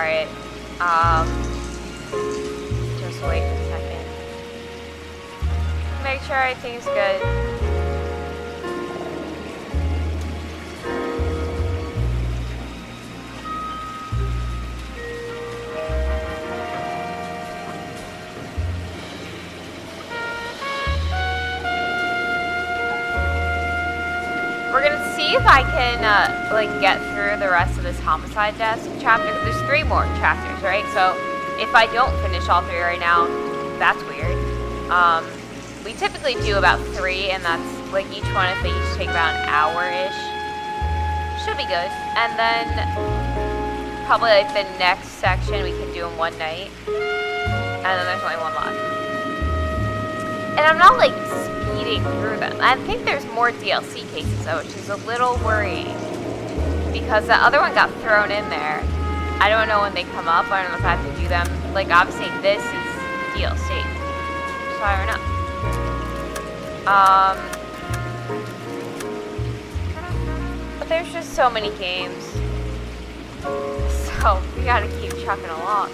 Alright. Just wait a second. Make sure everything's good. We're gonna see if I can like get through the rest of this homicide desk chapter. There's 3 more chapters, right? So if I don't finish all 3 right now, that's weird. We typically do about 3, and that's like each one, if they each take about an hour-ish, should be good. And then probably like the next section we can do in one night, and then there's only one left. And I'm not like speeding through them. I think there's more DLC cases though, which is a little worrying because the other one got thrown in there. I don't know when they come up. I don't know if I have to do them. Like obviously this is DLC, so I don't know. But there's just so many games, so we gotta keep trucking along.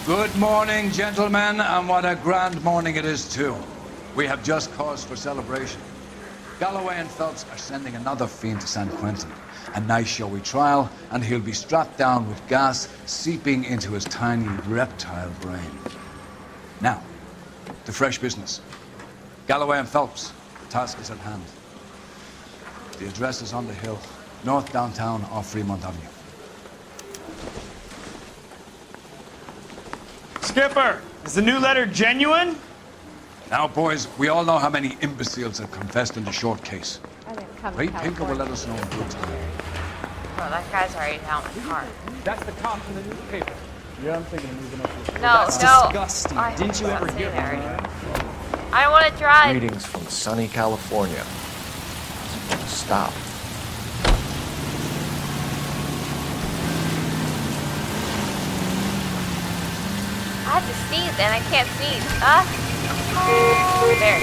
Good morning, gentlemen, and what a grand morning it is, too. We have just cause for celebration. Galloway and Phelps are sending another fiend to San Quentin. A nice showy trial, and he'll be strapped down with gas seeping into his tiny reptile brain. Now, to fresh business. Galloway and Phelps, the task is at hand. The address is on the hill, north downtown off Fremont Avenue. Skipper, is the new letter genuine? Now, boys, we all know how many imbeciles have confessed in the short case. Ray Pinker will let us know in good time. Oh, that guy's already down in the car. That's the cop in the newspaper. Yeah, I'm thinking of moving up here. No, That's no. disgusting. I Didn't you ever hear that that? already. I don't want to drive. Greetings from sunny California. Stop. I have to sneeze and I can't sneeze. There.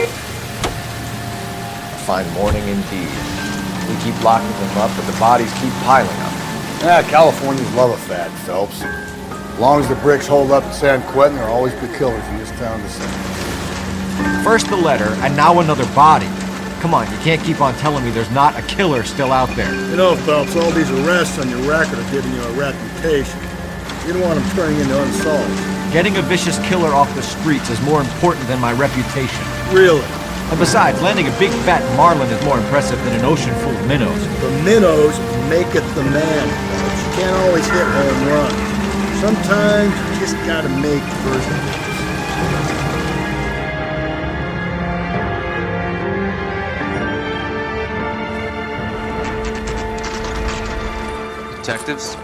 A fine morning indeed. We keep locking them up, but the bodies keep piling up. Yeah, Californians love a fad, Phelps. As long as the bricks hold up in San Quentin, there'll always be killers in this town to see. First the letter, and now another body. Come on, you can't keep on telling me there's not a killer still out there. You know, Phelps, all these arrests on your record are giving you a reputation. You don't want them turning into unsolved. Getting a vicious killer off the streets is more important than my reputation. Really? And besides, landing a big fat marlin is more impressive than an ocean full of minnows. The minnows make it the man, Phelps. You can't always hit home runs. Sometimes you just gotta make first hits. Detectives?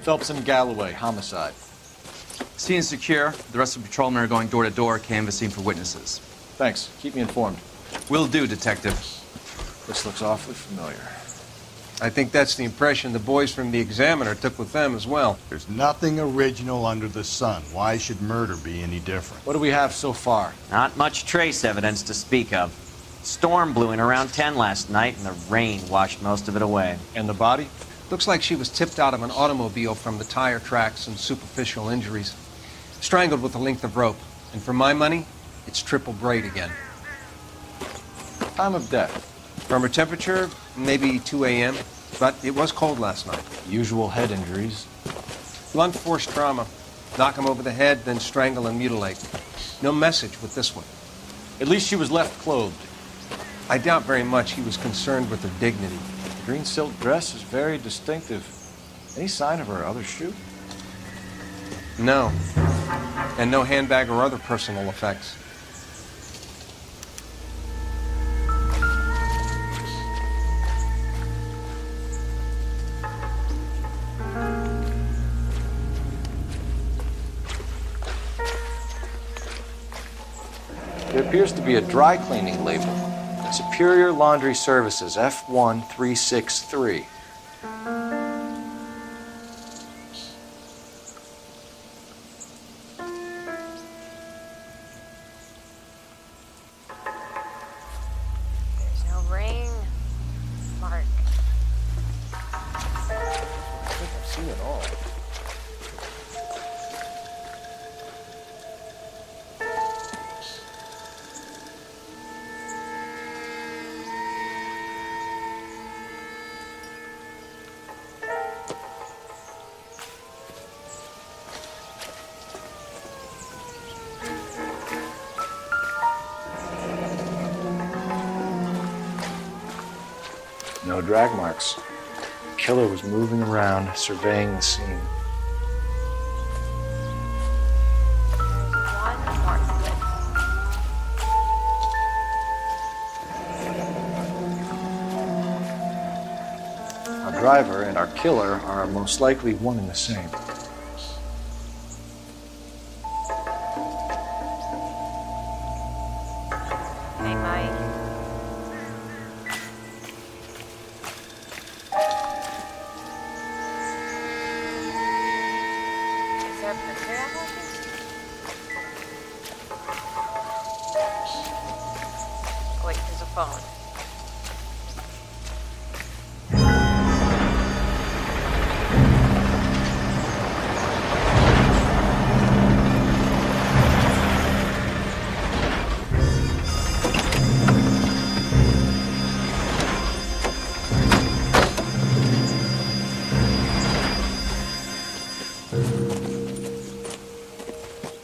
Phelps and Galloway, homicide. Scene is secure. The rest of the patrolmen are going door to door, canvassing for witnesses. Thanks. Keep me informed. Will do, Detective. This looks awfully familiar. I think that's the impression the boys from the Examiner took with them as well. There's nothing original under the sun. Why should murder be any different? What do we have so far? Not much trace evidence to speak of. Storm blew in around 10 last night, and the rain washed most of it away. And the body? Looks like she was tipped out of an automobile from the tire tracks and superficial injuries. Strangled with a length of rope. And for my money, it's triple braid again. Time of death? From her temperature, maybe 2 a.m., but it was cold last night. Usual head injuries. Blunt force trauma. Knock him over the head, then strangle and mutilate. No message with this one. At least she was left clothed. I doubt very much he was concerned with her dignity. The green silk dress is very distinctive. Any sign of her other shoe? No. And no handbag or other personal effects. There appears to be a dry cleaning label. Superior Laundry Services, F1363. There's no ring. Mark. I think I've seen it all. No drag marks. The killer was moving around, surveying the scene. One more slip. Our driver and our killer are most likely one and the same. Hey, Mike. Is there a printer that working? Oh, wait, there's a phone.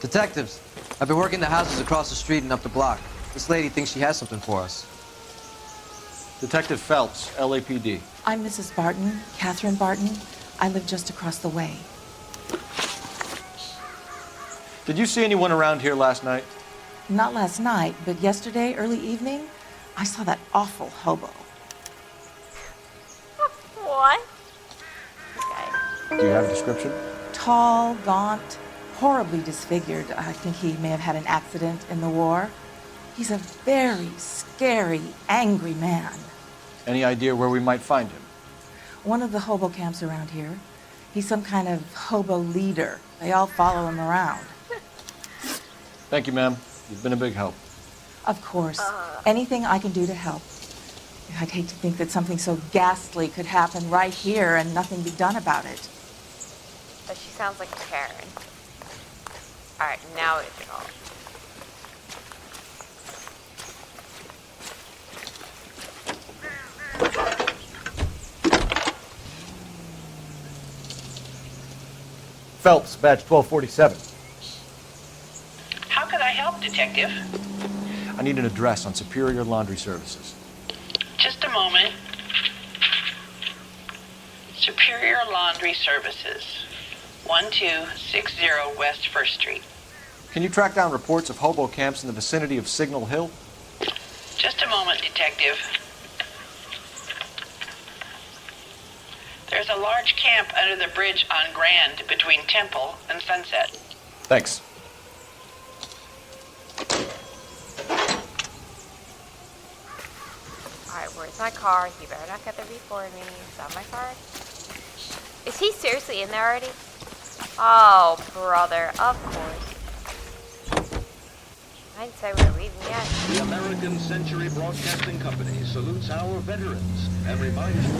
Detectives, I've been working the houses across the street and up the block. This lady thinks she has something for us. Detective Phelps, LAPD. I'm Mrs. Barton, Catherine Barton. I live just across the way. Did you see anyone around here last night? Not last night, but yesterday, early evening, I saw that awful hobo. What? Okay. Do you have a description? Tall, gaunt, horribly disfigured. I think he may have had an accident in the war. He's a very scary, angry man. Any idea where we might find him? One of the hobo camps around here. He's some kind of hobo leader. They all follow him around. Thank you, ma'am. You've been a big help. Of course. Anything I can do to help. I'd hate to think that something so ghastly could happen right here and nothing be done about it. But she sounds like a Karen. Alright, now we can all. Phelps, badge 1247. How could I help, Detective? I need an address on Superior Laundry Services. Just a moment. Superior Laundry Services, 1260 West 1st Street. Can you track down reports of hobo camps in the vicinity of Signal Hill? Just a moment, Detective. There's a large camp under the bridge on Grand between Temple and Sunset. Thanks. Alright, where's my car? He better not get there before me. Is that my car? Is he seriously in there already? Oh, brother. Of course. I didn't say we were leaving yet. The American Century Broadcasting Company salutes our veterans and reminds you.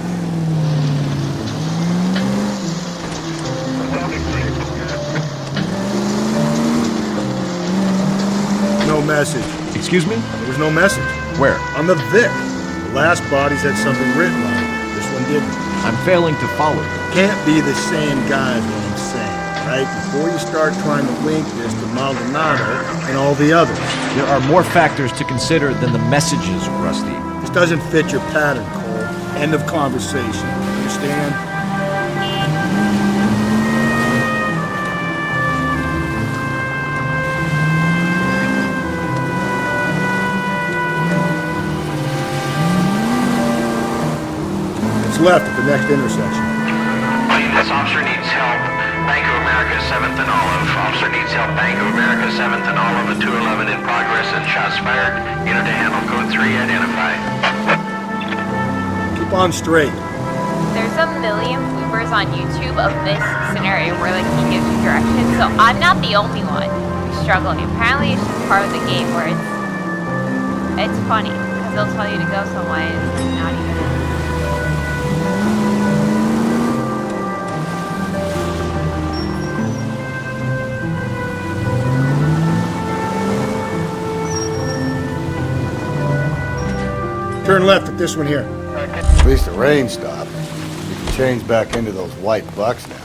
No message. Excuse me? There was no message. Where? On the Vic. The last bodies had something written on it. This one didn't. I'm failing to follow you. Can't be the same guy is what I'm saying, right? Before you start trying to link this to Maldonado and all the others. There are more factors to consider than the messages, Rusty. This doesn't fit your pattern, Cole. End of conversation. Understand? It's left at the next intersection. This officer needs help. Bank of America America, 7th and Olive. Officer needs help. Bank of America, 7th and Olive, a 211 in progress and shots fired. Unit to handle code 3 identified. Keep on straight. There's a million bloopers on YouTube of this scenario where like he gives you directions, so I'm not the only one who's struggling. Apparently it's just part of the game where it's funny because they'll tell you to go some way and it's not even. Turn left at this one here. At least the rain stopped. You can change back into those white bucks now.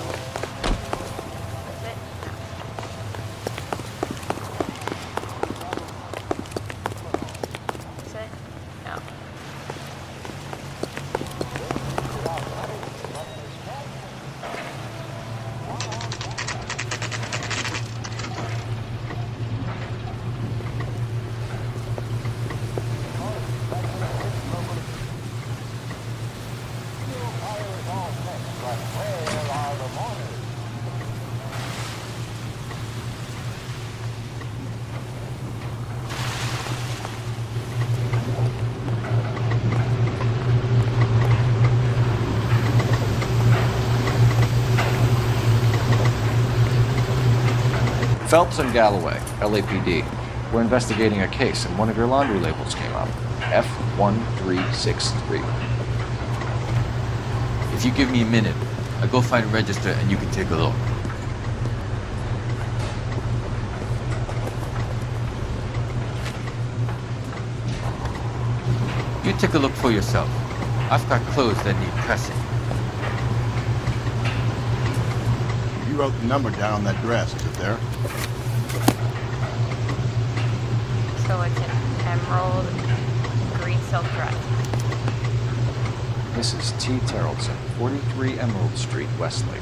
Is it? No. Phelps and Galloway, LAPD. We're investigating a case, and one of your laundry labels came up. F1363. If you give me a minute, I'll go find a register and you can take a look. You take a look for yourself. I've got clothes that need pressing. You wrote the number down on that dress, is it there? So it's an emerald green silk dress. Mrs. T. Tarleton, 43 Emerald Street, Westlake.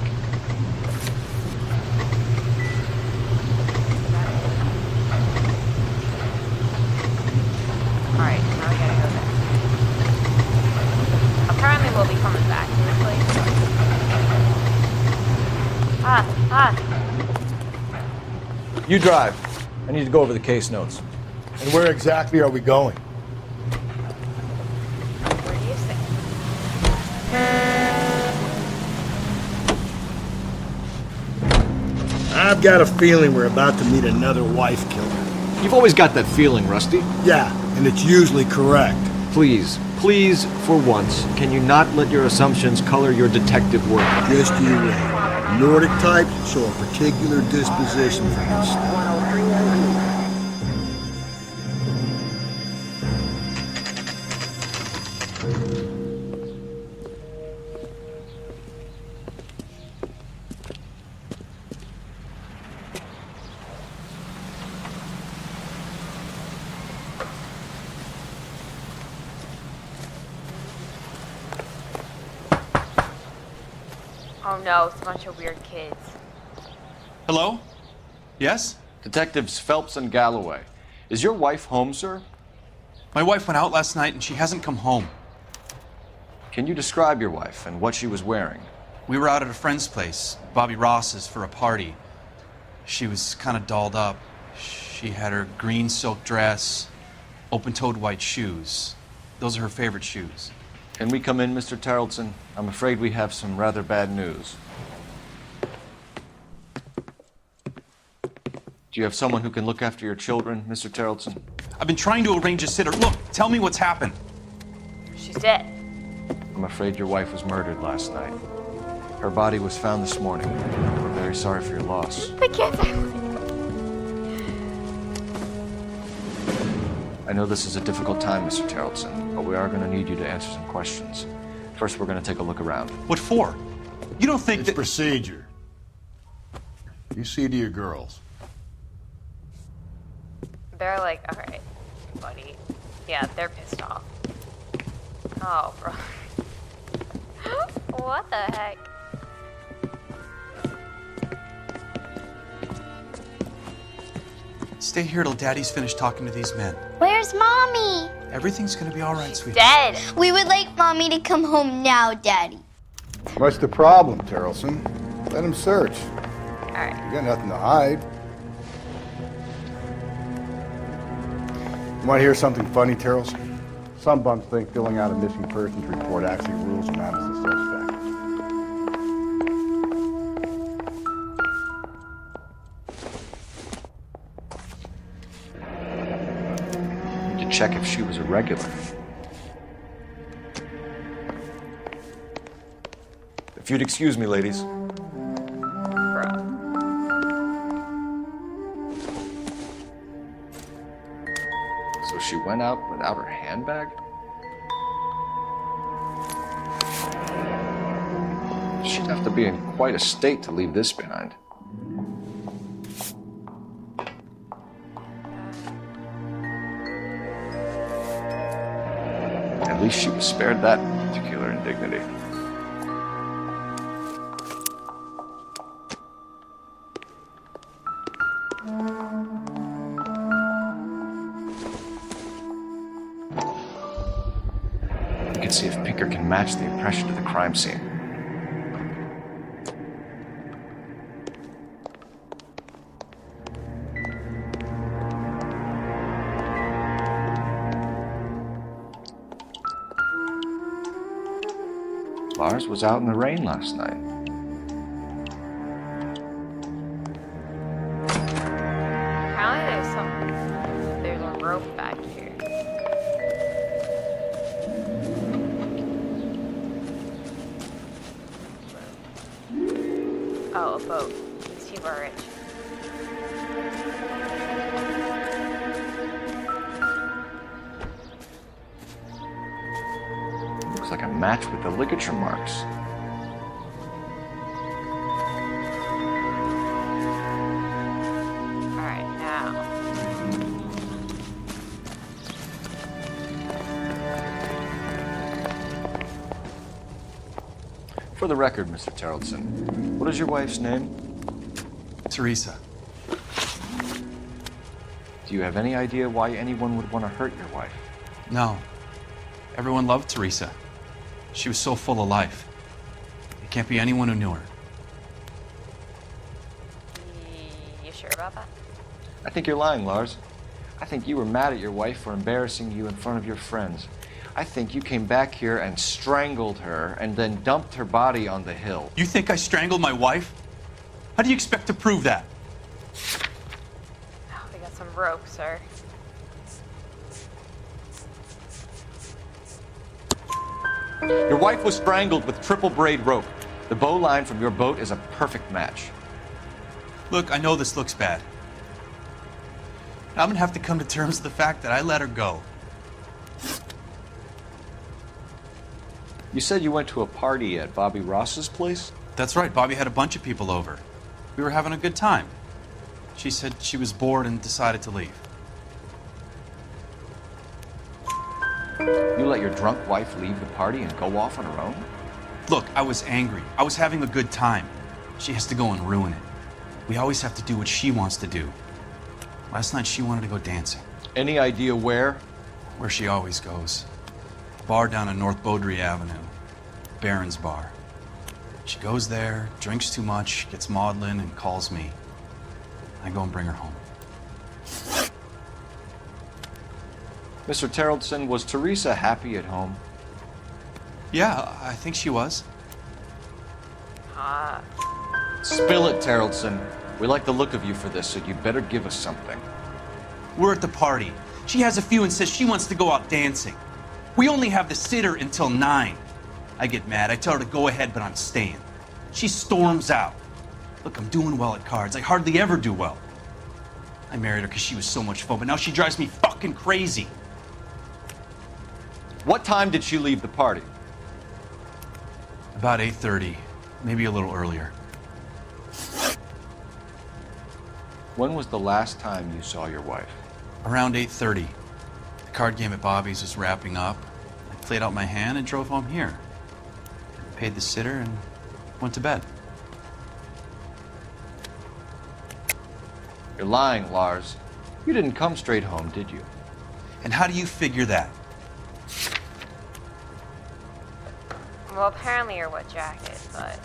Alright, now we gotta go there. Apparently we'll be coming back to this place. You drive. I need to go over the case notes. And where exactly are we going? Where do you think? I've got a feeling we're about to meet another wife killer. You've always got that feeling, Rusty. Yeah, and it's usually correct. Please, for once, can you not let your assumptions color your detective work? Just you wait. Nordic types show a particular disposition for this stuff. Oh no, it's a bunch of weird kids. Hello? Yes? Detectives Phelps and Galloway. Is your wife home, sir? My wife went out last night and she hasn't come home. Can you describe your wife and what she was wearing? We were out at a friend's place, Bobby Ross's, for a party. She was kind of dolled up. She had her green silk dress, open-toed white shoes. Those are her favorite shoes. Can we come in, Mr. Tarleton? I'm afraid we have some rather bad news. Do you have someone who can look after your children, Mr. Tarleton? I've been trying to arrange a sitter. Look, tell me what's happened. She's dead. I'm afraid your wife was murdered last night. Her body was found this morning. We're very sorry for your loss. The kids I know this is a difficult time, Mr. Tarleton, but we are going to need you to answer some questions. First, we're going to take a look around. What for? You don't think it's procedure. You see to your girls. They're like, alright, buddy. Yeah, they're pissed off. Oh, bro. What the heck? Stay here till Daddy's finished talking to these men. Where's Mommy? Everything's gonna be all right, sweetie. Dead. We would like Mommy to come home now, Daddy. What's the problem, Tarleton? Let him search. Alright. You got nothing to hide. You want to hear something funny, Terrells? Some bums think filling out a missing persons report actually rules them out as a suspect. To check if she was a regular. If you'd excuse me, ladies. So she went out without her handbag? She'd have to be in quite a state to leave this behind. At least she was spared that particular indignity. We can see if Pinker can match the impression to the crime scene. Lars was out in the rain last night. Apparently there's a rope back here. Oh, a boat. These people are rich. Looks like a match with the ligature marks. Alright, now. For the record, Mr. Terrelson, what is your wife's name? Teresa. Do you have any idea why anyone would want to hurt your wife? No. Everyone loved Teresa. She was so full of life. It can't be anyone who knew her. You sure about that? I think you're lying, Lars. I think you were mad at your wife for embarrassing you in front of your friends. I think you came back here and strangled her and then dumped her body on the hill. You think I strangled my wife? How do you expect to prove that? Oh, we got some rope, sir. Your wife was strangled with triple braid rope. The bow line from your boat is a perfect match. Look, I know this looks bad. I'm gonna have to come to terms with the fact that I let her go. You said you went to a party at Bobby Ross's place? That's right, Bobby had a bunch of people over. We were having a good time. She said she was bored and decided to leave. You let your drunk wife leave the party and go off on her own? Look, I was angry. I was having a good time. She has to go and ruin it. We always have to do what she wants to do. Last night she wanted to go dancing. Any idea where? Where she always goes. Bar down on North Beaudry Avenue. Baron's Bar. She goes there, drinks too much, gets maudlin, and calls me. I go and bring her home. Mr. Terrelson, was Teresa happy at home? Yeah, I think she was. Spill it, Terrelson. We like the look of you for this, so you better give us something. We're at the party. She has a few and says she wants to go out dancing. We only have the sitter until 9. I get mad. I tell her to go ahead, but I'm staying. She storms out. Look, I'm doing well at cards. I hardly ever do well. I married her because she was so much fun, but now she drives me fucking crazy. What time did she leave the party? About 8:30, maybe a little earlier. When was the last time you saw your wife? Around 8:30. The card game at Bobby's was wrapping up. I played out my hand and drove home here. Paid the sitter and went to bed. You're lying, Lars. You didn't come straight home, did you? And how do you figure that? Well, apparently you're wet jacket, but...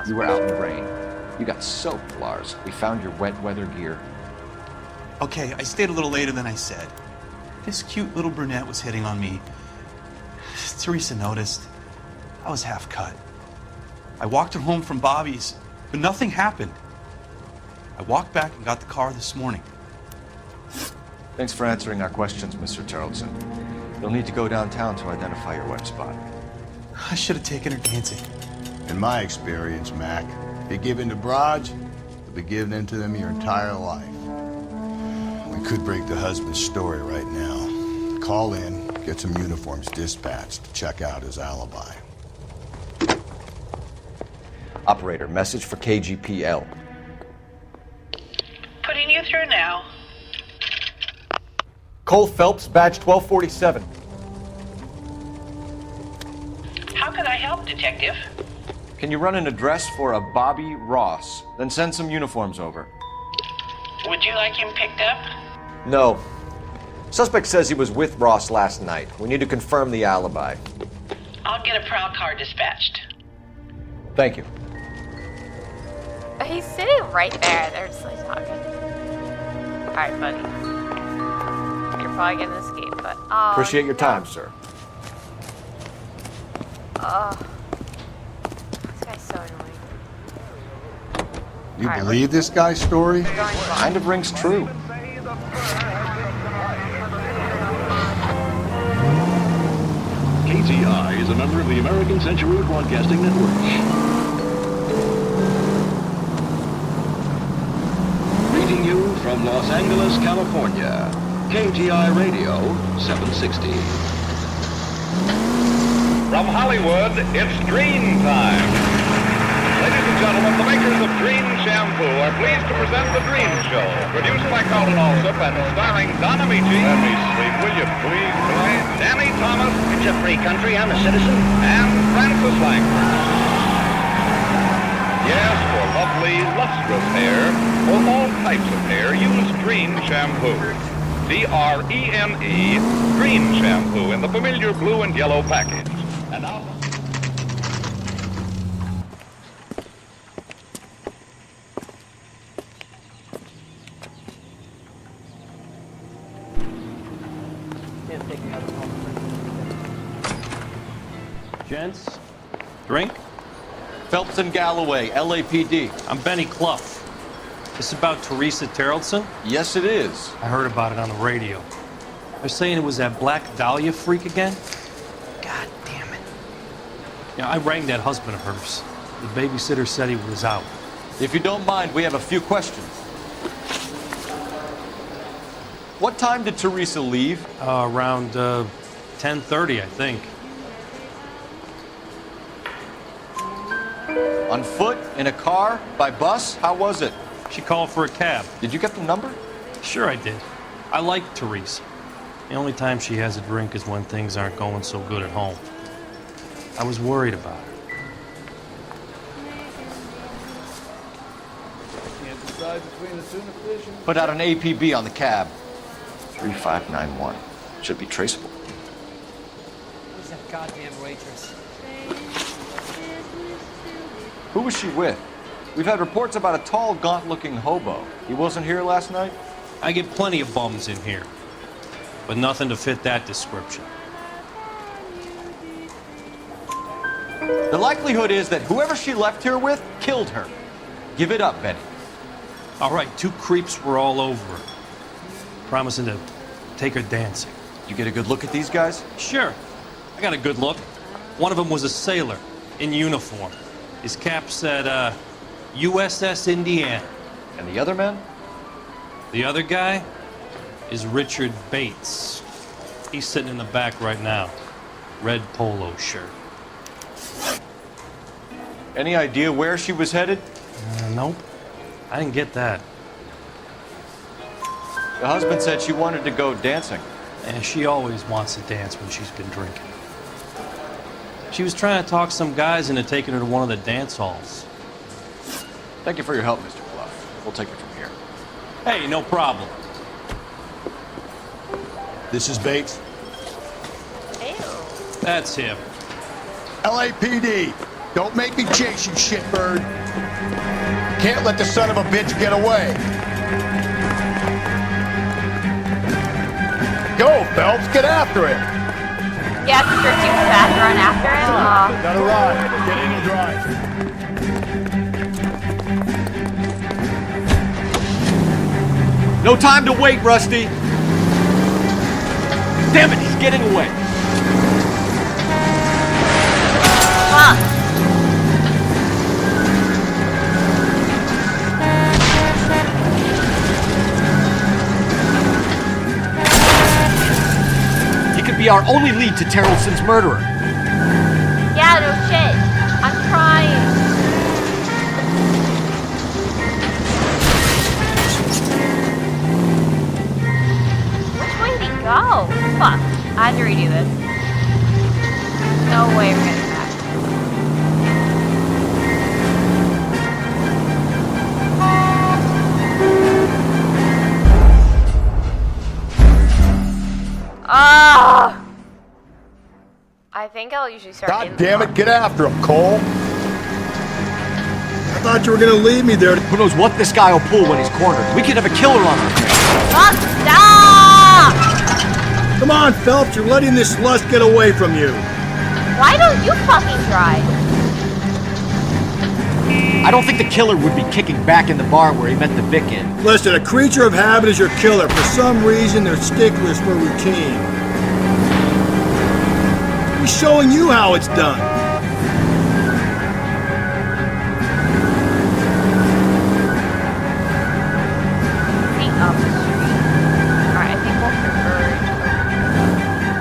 You were out in the rain. You got soaked, Lars. We found your wet weather gear. Okay, I stayed a little later than I said. This cute little brunette was hitting on me. Teresa noticed. I was half cut. I walked her home from Bobby's, but nothing happened. I walked back and got the car this morning. Thanks for answering our questions, Mr. Charlton. You'll need to go downtown to identify your wet spot. I should have taken her dancing. In my experience, Mac, if you give in to broads, you'll be giving in to them your entire life. We could break the husband's story right now. Call in, get some uniforms dispatched to check out his alibi. Operator, message for KGPL. Putting you through now. Cole Phelps, badge 1247. How can I help, Detective? Can you run an address for a Bobby Ross? Then send some uniforms over. Would you like him picked up? No. Suspect says he was with Ross last night. We need to confirm the alibi. I'll get a prowl car dispatched. Thank you. He's sitting right there. They're just like talking. Alright, buddy. You're probably gonna escape, but Appreciate your time, sir. This guy's so annoying. You believe this guy's story? Kind of rings true. KTI is a member of the American Century Broadcasting Network. Greeting you from Los Angeles, California. KTI Radio 760. From Hollywood, it's Green Time. Ladies and gentlemen, the makers of Green Shampoo are pleased to present The Green Show, produced by Colin Alsop and starring Don Amici. Let me speak, will you please, Blaine? Danny Thomas. It's a free country, I'm a citizen. And Francis Langford. Yes, for lovely, lustrous hair, for all types of hair, use Green Shampoo. D-R-E-N-E, Green Shampoo, in the familiar blue and yellow package. And now... Gents, drink? Phelps and Galloway, LAPD. I'm Benny Clough. This is about Teresa Terrellson? Yes, it is. I heard about it on the radio. They're saying it was that Black Dahlia freak again? God damn it. Yeah, I rang that husband of hers. The babysitter said he was out. If you don't mind, we have a few questions. What time did Teresa leave? Around 10:30, I think. On foot? In a car? By bus? How was it? She called for a cab. Did you get the number? Sure I did. I like Teresa. The only time she has a drink is when things aren't going so good at home. I was worried about her. Can't decide between the tuna fish and... Put out an APB on the cab. 3591. Should be traceable. Who's that goddamn waitress? Who was she with? We've had reports about a tall, gaunt-looking hobo. He wasn't here last night? I get plenty of bums in here, but nothing to fit that description. The likelihood is that whoever she left here with killed her. Give it up, Benny. All right, two creeps were all over her, promising to take her dancing. You get a good look at these guys? Sure. I got a good look. One of them was a sailor in uniform. His cap said, USS Indiana. And the other man? The other guy is Richard Bates. He's sitting in the back right now. Red polo shirt. Any idea where she was headed? Nope. I didn't get that. The husband said she wanted to go dancing. And she always wants to dance when she's been drinking. She was trying to talk some guys into taking her to one of the dance halls. Thank you for your help, Mr. Clough. We'll take it from here. Hey, no problem. This is Bates. Ew. That's him. LAPD, don't make me chase you, shitbird. Can't let the son of a bitch get away. Go, Phelps, get after him. Yeah, because you're too fat to run after him. Gotta ride. Get in and drive. No time to wait, Rusty. Damn it, he's getting away. Fuck. He could be our only lead to Terrelson's murderer. Yeah, no shit. I'm trying. Which way did he go? Fuck. I had to redo this. No way we're getting back. Ah! I think I'll usually start. God damn it, get after him, Cole. I thought you were gonna leave me there. Who knows what this guy will pull when he's cornered? We could have a killer on our hands. Fuck, stop! Come on, Phelps, you're letting this lust get away from you. Why don't you fucking try? I don't think the killer would be kicking back in the bar where he met the Vic in. Listen, a creature of habit is your killer. For some reason, they're sticklers for routine. He's showing you how it's done. Alright, I think we'll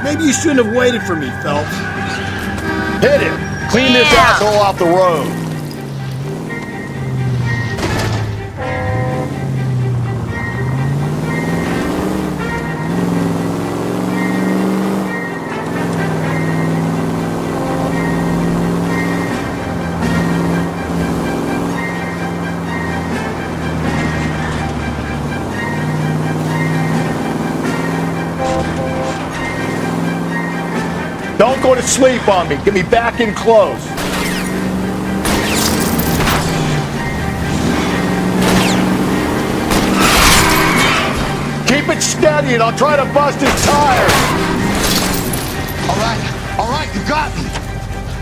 converge. Maybe you shouldn't have waited for me, Phelps. Hit him! Clean this asshole off the road. Don't go to sleep on me. Get me back in close. Keep it steady and I'll try to bust his tires. All right, you got me.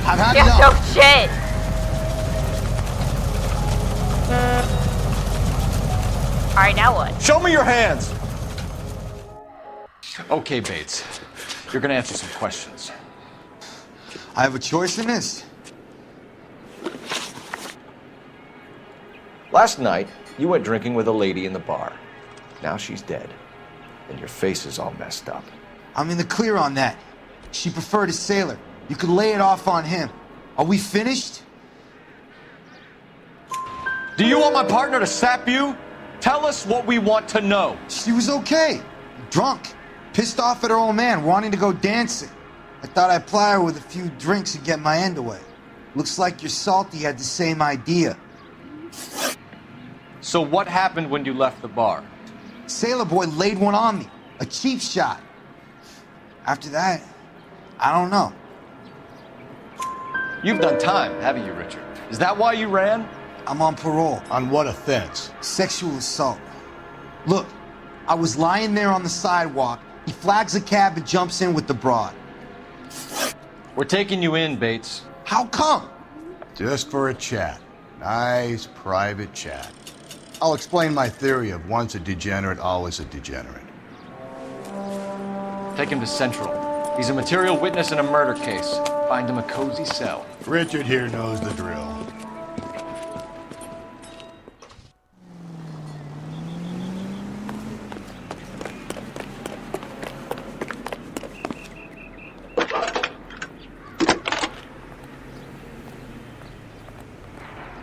I've had Yeah, enough. no shit. Alright, now what? Show me your hands. Okay, Bates. You're gonna answer some questions. I have a choice in this. Last night, you went drinking with a lady in the bar. Now she's dead. And your face is all messed up. I'm in the clear on that. She preferred a sailor. You could lay it off on him. Are we finished? Do you want my partner to sap you? Tell us what we want to know. She was okay. Drunk. Pissed off at her old man, wanting to go dancing. I thought I'd ply her with a few drinks and get my end away. Looks like your salty had the same idea. So what happened when you left the bar? Sailor boy laid one on me. A cheap shot. After that, I don't know. You've done time, haven't you, Richard? Is that why you ran? I'm on parole. On what offense? Sexual assault. Look, I was lying there on the sidewalk. He flags a cab and jumps in with the broad. We're taking you in, Bates. How come? Just for a chat. Nice private chat. I'll explain my theory of once a degenerate, always a degenerate. Take him to Central. He's a material witness in a murder case. Find him a cozy cell. Richard here knows the drill.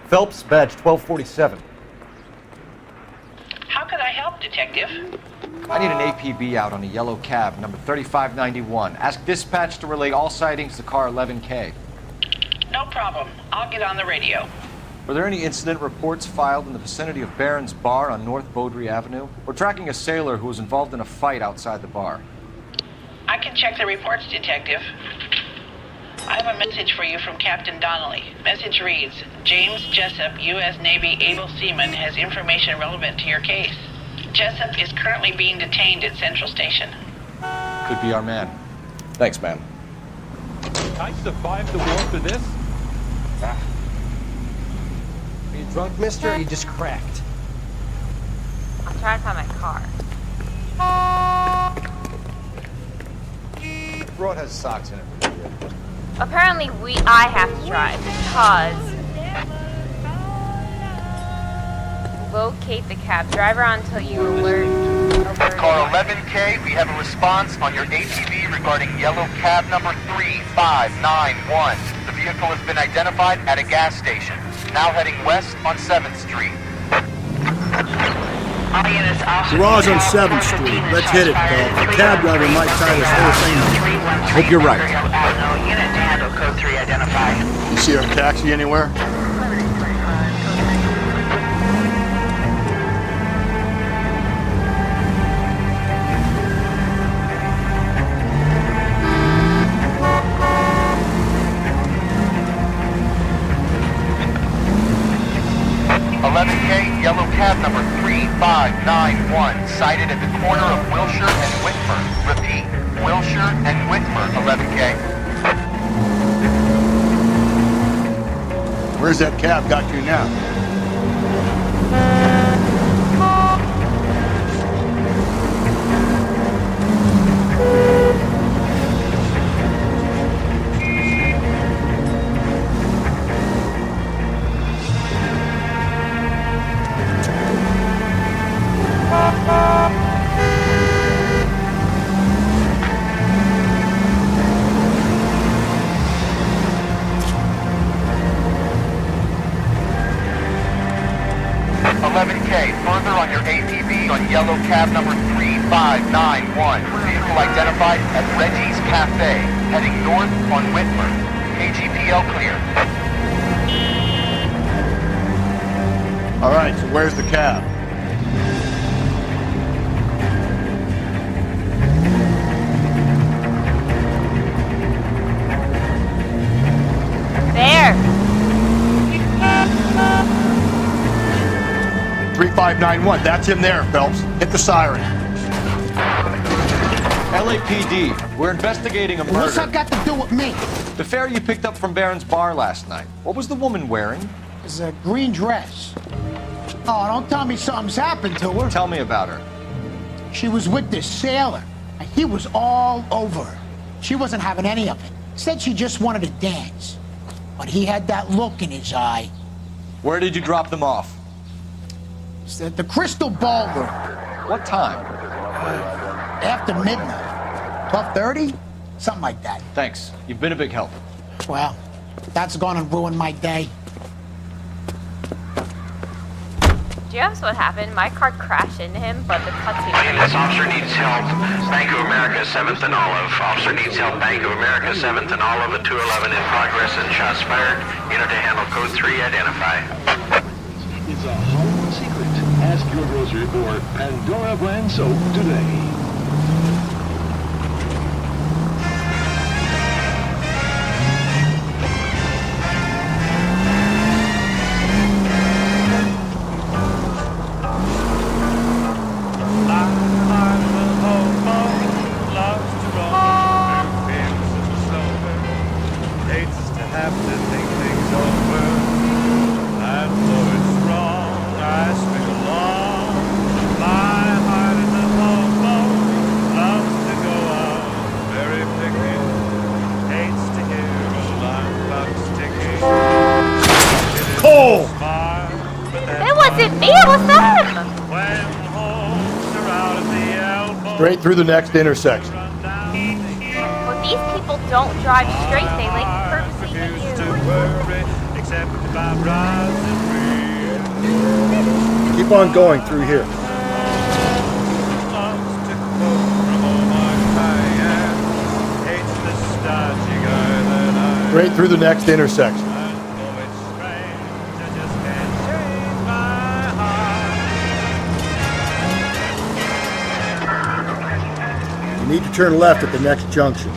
Phelps, badge 1247. How can I help, Detective? I need an APB out on a yellow cab, number 3591. Ask dispatch to relay all sightings to car 11K. No problem. I'll get on the radio. Were there any incident reports filed in the vicinity of Barron's Bar on North Beaudry Avenue? We're tracking a sailor who was involved in a fight outside the bar. I can check the reports, Detective. I have a message for you from Captain Donnelly. Message reads, James Jessup, U.S. Navy able seaman, has information relevant to your case. Jessup is currently being detained at Central Station. Could be our man. Thanks, man. I survived the war for this? Are you drunk, mister, or you just cracked? I'm trying to find my car. Broad has socks in it. Apparently I have to drive because locate the cab driver until you alert. Car 11K, we have a response on your ATV regarding yellow cab number 3591. The vehicle has been identified at a gas station. Now heading west on 7th Street. Garage on 7th Street. Let's hit it, Phelps. The cab driver might tie this whole thing up. Hope you're right. Unit to handle code 3 identified. You see our taxi anywhere? Yellow cab number 3591, sighted at the corner of Wilshire and Whitmer. Repeat, Wilshire and Whitmer, 11K. Where's that cab got you now? 11K, further on your ATV on yellow cab number 3591. Vehicle identified as Reggie's Cafe, heading north on Whitmer. KGPL clear. All right, so where's the cab? There. 3591, that's him there, Phelps. Hit the siren. LAPD, we're investigating a murder. What's that got to do with me? The fare you picked up from Barron's bar last night. What was the woman wearing? It's a green dress. Oh, don't tell me something's happened to her. Tell me about her. She was with this sailor, and he was all over her. She wasn't having any of it. Said she just wanted to dance. But he had that look in his eye. Where did you drop them off? It's at the Crystal Ballroom. What time? After midnight. 12:30? Something like that. Thanks. You've been a big help. Well, that's gonna ruin my day. Do you ask what happened? My car crashed into him, but the cutscene. This officer needs help. Bank of America, 7th and Olive. Officer needs help. Bank of America, 7th and Olive at 211 in progress and shots fired. Unit to handle code 3 identify. It's a Hollywood secret. Ask your grocery for Pandora brand soap today. It wasn't me, it was them! Straight through the next intersection. Well, these people don't drive straight, they like purposely hit you. Keep on going through here. Straight through the next intersection. You need to turn left at the next junction.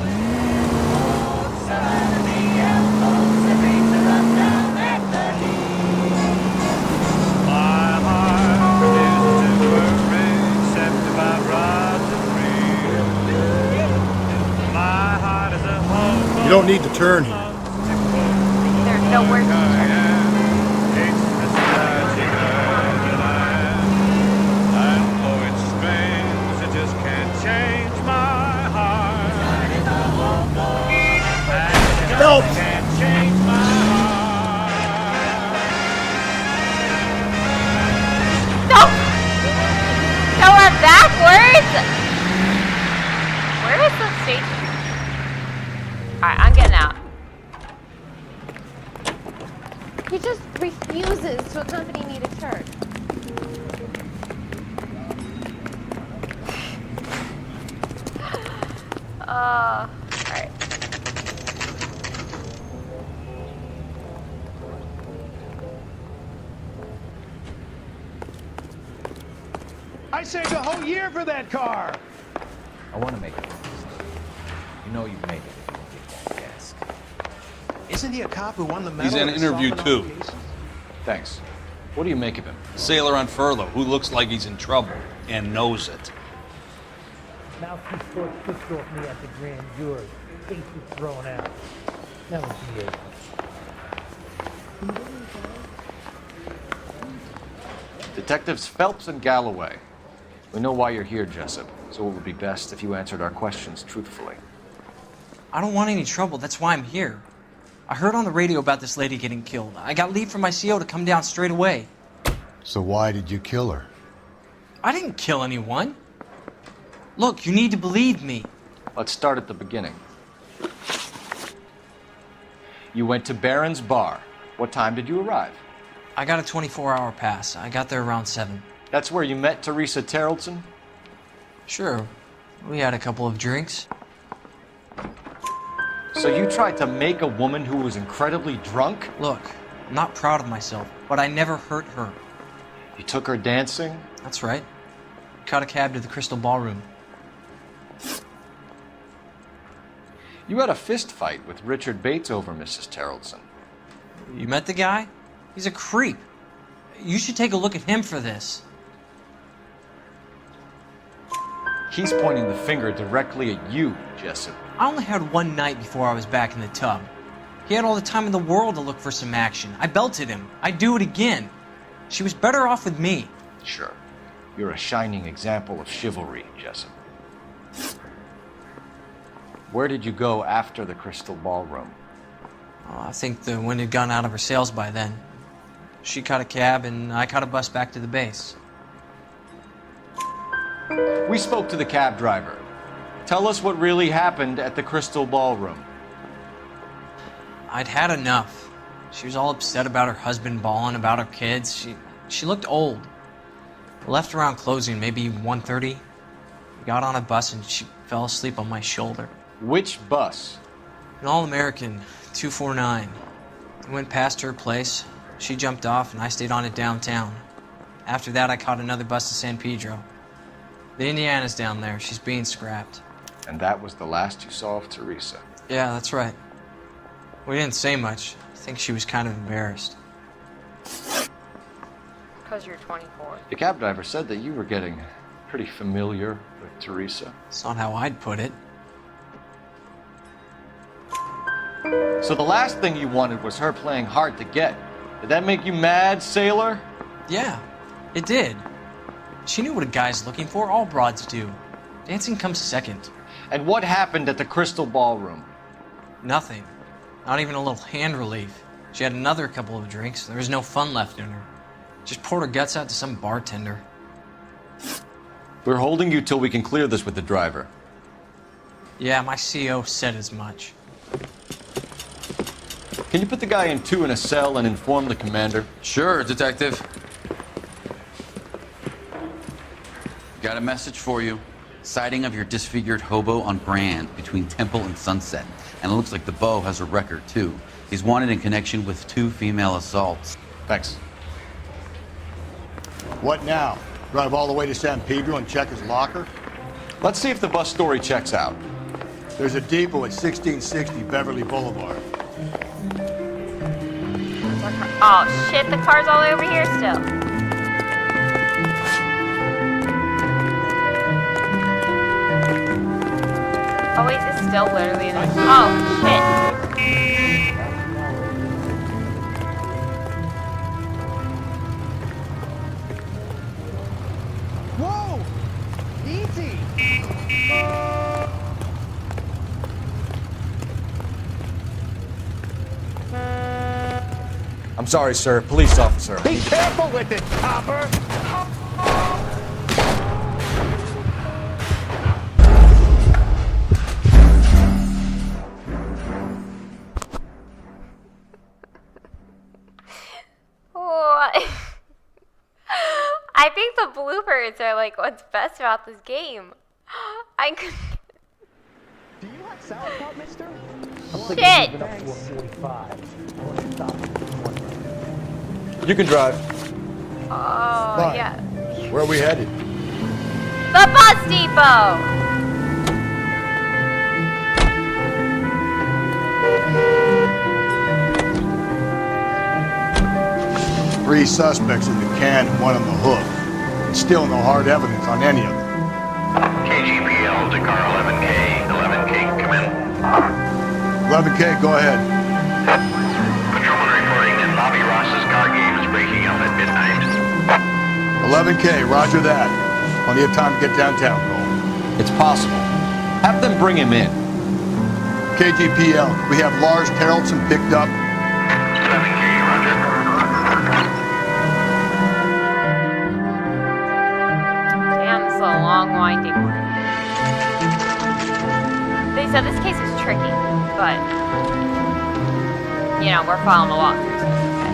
don't need to turn here. There's nowhere to turn. Phelps! No! No, we're backwards! Where is the station? Alright, I'm getting out. He just refuses to accompany me to church. Alright. I saved a whole year for that car. I want to make it. You know you've made it. Yes. Isn't he a cop who won the medal? He's in an interview too. Thanks. What do you make of him? Sailor on furlough who looks like he's in trouble and knows it. Mousy sport pissed off me at the grand jury. Case was thrown out. That was the end. Detectives Phelps and Galloway. We know why you're here, Jessup, so it would be best if you answered our questions truthfully. I don't want any trouble, that's why I'm here. I heard on the radio about this lady getting killed. I got leave from my CO to come down straight away. So why did you kill her? I didn't kill anyone. Look, you need to believe me. Let's start at the beginning. You went to Barron's Bar. What time did you arrive? I got a 24-hour pass. I got there around 7. That's where you met Teresa Terrellson? Sure. We had a couple of drinks. So you tried to make a woman who was incredibly drunk? Look, I'm not proud of myself, but I never hurt her. You took her dancing? That's right. Caught a cab to the Crystal Ballroom. You had a fist fight with Richard Bates over Mrs. Terrellson. You met the guy? He's a creep. You should take a look at him for this. He's pointing the finger directly at you, Jessup. I only had one night before I was back in the tub. He had all the time in the world to look for some action. I belted him. I'd do it again. She was better off with me. Sure. You're a shining example of chivalry, Jessup. Where did you go after the Crystal Ballroom? I think the wind had gone out of her sails by then. She caught a cab and I caught a bus back to the base. We spoke to the cab driver. Tell us what really happened at the Crystal Ballroom. I'd had enough. She was all upset about her husband bawling about her kids. She looked old. I left around closing, maybe 1:30. We got on a bus and she fell asleep on my shoulder. Which bus? An All-American, 249. I went past her place. She jumped off and I stayed on it downtown. After that, I caught another bus to San Pedro. The Indiana's down there. She's being scrapped. And that was the last you saw of Teresa? Yeah, that's right. We didn't say much. I think she was kind of embarrassed. Because you're 24. The cab driver said that you were getting pretty familiar with Teresa. It's not how I'd put it. So the last thing you wanted was her playing hard to get. Did that make you mad, sailor? Yeah, it did. She knew what a guy's looking for. All broads do. Dancing comes second. And what happened at the Crystal Ballroom? Nothing. Not even a little hand relief. She had another couple of drinks. There was no fun left in her. Just poured her guts out to some bartender. We're holding you till we can clear this with the driver. Yeah, my CO said as much. Can you put the guy in 2 in a cell and inform the commander? Sure, Detective. Got a message for you. Sighting of your disfigured hobo on Brand between Temple and Sunset. And it looks like the Beau has a record, too. He's wanted in connection with 2 female assaults. Thanks. What now? Drive all the way to San Pedro and check his locker? Let's see if the bus story checks out. There's a depot at 1660 Beverly Boulevard. Oh shit, the car's all the way over here still. Oh wait, this is still literally in the... Oh shit. I'm sorry, sir. Police officer. Be careful with it, copper! What? I think the bloopers are like what's best about this game. I could. Do you have sauerkraut, mister? Shit! You can drive. Oh, Fine. yeah. Where are we headed? The bus depot! 3 suspects in the can and 1 on the hook. And still no hard evidence on any of them. KGPL to car 11K. 11K, come in. 11K, go ahead. Patrolman reporting that Bobby Ross's car game is breaking up at midnight. 11K, roger that. Plenty of time to get downtown, Cole. It's possible. Have them bring him in. KGPL, we have Lars Haraldson picked up. 11K, roger. Damn, this is a long, winding one. They said this case is tricky, but, you know, we're following the walkthrough, so it's okay.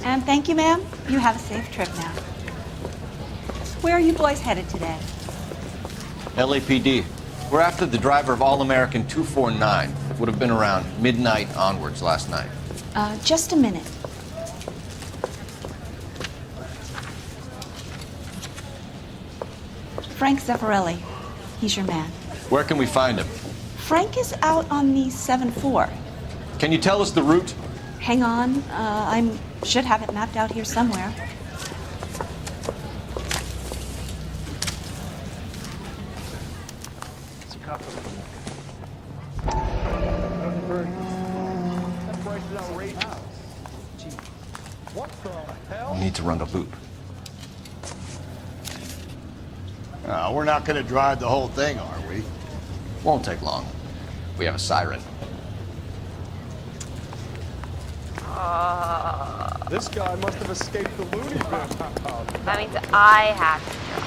And thank you, ma'am. You have a safe trip now. Where are you boys headed today? LAPD. We're after the driver of All-American 249. Would have been around midnight onwards last night. Just a minute. Frank Zeffirelli. He's your man. Where can we find him? Frank is out on the 7-4. Can you tell us the route? Hang on. I should have it mapped out here somewhere. We need to run the loop. We're not going to drive the whole thing, are we? Won't take long. We have a siren. This guy must have escaped the loony bin. That means I have to drive.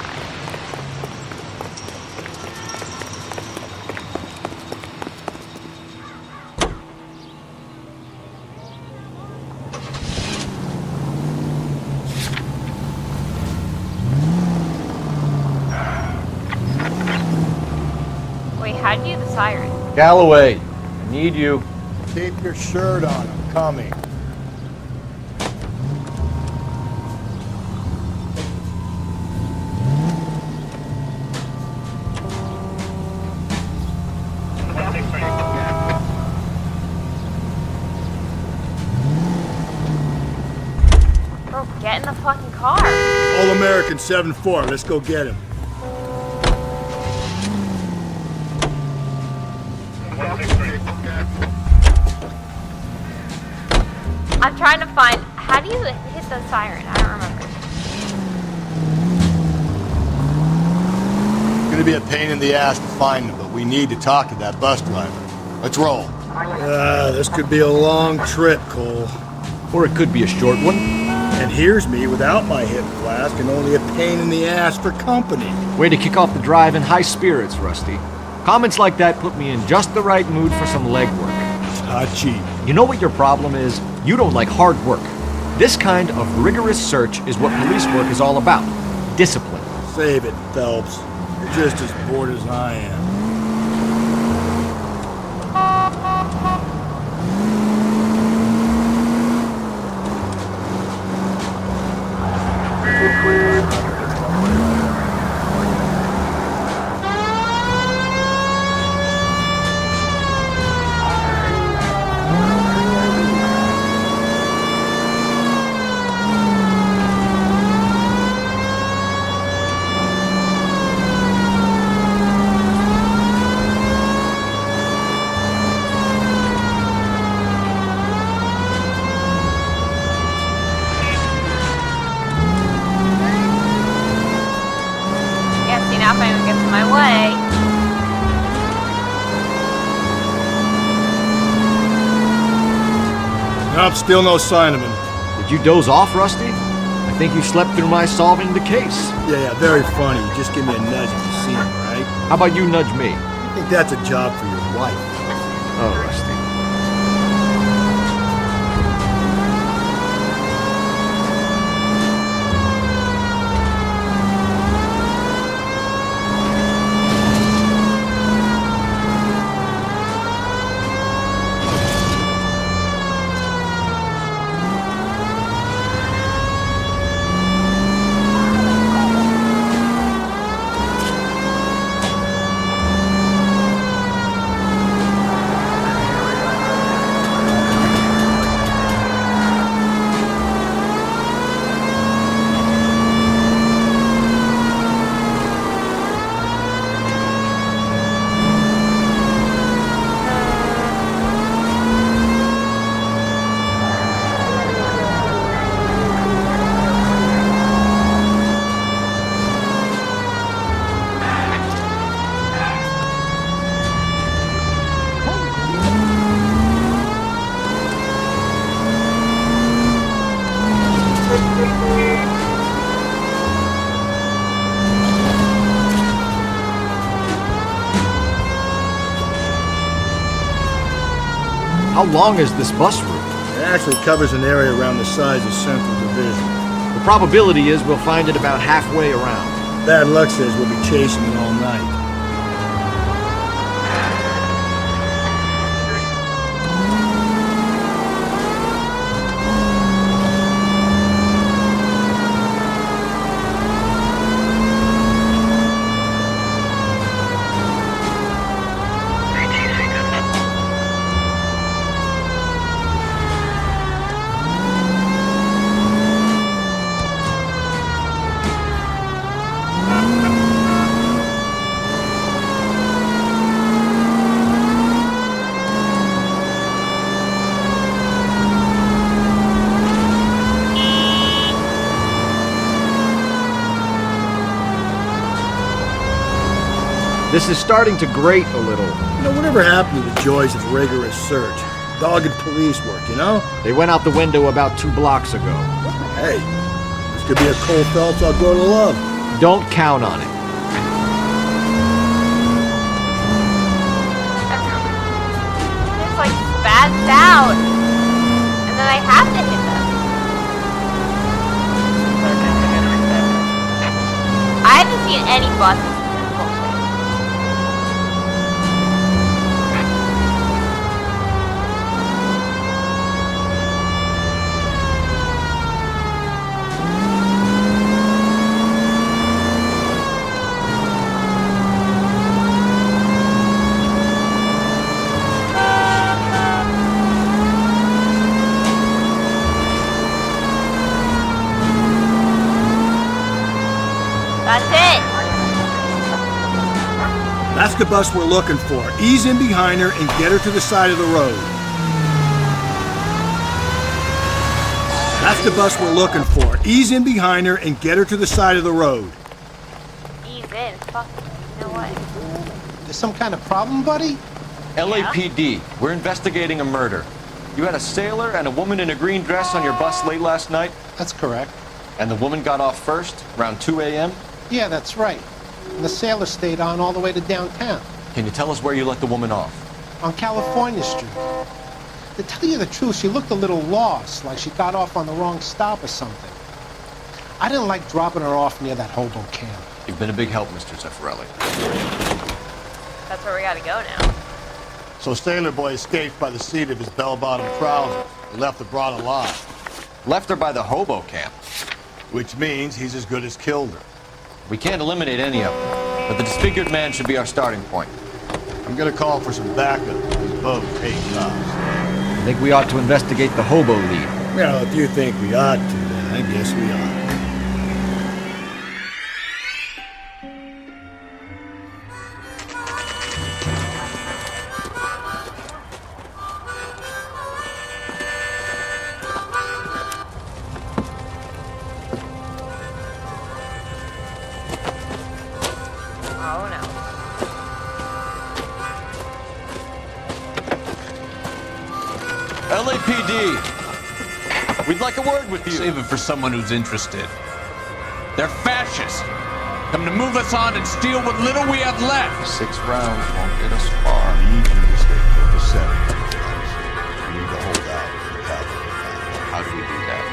Wait, how'd you do the siren? Galloway, I need you. Keep your shirt on. I'm coming. Bro, get in the fucking car. All-American 7-4. Let's go get him. I'm trying to find. How do you hit the siren? I don't remember. It's gonna be a pain in the ass to find him, but we need to talk to that bus driver. Let's roll. This could be a long trip, Cole. Or it could be a short one. And here's me without my hip flask and only a pain in the ass for company. Way to kick off the drive in high spirits, Rusty. Comments like that put me in just the right mood for some legwork. Hachi. You know what your problem is? You don't like hard work. This kind of rigorous search is what police work is all about. Discipline. Save it, Phelps. You're just as bored as I am. my way. Nope, still no sign of him. Did you doze off, Rusty? I think you slept through my solving the case. Yeah, very funny. Just give me a nudge if you see him, right? How about you nudge me? I think that's a job for your wife. Oh, Rusty. How long is this bus route? It actually covers an area around the size of Central Division. The probability is we'll find it about halfway around. Bad luck says we'll be chasing it all night. This is starting to grate a little. You know, whatever happened to the joys of rigorous search? Dogged police work, you know? They went out the window about 2 blocks ago. Hey, this could be a Cole Phelps I'll grow to love. Don't count on it. It's like spazzed out. And then I have to hit them. I haven't seen any buses. That's it. That's the bus we're looking for. Ease in behind her and get her to the side of the road. That's the bus we're looking for. Ease in behind her and get her to the side of the road. Ease in. Fuck. You know what? There's some kind of problem, buddy? LAPD, we're investigating a murder. You had a sailor and a woman in a green dress on your bus late last night? That's correct. And the woman got off first, around 2 a.m.? Yeah, that's right. And the sailor stayed on all the way to downtown. Can you tell us where you let the woman off? On California Street. To tell you the truth, she looked a little lost, like she got off on the wrong stop or something. I didn't like dropping her off near that hobo camp. You've been a big help, Mr. Zeffirelli. That's where we gotta go now. So Sailor Boy escaped by the seat of his bell-bottom trousers and left the broad alive. Left her by the hobo camp. Which means he's as good as killed her. We can't eliminate any of them, but the disfigured man should be our starting point. I'm gonna call for some backup. These boats hate cops. I think we ought to investigate the hobo lead. Well, if you think we ought to, then I guess we ought. Oh no. LAPD! We'd like a word with you. Save it for someone who's interested. They're fascists. Come to move us on and steal what little we have left. 6 rounds won't get us far. We need you to stay focused. We need to hold out for the capital. How do we do that?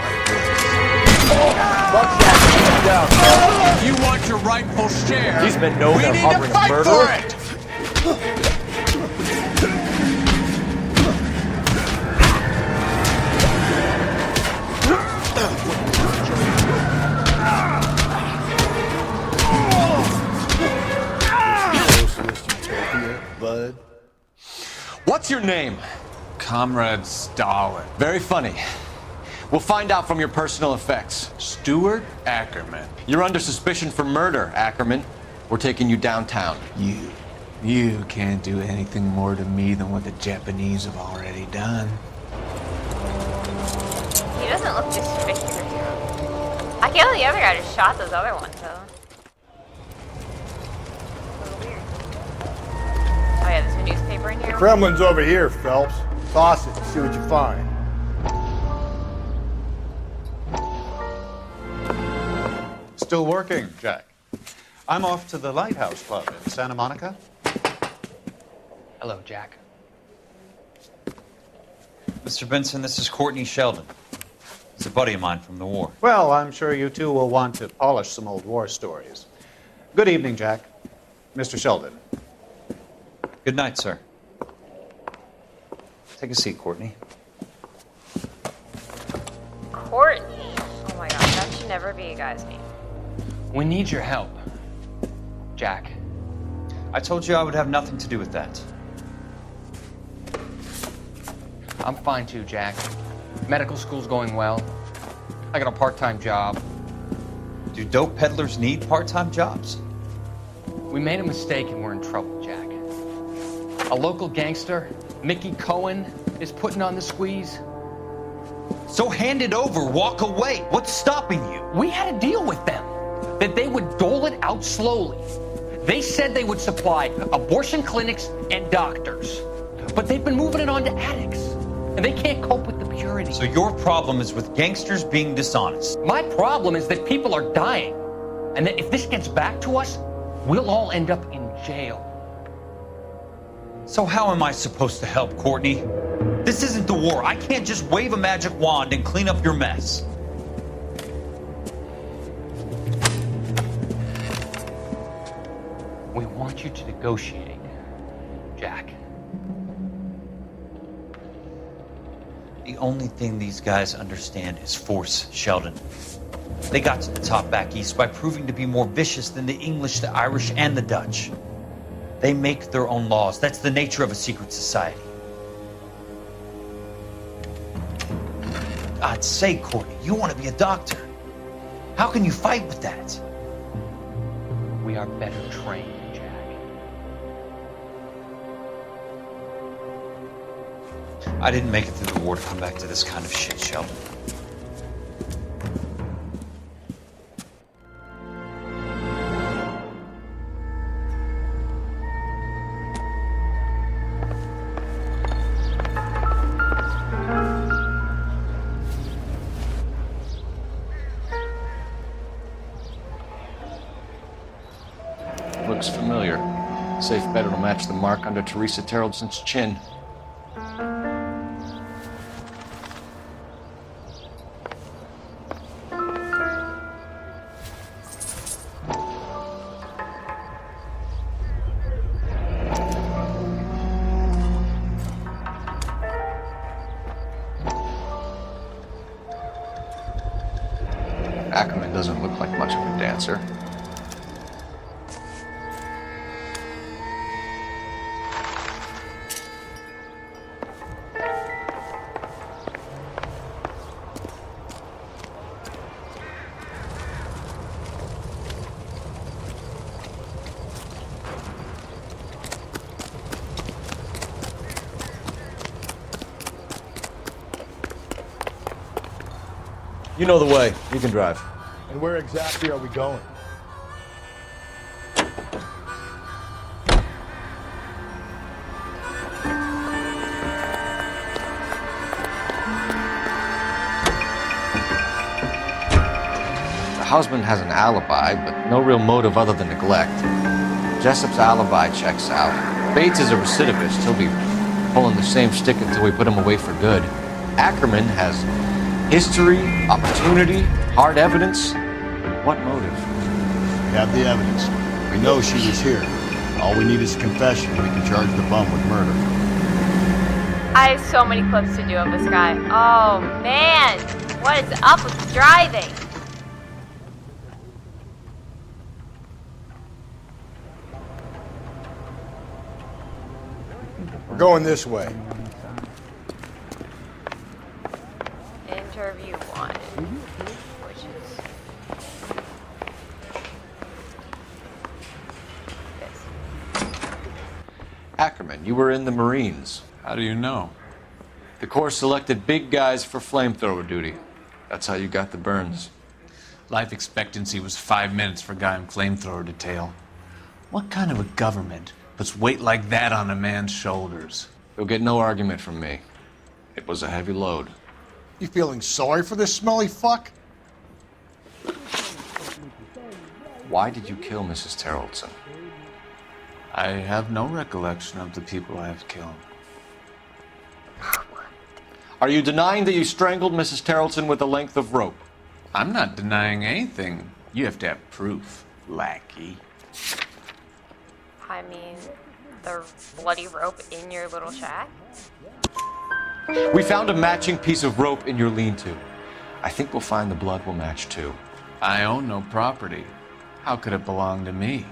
If you want your rightful share, He's been known we to need harboring to a fight murderer. for it. Bud. What's your name? Comrade Stalin. Very funny. We'll find out from your personal effects. Stuart Ackerman. You're under suspicion for murder, Ackerman. We're taking you downtown. You can't do anything more to me than what the Japanese have already done. He doesn't look disfigured. I can't believe the other guy just shot those other ones, though. A little weird. Oh yeah, there's a newspaper in here. Kremlin's over here, Phelps. Toss it and see what you find. Still working, Jack. I'm off to the Lighthouse Club in Santa Monica. Hello, Jack. Mr. Benson, this is Courtney Sheldon. He's a buddy of mine from the war. Well, I'm sure you two will want to polish some old war stories. Good evening, Jack. Mr. Sheldon. Good night, sir. Take a seat, Courtney. Courtney. Oh my god, that should never be a guy's name. We need your help, Jack. I told you I would have nothing to do with that. I'm fine too, Jack. Medical school's going well. I got a part-time job. Do dope peddlers need part-time jobs? We made a mistake and we're in trouble, Jack. A local gangster, Mickey Cohen, is putting on the squeeze. So hand it over, walk away. What's stopping you? We had a deal with them that they would dole it out slowly. They said they would supply abortion clinics and doctors, but they've been moving it on to addicts, and they can't cope with the purity. So your problem is with gangsters being dishonest. My problem is that people are dying, and that if this gets back to us, we'll all end up in jail. So how am I supposed to help, Courtney? This isn't the war. I can't just wave a magic wand and clean up your mess. We want you to negotiate, Jack. The only thing these guys understand is force, Sheldon. They got to the top back east by proving to be more vicious than the English, the Irish, and the Dutch. They make their own laws. That's the nature of a secret society. I'd say, Courtney, you want to be a doctor. How can you fight with that? We are better trained, Jack. I didn't make it through the war to come back to this kind of shit, Sheldon. Looks familiar. Safe bet it'll match the mark under Teresa Terrelson's chin. Ackerman doesn't look like much of a dancer. You know the way. You can drive. And where exactly are we going? husband has an alibi, but no real motive other than neglect. Jessup's alibi checks out. Bates is a recidivist. He'll be pulling the same stick until we put him away for good. Ackerman has history, opportunity, hard evidence. What motive? We have the evidence. We know she was here. All we need is a confession, and we can charge the bum with murder. I have so many clips to do of this guy. Oh man, what is up with the driving? We're going this way. Interview 1, which is this. Ackerman, you were in the Marines. How do you know? The Corps selected big guys for flamethrower duty. That's how you got the burns. Life expectancy was 5 minutes for a guy in flamethrower detail. What kind of a government puts weight like that on a man's shoulders? You'll get no argument from me. It was a heavy load. You feeling sorry for this smelly fuck? Why did you kill Mrs. Terrellson? I have no recollection of the people I have killed. Are you denying that you strangled Mrs. Terrellson with a length of rope? I'm not denying anything. You have to have proof, lackey. I mean, the bloody rope in your little shack? We found a matching piece of rope in your lean-to. I think we'll find the blood will match too. I own no property. How could it belong to me?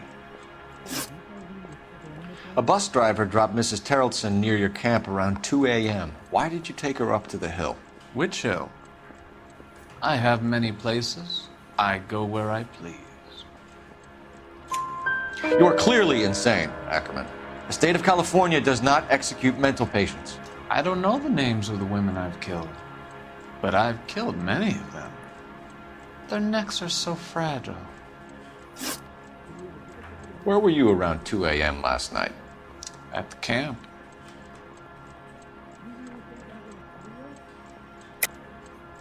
A bus driver dropped Mrs. Terrellson near your camp around 2 a.m. Why did you take her up to the hill? Which hill? I have many places. I go where I please. You are clearly insane, Ackerman. The state of California does not execute mental patients. I don't know the names of the women I've killed, but I've killed many of them. Their necks are so fragile. Where were you around 2 a.m. last night? At the camp.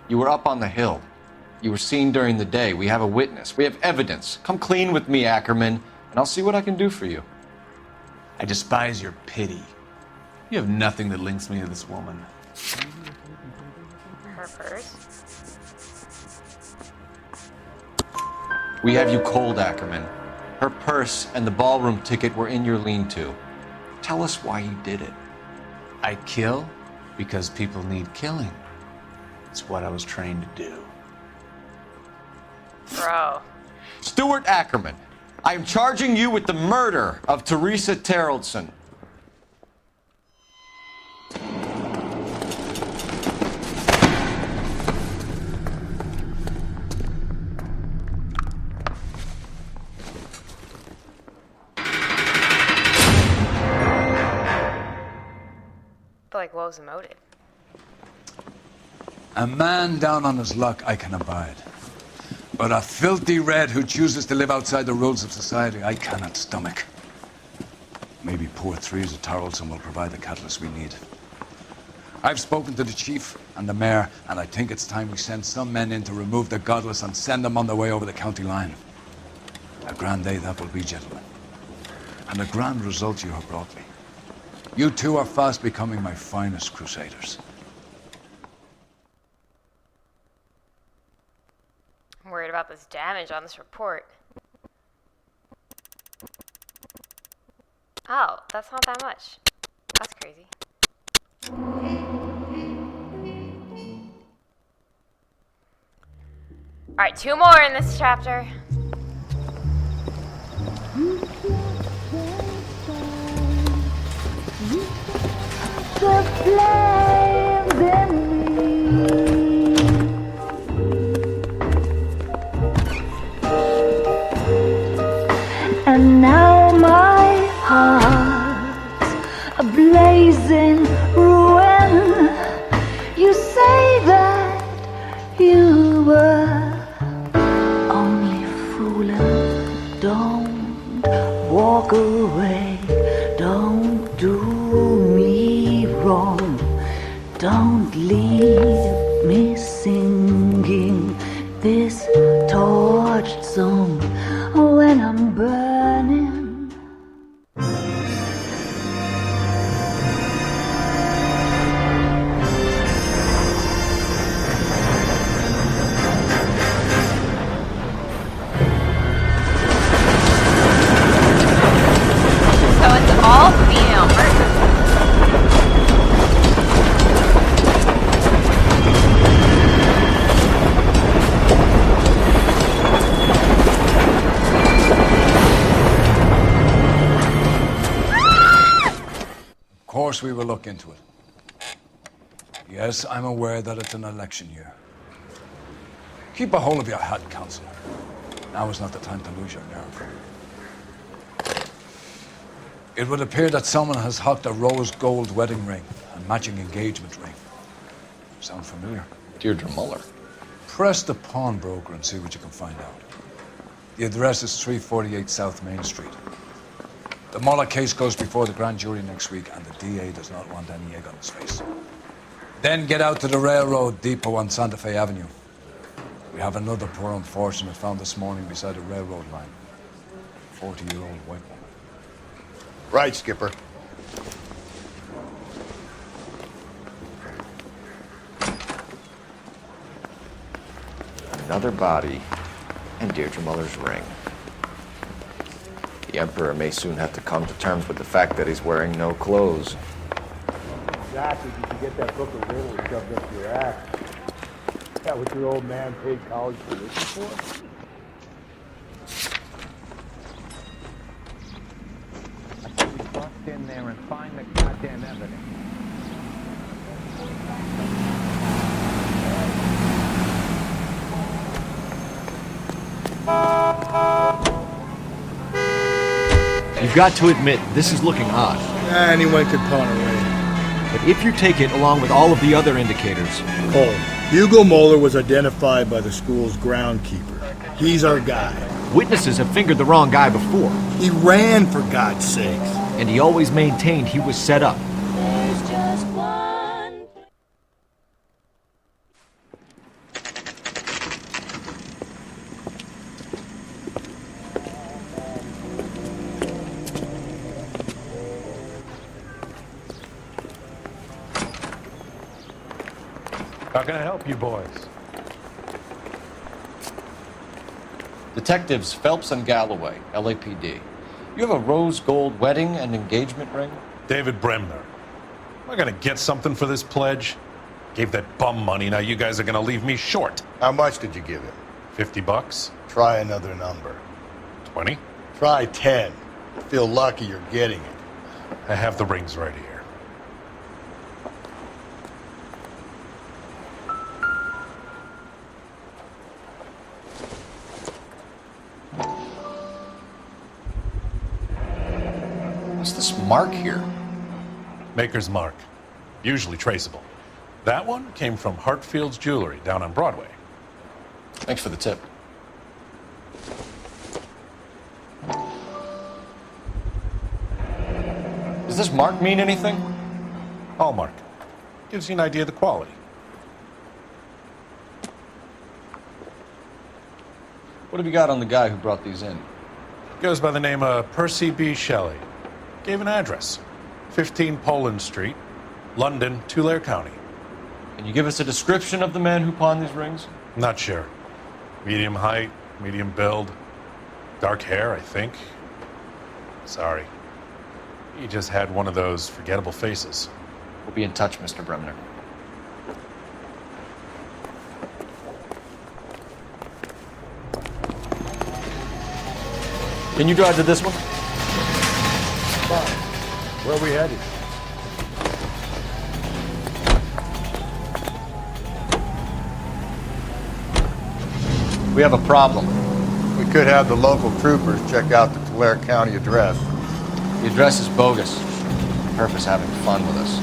You were up on the hill. You were seen during the day. We have a witness. We have evidence. Come clean with me, Ackerman, and I'll see what I can do for you. I despise your pity. You have nothing that links me to this woman. Her purse? We have you cold, Ackerman. Her purse and the ballroom ticket were in your lean-to. Tell us why you did it. I kill because people need killing. It's what I was trained to do. Bro. Stuart Ackerman, I am charging you with the murder of Teresa Terrellson. But like, what was the motive? A man down on his luck I can abide. But a filthy red who chooses to live outside the rules of society, I cannot stomach. Maybe poor Teresa Terrellson will provide the catalyst we need. I've spoken to the chief and the mayor, and I think it's time we send some men in to remove the godless and send them on their way over the county line. A grand day that will be, gentlemen. And a grand result you have brought me. You two are fast becoming my finest crusaders. I'm worried about this damage on this report. Oh, that's not that much. That's crazy. Alright, 2 more in this chapter. The flames in me. And now my heart's a blazing ruin. You say that you were only fooling. Don't walk away. Don't do me wrong. Don't leave me singing this torch. course we will look into it. Yes, I'm aware that it's an election year. Keep a hold of your head, Counselor. Now is not the time to lose your nerve. It would appear that someone has hocked a rose gold wedding ring and matching engagement ring. Sound familiar? Deirdre Muller. Press the pawnbroker and see what you can find out. The address is 348 South Main Street. The Muller case goes before the grand jury next week, and the DA does not want any egg on his face. Then get out to the railroad depot on Santa Fe Avenue. We have another poor unfortunate found this morning beside a railroad line. 40-year-old white woman. Right, Skipper. Another body and Deirdre Muller's ring. The Emperor may soon have to come to terms with the fact that he's wearing no clothes. Exactly. Did you get that book of riddles shoved up your ass? That what your old man paid college tuition for? I said we bust in there and find the goddamn evidence. You've got to admit, this is looking odd. Anyone could pawn a ring. But if you take it along with all of the other indicators... Cole, Hugo Moeller was identified by the school's groundkeeper. He's our guy. Witnesses have fingered the wrong guy before. He ran, for God's sakes. And he always maintained he was set up. There's just one. How can I help you boys? Detectives Phelps and Galloway, LAPD. You have a rose gold wedding and engagement ring? David Bremner. Am I gonna get something for this pledge? Gave that bum money, now you guys are gonna leave me short. How much did you give him? $50? Try another number. 20? Try 10. Feel lucky you're getting it. I have the rings right here. What's this mark here? Maker's mark. Usually traceable. That one came from Hartfield's Jewelry down on Broadway. Thanks for the tip. Does this mark mean anything? Hallmark. Gives you an idea of the quality. What have you got on the guy who brought these in? Goes by the name of Percy B. Shelley. Gave an address. 15 Poland Street, London, Tulare County. Can you give us a description of the man who pawned these rings? Not sure. Medium height, medium build. Dark hair, I think. Sorry. He just had one of those forgettable faces. We'll be in touch, Mr. Bremner. Can you drive to this one? Fine. Where are we headed? We have a problem. We could have the local troopers check out the Tulare County address. The address is bogus. Purpose having fun with us.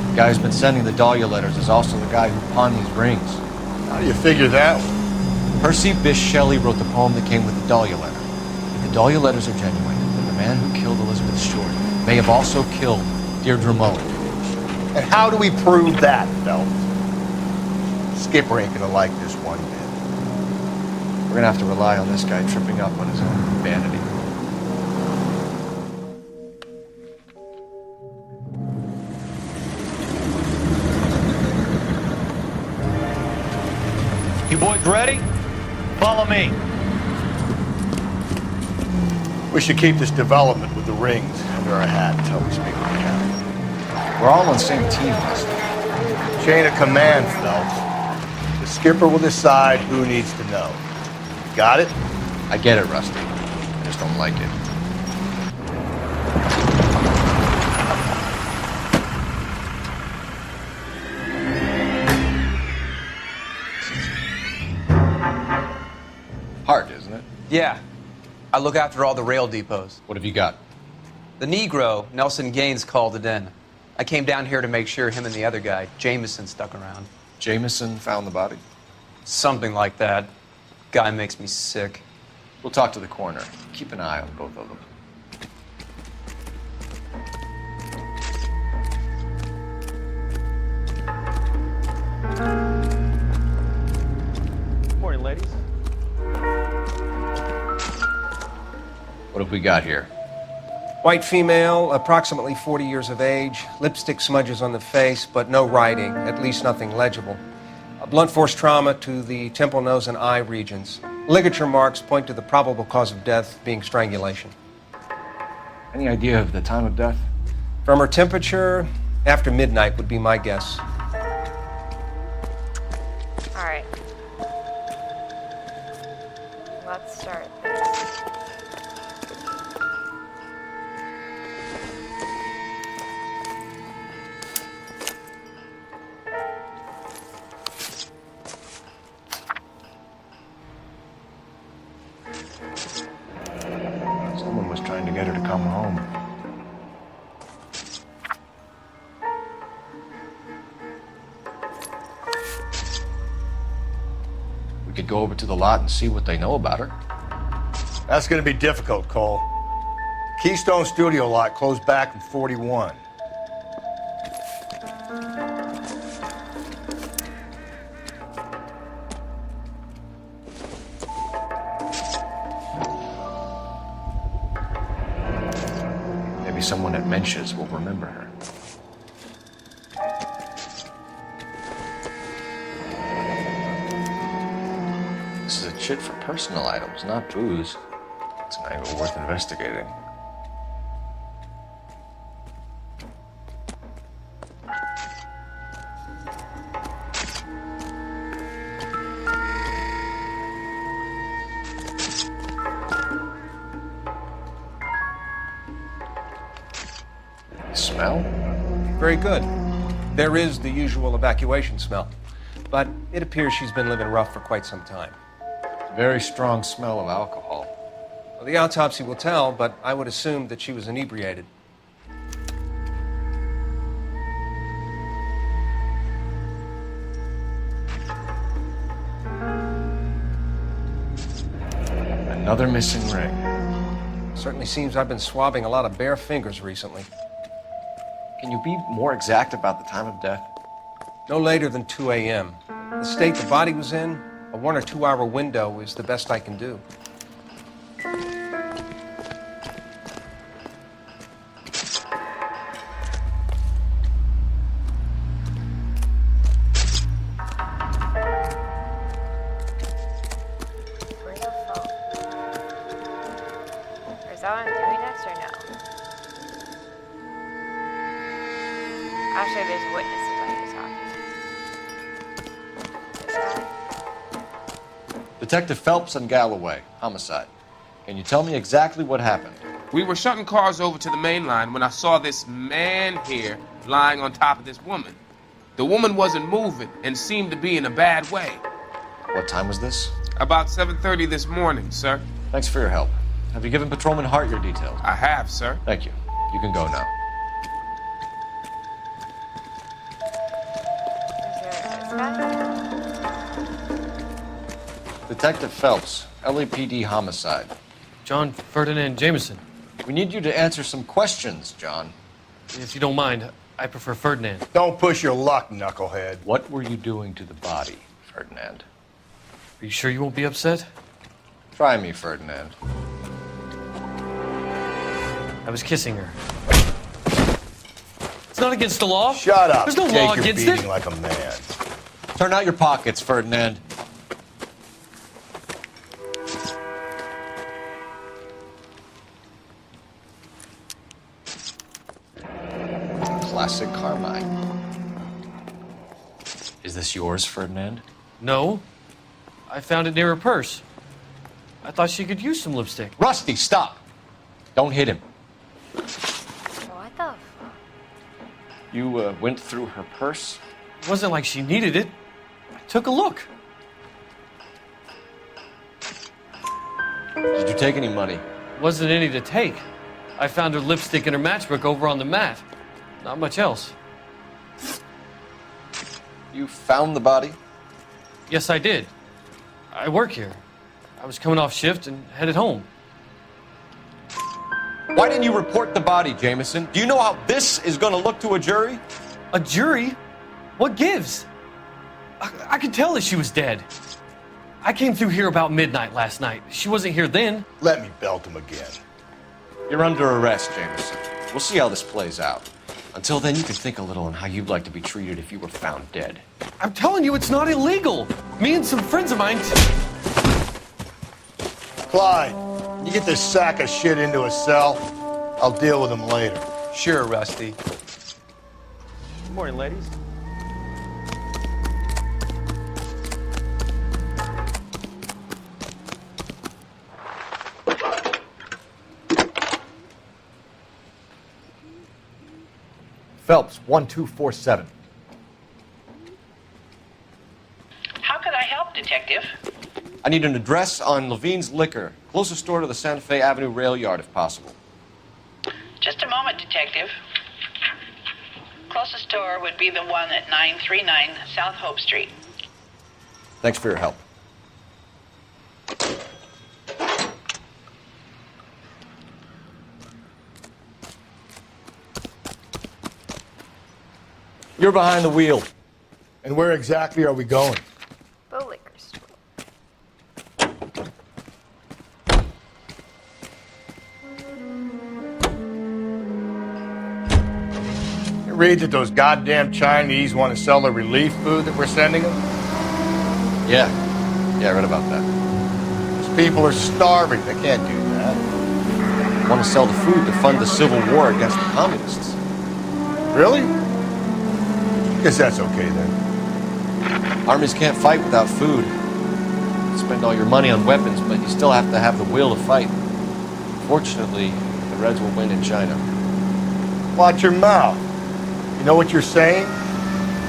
The guy who's been sending the Dahlia letters is also the guy who pawned these rings. How do you figure that? Percy Bysshe Shelley wrote the poem that came with the Dahlia letter. If the Dahlia letters are genuine, then the man who killed Elizabeth Short may have also killed Deirdre Muller. And how do we prove that, Phelps? Skipper ain't gonna like this one bit. We're gonna have to rely on this guy tripping up on his own vanity. You boys ready? Follow me. We should keep this development with the rings under our hat until we speak with the captain. We're all on the same team, Rusty. Chain of command, Phelps. The skipper will decide who needs to know. Got it? I get it, Rusty. I just don't like it. Yeah. I look after all the rail depots. What have you got? The Negro, Nelson Gaines, called it in. I came down here to make sure him and the other guy, Jameson, stuck around. Jameson found the body? Something like that. Guy makes me sick. We'll talk to the coroner. Keep an eye on both of them. Morning, ladies. What have we got here? White female, approximately 40 years of age, lipstick smudges on the face, but no writing, at least nothing legible. A blunt force trauma to the temple, nose, and eye regions. Ligature marks point to the probable cause of death being strangulation. Any idea of the time of death? From her temperature, after midnight would be my guess. All right. Let's start this. Someone was trying to get her to come home. We could go over to the lot and see what they know about her. That's going to be difficult, Cole. Keystone Studio lot closed back in 41. Maybe someone at Mensch's will remember her. This is a chit for personal items, not booze. It's an angle worth investigating. Smell? Very good. There is the usual evacuation smell, but it appears she's been living rough for quite some time. Very strong smell of alcohol. Well, the autopsy will tell, but I would assume that she was inebriated. Another missing ring. Certainly seems I've been swabbing a lot of bare fingers recently. Can you be more exact about the time of death? No later than 2 a.m. The state the body was in, a 1 or 2 hour window is the best I can do. Where's the phone? Is that what I'm doing next or no? Actually, there's witnesses I can talk to. This guy? Detective Phelps and Galloway, homicide. Can you tell me exactly what happened? We were shutting cars over to the main line when I saw this man here lying on top of this woman. The woman wasn't moving and seemed to be in a bad way. What time was this? About 7:30 this morning, sir. Thanks for your help. Have you given Patrolman Hart your details? I have, sir. Thank you. You can go now. Detective Phelps, LAPD homicide. John Ferdinand Jameson. We need you to answer some questions, John. If you don't mind, I prefer Ferdinand. Don't push your luck, knucklehead. What were you doing to the body, Ferdinand? Are you sure you won't be upset? Try me, Ferdinand. I was kissing her. It's not against the law. Shut up. There's no Take law your against beating it. like a man. Turn out your pockets, Ferdinand. Classic Carmine. Is this yours, Ferdinand? No. I found it near her purse. I thought she could use some lipstick. Rusty, stop! Don't hit him. What the? You went through her purse? It wasn't like she needed it. I took a look. Did you take any money? Wasn't any to take. I found her lipstick and her matchbook over on the mat. Not much else. You found the body? Yes, I did. I work here. I was coming off shift and headed home. Why didn't you report the body, Jameson? Do you know how this is going to look to a jury? A jury? What gives? I could tell that she was dead. I came through here about midnight last night. She wasn't here then. Let me belt him again. You're under arrest, Jameson. We'll see how this plays out. Until then, you can think a little on how you'd like to be treated if you were found dead. I'm telling you, it's not illegal. Me and some friends of mine... Clyde, you get this sack of shit into a cell. I'll deal with him later. Sure, Rusty. Good morning, ladies. Phelps, 1247. How can I help, Detective? I need an address on Levine's Liquor, closest store to the Santa Fe Avenue rail yard, if possible. Just a moment, Detective. Closest store would be the one at 939 South Hope Street. Thanks for your help. You're behind the wheel. And where exactly are we going? The liquor store. You read that those goddamn Chinese want to sell the relief food that we're sending them? Yeah, I read about that. Those people are starving. They can't do that. They want to sell the food to fund the civil war against the communists. Really? Guess that's okay then. Armies can't fight without food. You spend all your money on weapons, but you still have to have the will to fight. Fortunately, the Reds will win in China. Watch your mouth. You know what you're saying?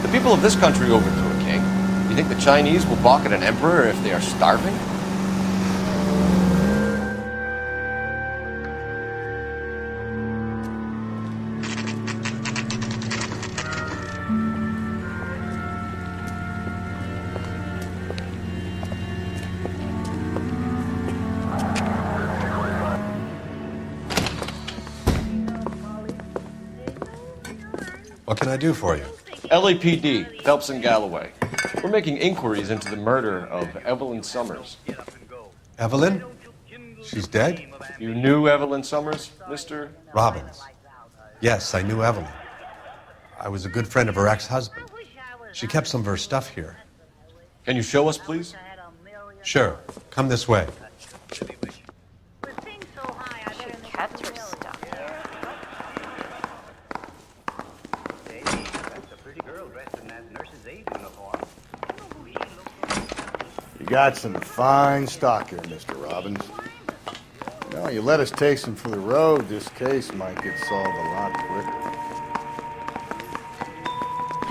The people of this country overthrew a king. You think the Chinese will balk at an emperor if they are starving? What can I do for you? LAPD, Phelps and Galloway. We're making inquiries into the murder of Evelyn Summers. Evelyn? She's dead? You knew Evelyn Summers, Mr. Robbins. Yes, I knew Evelyn. I was a good friend of her ex-husband. She kept some of her stuff here. Can you show us, please? Sure. Come this way. She kept her stuff here. You got some fine stock here, Mr. Robbins. You know, you let us take some for the road, this case might get solved a lot quicker.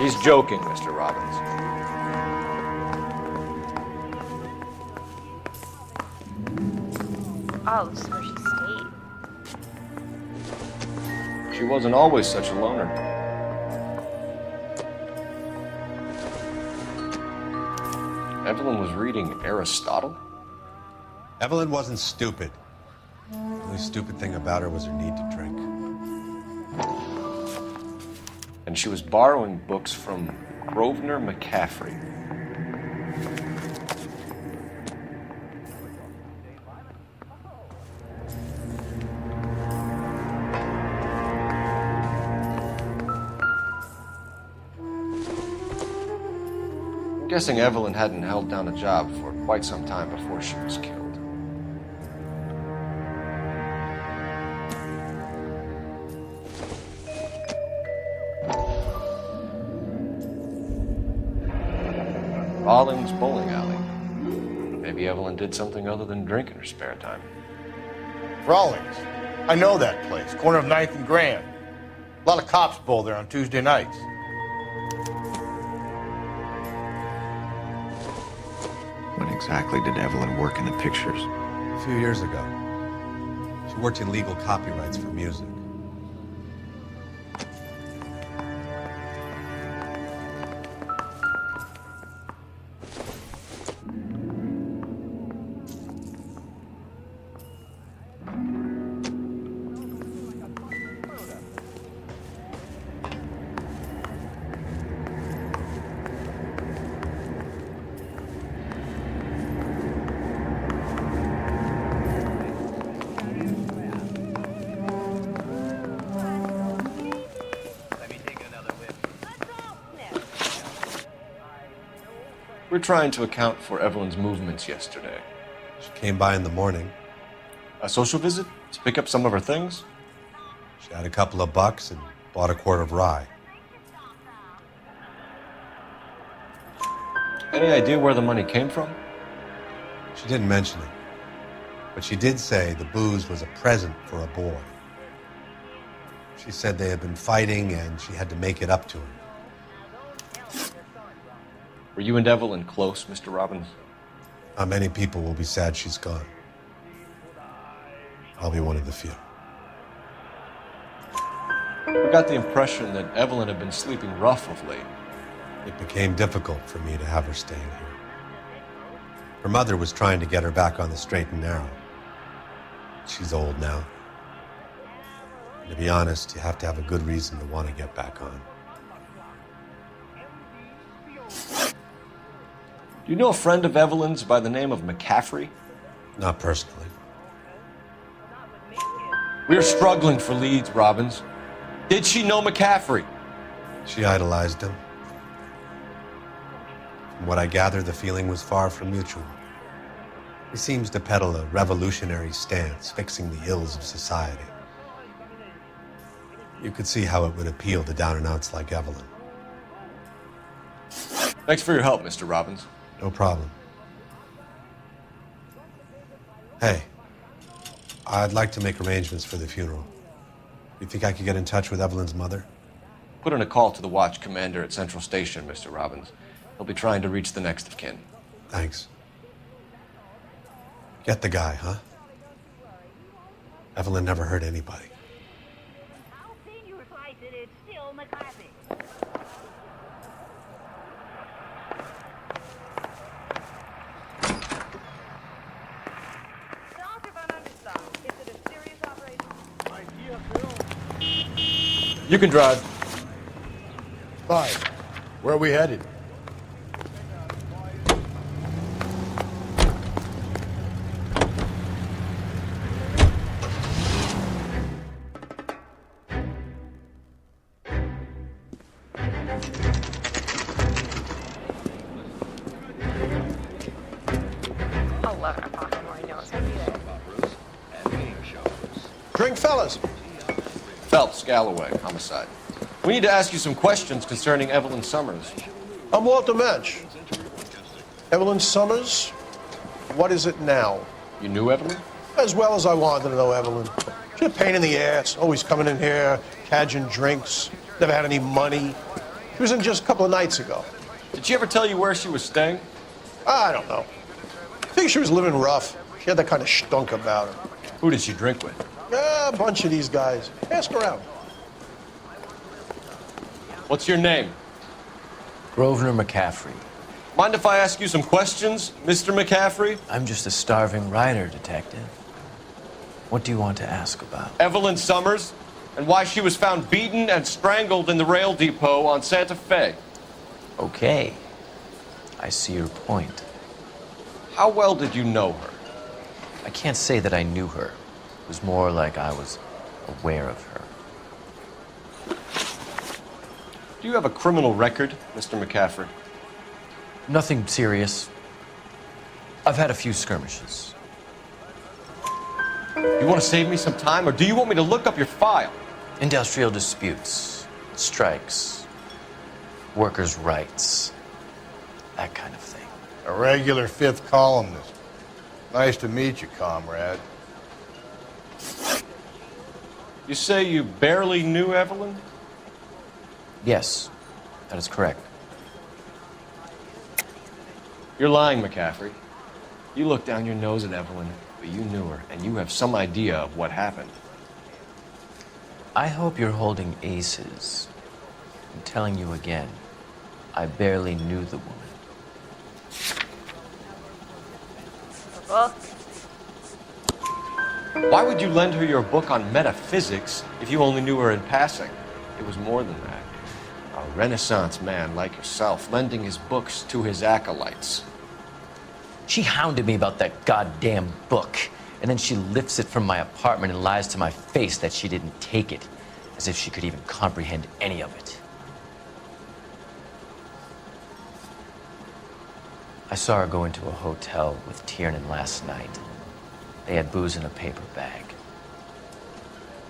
He's joking, Mr. Robbins. Oh, this is where she stayed. She wasn't always such a loner. Evelyn was reading Aristotle? Evelyn wasn't stupid. The only stupid thing about her was her need to drink. And she was borrowing books from Grosvenor McCaffrey. I'm guessing Evelyn hadn't held down a job for quite some time before she was killed. Rawlings Bowling Alley. Maybe Evelyn did something other than drink in her spare time. Rawlings. I know that place. Corner of 9th and Grand. A lot of cops bowl there on Tuesday nights. When exactly did Evelyn work in the pictures? few years ago. She worked in legal copyrights for music. We're trying to account for Evelyn's movements yesterday. She came by in the morning. A social visit to pick up some of her things? She had a couple of bucks and bought a quart of rye. Any idea where the money came from? She didn't mention it, but she did say the booze was a present for a boy. She said they had been fighting and she had to make it up to him. Were you and Evelyn close, Mr. Robbins? Many people will be sad she's gone. I'll be one of the few. We got the impression that Evelyn had been sleeping rough of late. It became difficult for me to have her staying here. Her mother was trying to get her back on the straight and narrow. She's old now. And to be honest, you have to have a good reason to want to get back on. Do you know a friend of Evelyn's by the name of McCaffrey? Not personally. We're struggling for leads, Robbins. Did she know McCaffrey? She idolized him. From what I gather, the feeling was far from mutual. He seems to peddle a revolutionary stance, fixing the ills of society. You could see how it would appeal to down-and-outs like Evelyn. Thanks for your help, Mr. Robbins. No problem. Hey, I'd like to make arrangements for the funeral. You think I could get in touch with Evelyn's mother? Put in a call to the watch commander at Central Station, Mr. Robbins. He'll be trying to reach the next of kin. Thanks. Get the guy, huh? Evelyn never hurt anybody. You can drive. Bye. Where are we headed? Drink, fellas. Phelps, Galloway, homicide. We need to ask you some questions concerning Evelyn Summers. I'm Walter Mensch. Evelyn Summers, what is it now? You knew Evelyn? As well as I wanted to know Evelyn. She's a pain in the ass, always coming in here, cadging drinks, never had any money. She was in just a couple of nights ago. Did she ever tell you where she was staying? I don't know. I think she was living rough. She had that kind of stunk about her. Who did she drink with? Yeah, a bunch of these guys. Ask around. What's your name? Grosvenor McCaffrey. Mind if I ask you some questions, Mr. McCaffrey? I'm just a starving writer, detective. What do you want to ask about? Evelyn Summers, and why she was found beaten and strangled in the rail depot on Santa Fe. Okay. I see your point. How well did you know her? I can't say that I knew her. It was more like I was aware of her. Do you have a criminal record, Mr. McCaffrey? Nothing serious. I've had a few skirmishes. You want to save me some time, or do you want me to look up your file? Industrial disputes, strikes, workers' rights, that kind of thing. A regular fifth columnist. Nice to meet you, comrade. You say you barely knew Evelyn? Yes, that is correct. You're lying, McCaffrey. You look down your nose at Evelyn But you knew her, and you have some idea of what happened. I hope you're holding aces. I'm telling you again, I barely knew the woman. Book. Why would you lend her your book on metaphysics if you only knew her in passing? It was more than that. A Renaissance man like yourself lending his books to his acolytes. She hounded me about that goddamn book, and then she lifts it from my apartment and lies to my face that she didn't take it, as if she could even comprehend any of it. I saw her go into a hotel with Tiernan last night. They had booze in a paper bag.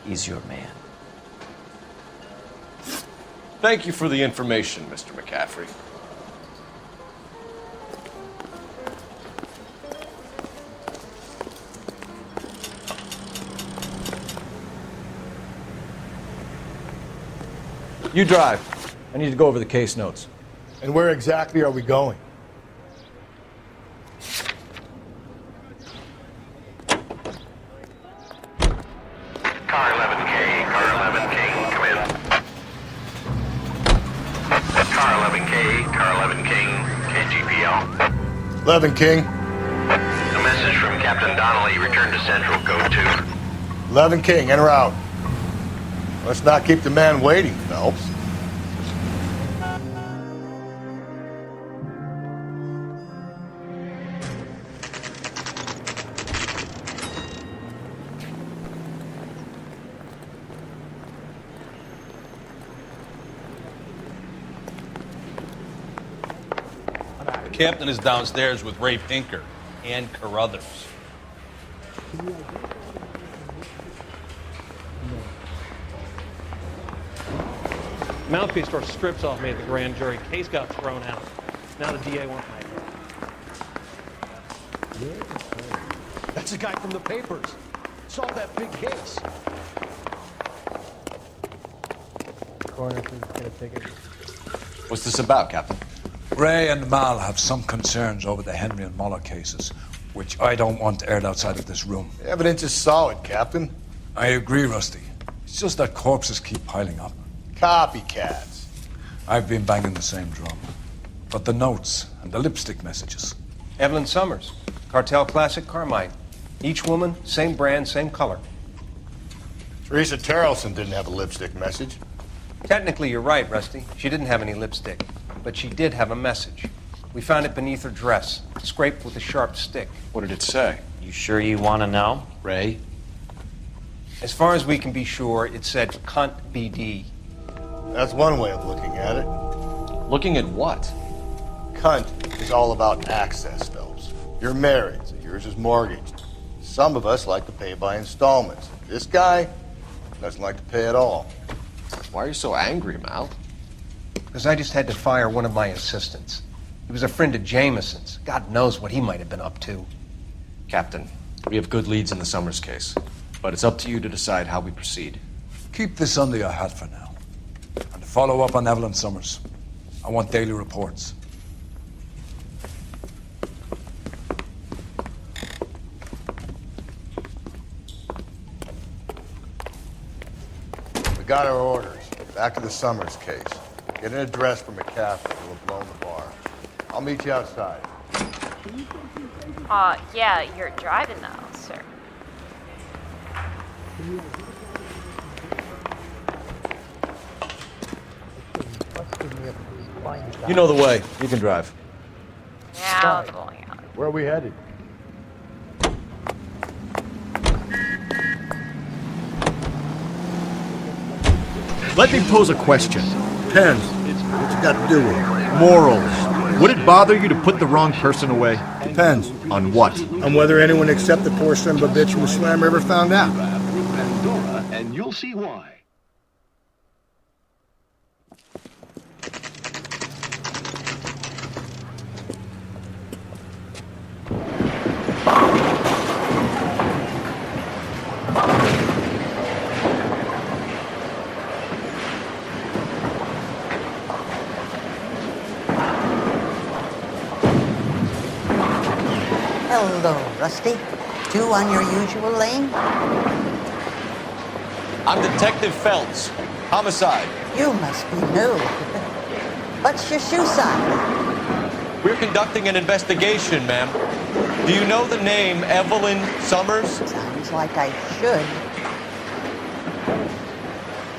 He's your man. Thank you for the information, Mr. McCaffrey. You drive. I need to go over the case notes. And where exactly are we going? Car 11K, Car 11K, come in. Car 11K, Car 11 King, KGPL. 11 King. A message from Captain Donnelly, return to Central, code 2. 11 King, en route. Let's not keep the man waiting, Phelps. The captain is downstairs with Ray Pinker and Carruthers. Mouthpiece tore strips off me at the grand jury. Case got thrown out. Now the DA wants my head. That's a guy from the papers. Solved that big case. Coroner's gonna take it. What's this about, Captain? Ray and Mal have some concerns over the Henry and Muller cases, which I don't want aired outside of this room. The evidence is solid, Captain. I agree, Rusty. It's just that corpses keep piling up. Copycats. I've been banging the same drum. But the notes and the lipstick messages. Evelyn Summers, Cartel Classic Carmine. Each woman, same brand, same color. Teresa Terrelson didn't have a lipstick message. Technically, you're right, Rusty. She didn't have any lipstick, but she did have a message. We found it beneath her dress, scraped with a sharp stick. What did it say? You sure you want to know? Ray? As far as we can be sure, it said cunt BD. That's one way of looking at it. Looking at what? Cunt is all about access, Phelps. You're married, so yours is mortgaged. Some of us like to pay by installments. This guy doesn't like to pay at all. Why are you so angry, Mal? Because I just had to fire one of my assistants. He was a friend of Jameson's. God knows what he might have been up to. Captain, we have good leads in the Summers case, but it's up to you to decide how we proceed. Keep this under your hat for now. And to follow up on Evelyn Summers, I want daily reports. We got our orders. Back to the Summers case. Get an address for McCaffrey who will blow the bar. I'll meet you outside. Yeah, you're driving though, sir. You know the way. You can drive. Yeah, I'm going out. Where are we headed? Let me pose a question. Depends. What you got to do with it? Morals. Would it bother you to put the wrong person away? Depends. On what? On whether anyone except the poor son of a bitch from the slammer ever found out. And you'll see why. Hello, Rusty. two on your usual lane? I'm Detective Phelps. Homicide. You must be new. What's your shoe size? We're conducting an investigation, ma'am. Do you know the name Evelyn Summers? Sounds like I should.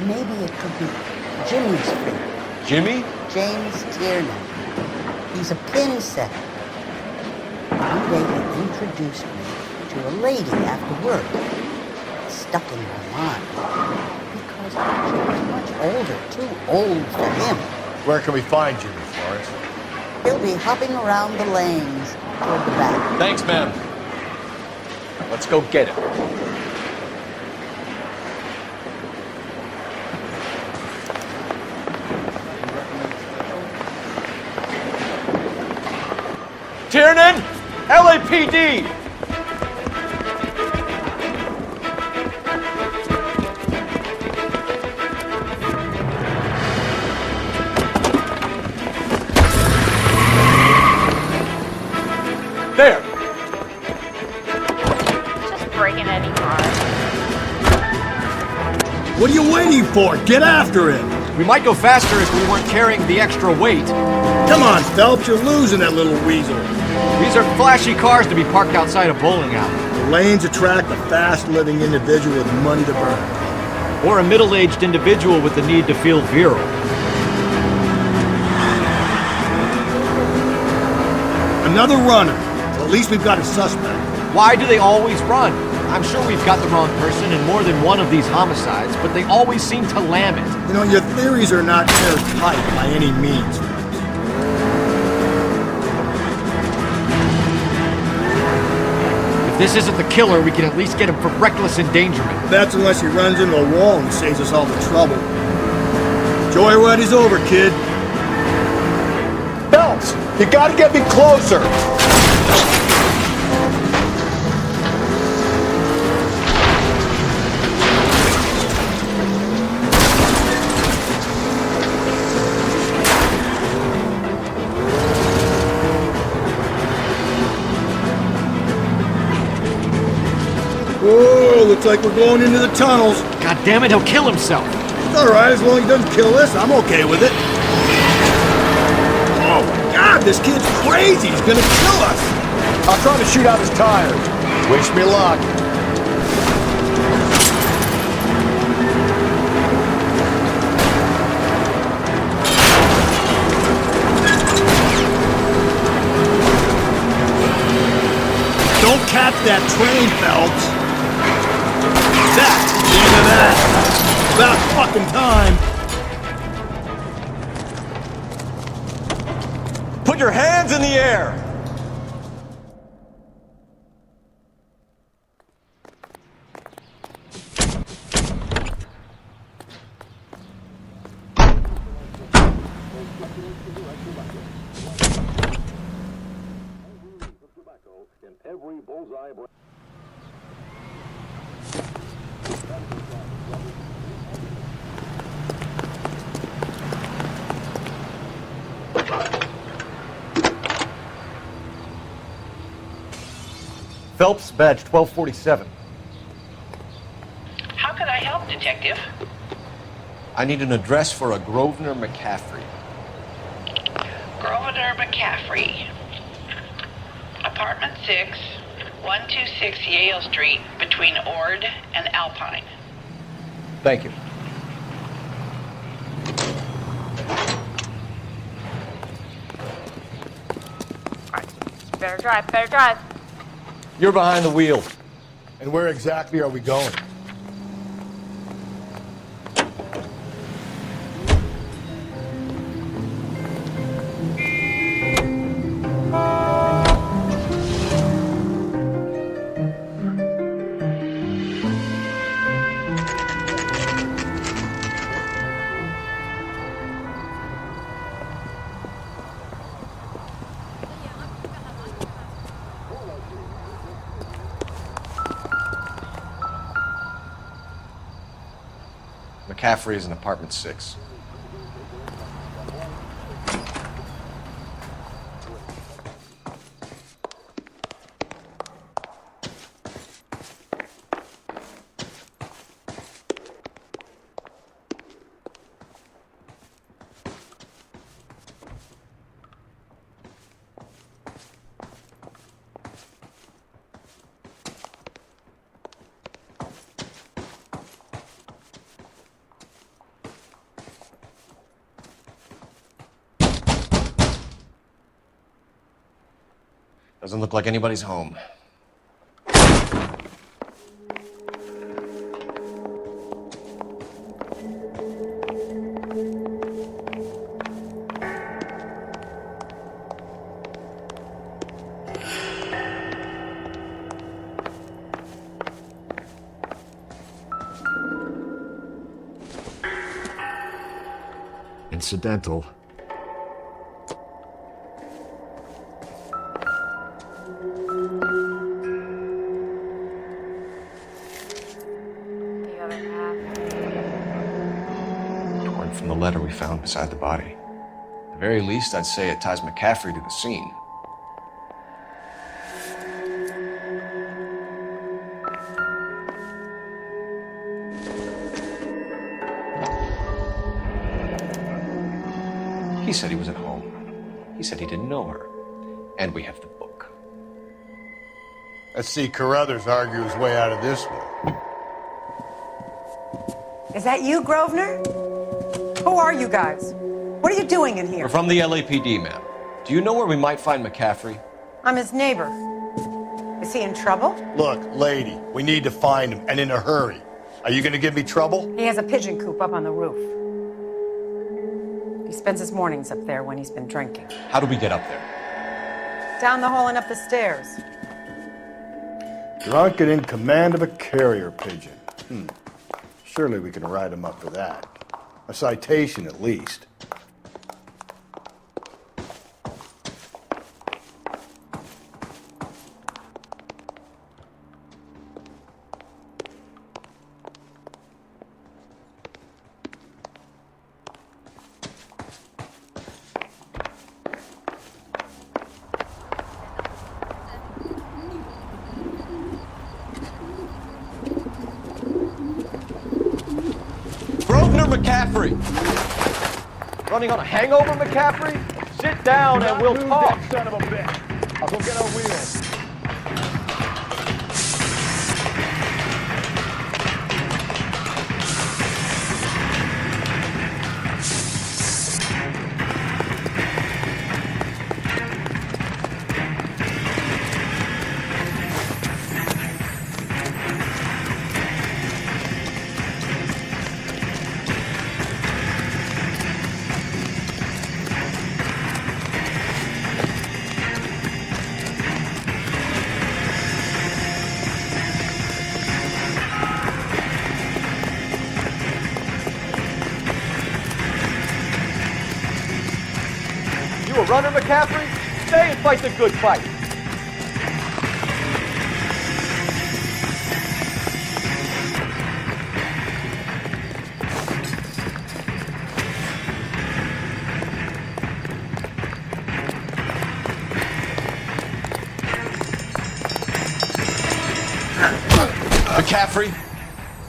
Maybe it could be Jimmy's friend. Jimmy? James Tiernan. He's a pin setter. One day he introduced me to a lady after work. It stuck in my mind. Because she was much older, too old for him. Where can we find Jimmy, Florence? He'll be hopping around the lanes toward the back. Thanks, ma'am. Let's go get him. Tiernan! LAPD! There! Just breaking any car. What are you waiting for? Get after him! We might go faster if we weren't carrying the extra weight. Come on, Phelps, you're losing that little weasel. These are flashy cars to be parked outside a bowling alley. The lanes attract a fast-living individual with money to burn. Or a middle-aged individual with the need to feel virile. Another runner. Well, at least we've got a suspect. Why do they always run? I'm sure we've got the wrong person in more than one of these homicides, but they always seem to lam it. You know, your theories are not airtight by any means. If this isn't the killer, we can at least get him for reckless endangerment. That's unless he runs into a wall and saves us all the trouble. Joyride is over, kid. Phelps, you gotta get me closer! Whoa, looks like we're going into the tunnels. God damn it, he'll kill himself. It's alright, as long as he doesn't kill us, I'm okay with it. Oh my god, this kid's crazy, he's gonna kill us. I'll try to shoot out his tires. Wish me luck. Don't catch that train, Phelps. That's the end of that. About fucking time. Put your hands in the air! Phelps, badge 1247. How could I help, Detective? I need an address for a Grosvenor McCaffrey. Grosvenor McCaffrey. Apartment 6, 126 Yale Street, between Ord and Alpine. Thank you. Better drive, better drive. You're behind the wheel. And where exactly are we going? McCaffrey is in apartment 6. Doesn't look like anybody's home. Incidental. The other half. Torn from the letter we found beside the body. At the very least, I'd say it ties McCaffrey to the scene. He said he was at home. He said he didn't know her. And we have the book. Let's see Carruthers argue his way out of this one. Is that you, Grosvenor? Who are you guys? What are you doing in here? We're from the LAPD, ma'am. Do you know where we might find McCaffrey? I'm his neighbor. Is he in trouble? Look, lady, we need to find him, and in a hurry. Are you gonna give me trouble? He has a pigeon coop up on the roof. He spends his mornings up there when he's been drinking. How do we get up there? Down the hall and up the stairs. Drunk and in command of a carrier pigeon. Surely we can write him up for that. A citation, at least. McCaffrey! Running on a hangover, McCaffrey? Sit down and we'll talk. Son of a bitch. I'll go get our wheels. You a runner, McCaffrey? Stay and fight the good fight. McCaffrey,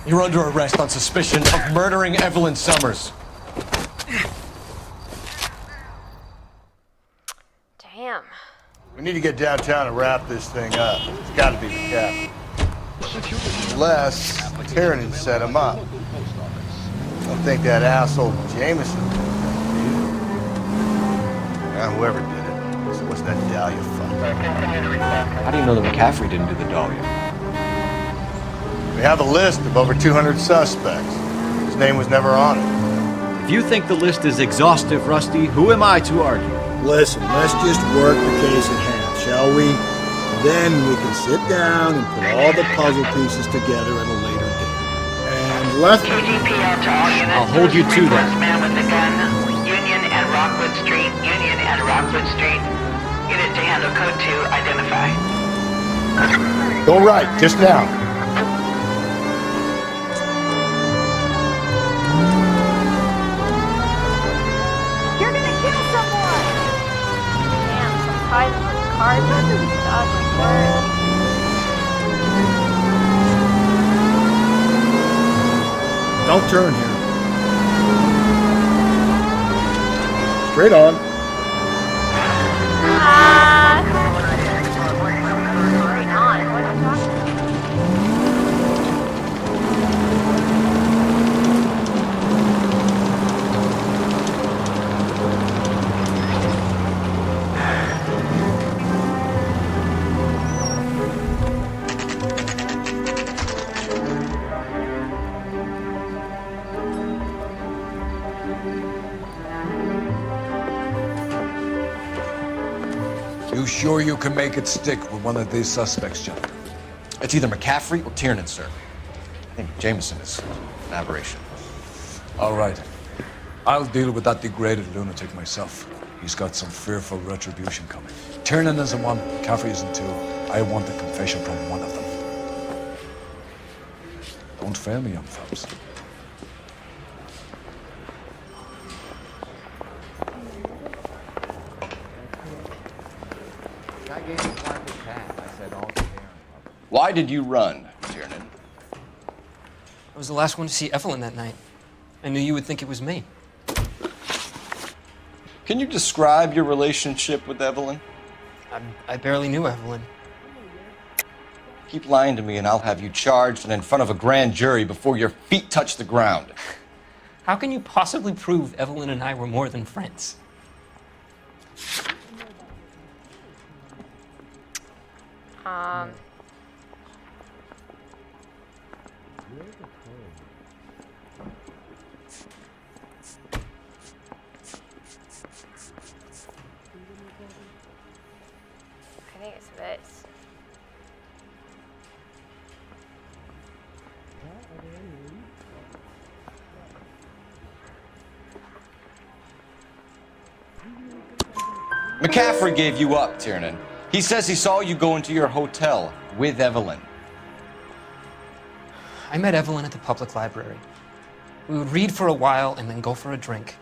you're under arrest on suspicion of murdering Evelyn Summers. Damn. We need to get downtown and wrap this thing up. It's got to be the captain. Unless Tiernan set him up. I don't think that asshole Jameson did it. Whoever did it. So what's that Dahlia fuck? How do you know that McCaffrey didn't do the Dahlia? We have a list of over 200 suspects. His name was never on it. If you think the list is exhaustive, Rusty, who am I to argue? Listen, let's just work the case in half, shall we? Then we can sit down and put all the puzzle pieces together at a later date. And left... KGPL to all units. I'll hold you to that. Man with a gun. Union and Rockwood Street. Union and Rockwood Street. Unit to handle code 2. Identify. Go right, just now. You're gonna kill someone! Damn, some ties with cars and stuff like that. Don't turn here. Straight on. Straight on. What are you talking about? sure you can make it stick with one of these suspects, John? It's either McCaffrey or Tiernan, sir. I think Jameson is an aberration. All right. I'll deal with that degraded lunatic myself. He's got some fearful retribution coming. Tiernan isn't one, McCaffrey isn't two. I want a confession from one of them. Don't fail me, young Phelps. I gave him part of the cat. I said all fair. Why did you run, Tiernan? I was the last one to see Evelyn that night. I knew you would think it was me. Can you describe your relationship with Evelyn? I barely knew Evelyn. Keep lying to me and I'll have you charged and in front of a grand jury before your feet touch the ground. How can you possibly prove Evelyn and I were more than friends? I think it's this. McCaffrey gave you up, Tiernan. He says he saw you go into your hotel with Evelyn. I met Evelyn at the public library. We would read for a while and then go for a drink.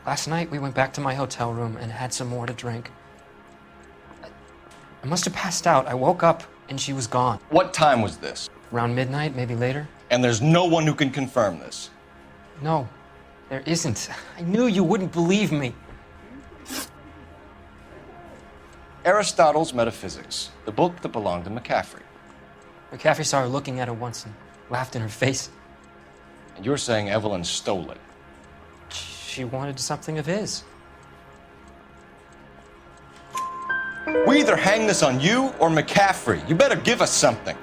Last night, we went back to my hotel room and had some more to drink. I must have passed out. I woke up and she was gone. What time was this? Around midnight, maybe later. And there's no one who can confirm this? No, there isn't. I knew you wouldn't believe me. Aristotle's Metaphysics, the book that belonged to McCaffrey. McCaffrey saw her looking at it once and laughed in her face. And you're saying Evelyn stole it? She wanted something of his. We either hang this on you or McCaffrey. You better give us something.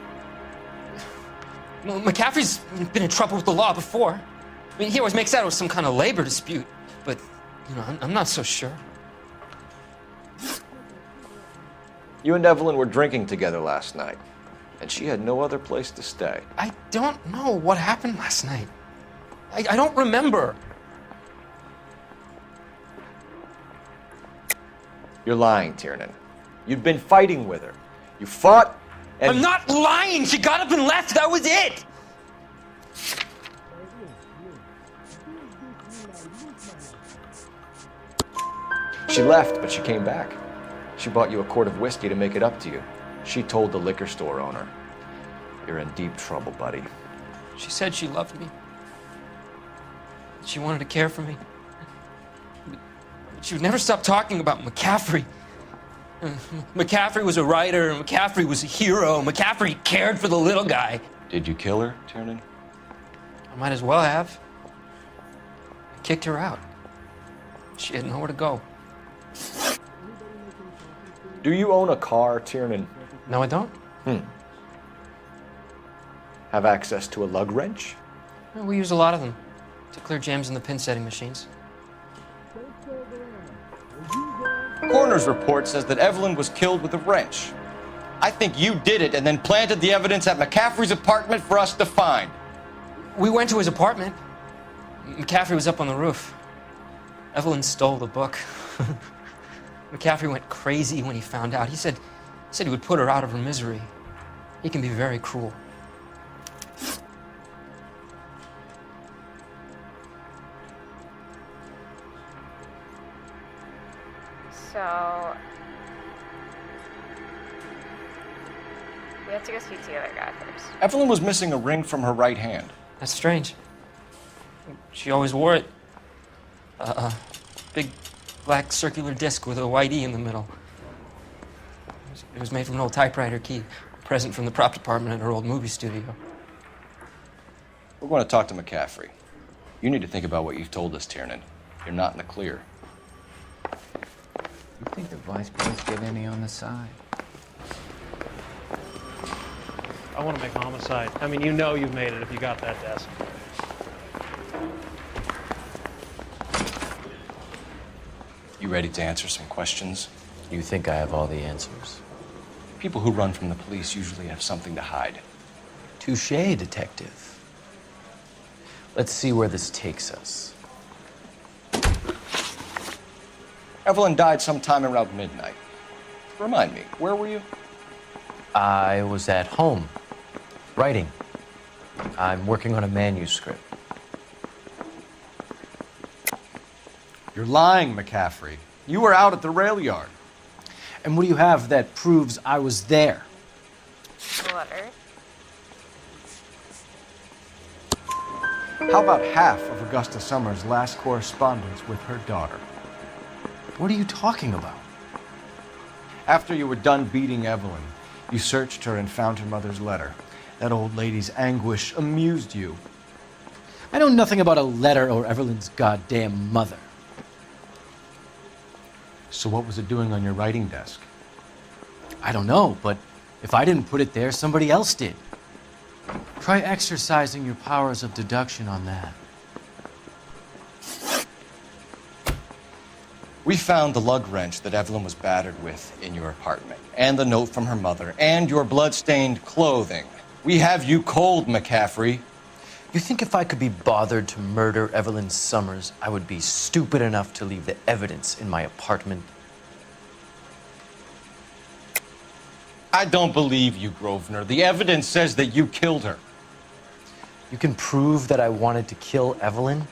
Well, McCaffrey's been in trouble with the law before. I mean, he always makes out it was some kind of labor dispute. But, you know, I'm not so sure. You and Evelyn were drinking together last night, and she had no other place to stay. I don't know what happened last night. I don't remember. You're lying, Tiernan. You'd been fighting with her. You fought, and... I'm not lying! She got up and left! That was it! She left, but she came back. She bought you a quart of whiskey to make it up to you. She told the liquor store owner. You're in deep trouble, buddy. She said she loved me. She wanted to care for me. She would never stop talking about McCaffrey. McCaffrey was a writer, McCaffrey was a hero, McCaffrey cared for the little guy. Did you kill her, Tiernan? I might as well have. I kicked her out. She had nowhere to go. Do you own a car, Tiernan? No, I don't. Have access to a lug wrench? Well, we use a lot of them to clear jams in the pin setting machines. Coroner's report says that Evelyn was killed with a wrench. I think you did it and then planted the evidence at McCaffrey's apartment for us to find. We went to his apartment. McCaffrey was up on the roof. Evelyn stole the book. McCaffrey went crazy when he found out. He said he would put her out of her misery. He can be very cruel. So we have to go speak to the other guy first. Evelyn was missing a ring from her right hand. That's strange. She always wore it. Big black circular disc with a white E in the middle. It was made from an old typewriter key, a present from the prop department at her old movie studio. We're going to talk to McCaffrey. You need to think about what you've told us, Tiernan. You're not in the clear. You think the vice police get any on the side? I want to make homicide. I mean, you know you've made it if you got that desk. You ready to answer some questions? You think I have all the answers? People who run from the police usually have something to hide. Touché, detective. Let's see where this takes us. Evelyn died sometime around midnight. Remind me, where were you? I was at home, writing. I'm working on a manuscript. You're lying, McCaffrey. You were out at the rail yard. And what do you have that proves I was there? Letter. How about half of Augusta Summers' last correspondence with her daughter? What are you talking about? After you were done beating Evelyn, you searched her and found her mother's letter. That old lady's anguish amused you. I know nothing about a letter or Evelyn's goddamn mother. So what was it doing on your writing desk? I don't know, but if I didn't put it there, somebody else did. Try exercising your powers of deduction on that. We found the lug wrench that Evelyn was battered with in your apartment, and the note from her mother, and your blood-stained clothing. We have you cold, McCaffrey. You think if I could be bothered to murder Evelyn Summers, I would be stupid enough to leave the evidence in my apartment? I don't believe you, Grosvenor. The evidence says that you killed her. You can prove that I wanted to kill Evelyn?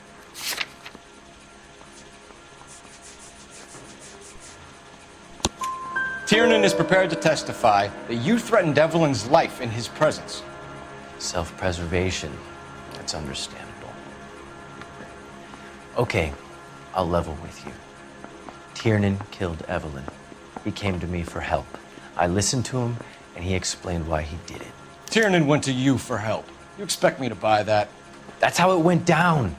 Tiernan is prepared to testify that you threatened Evelyn's life in his presence. Self-preservation. That's understandable. Okay, I'll level with you. Tiernan killed Evelyn. He came to me for help. I listened to him, and he explained why he did it. Tiernan went to you for help. You expect me to buy that? That's how it went down.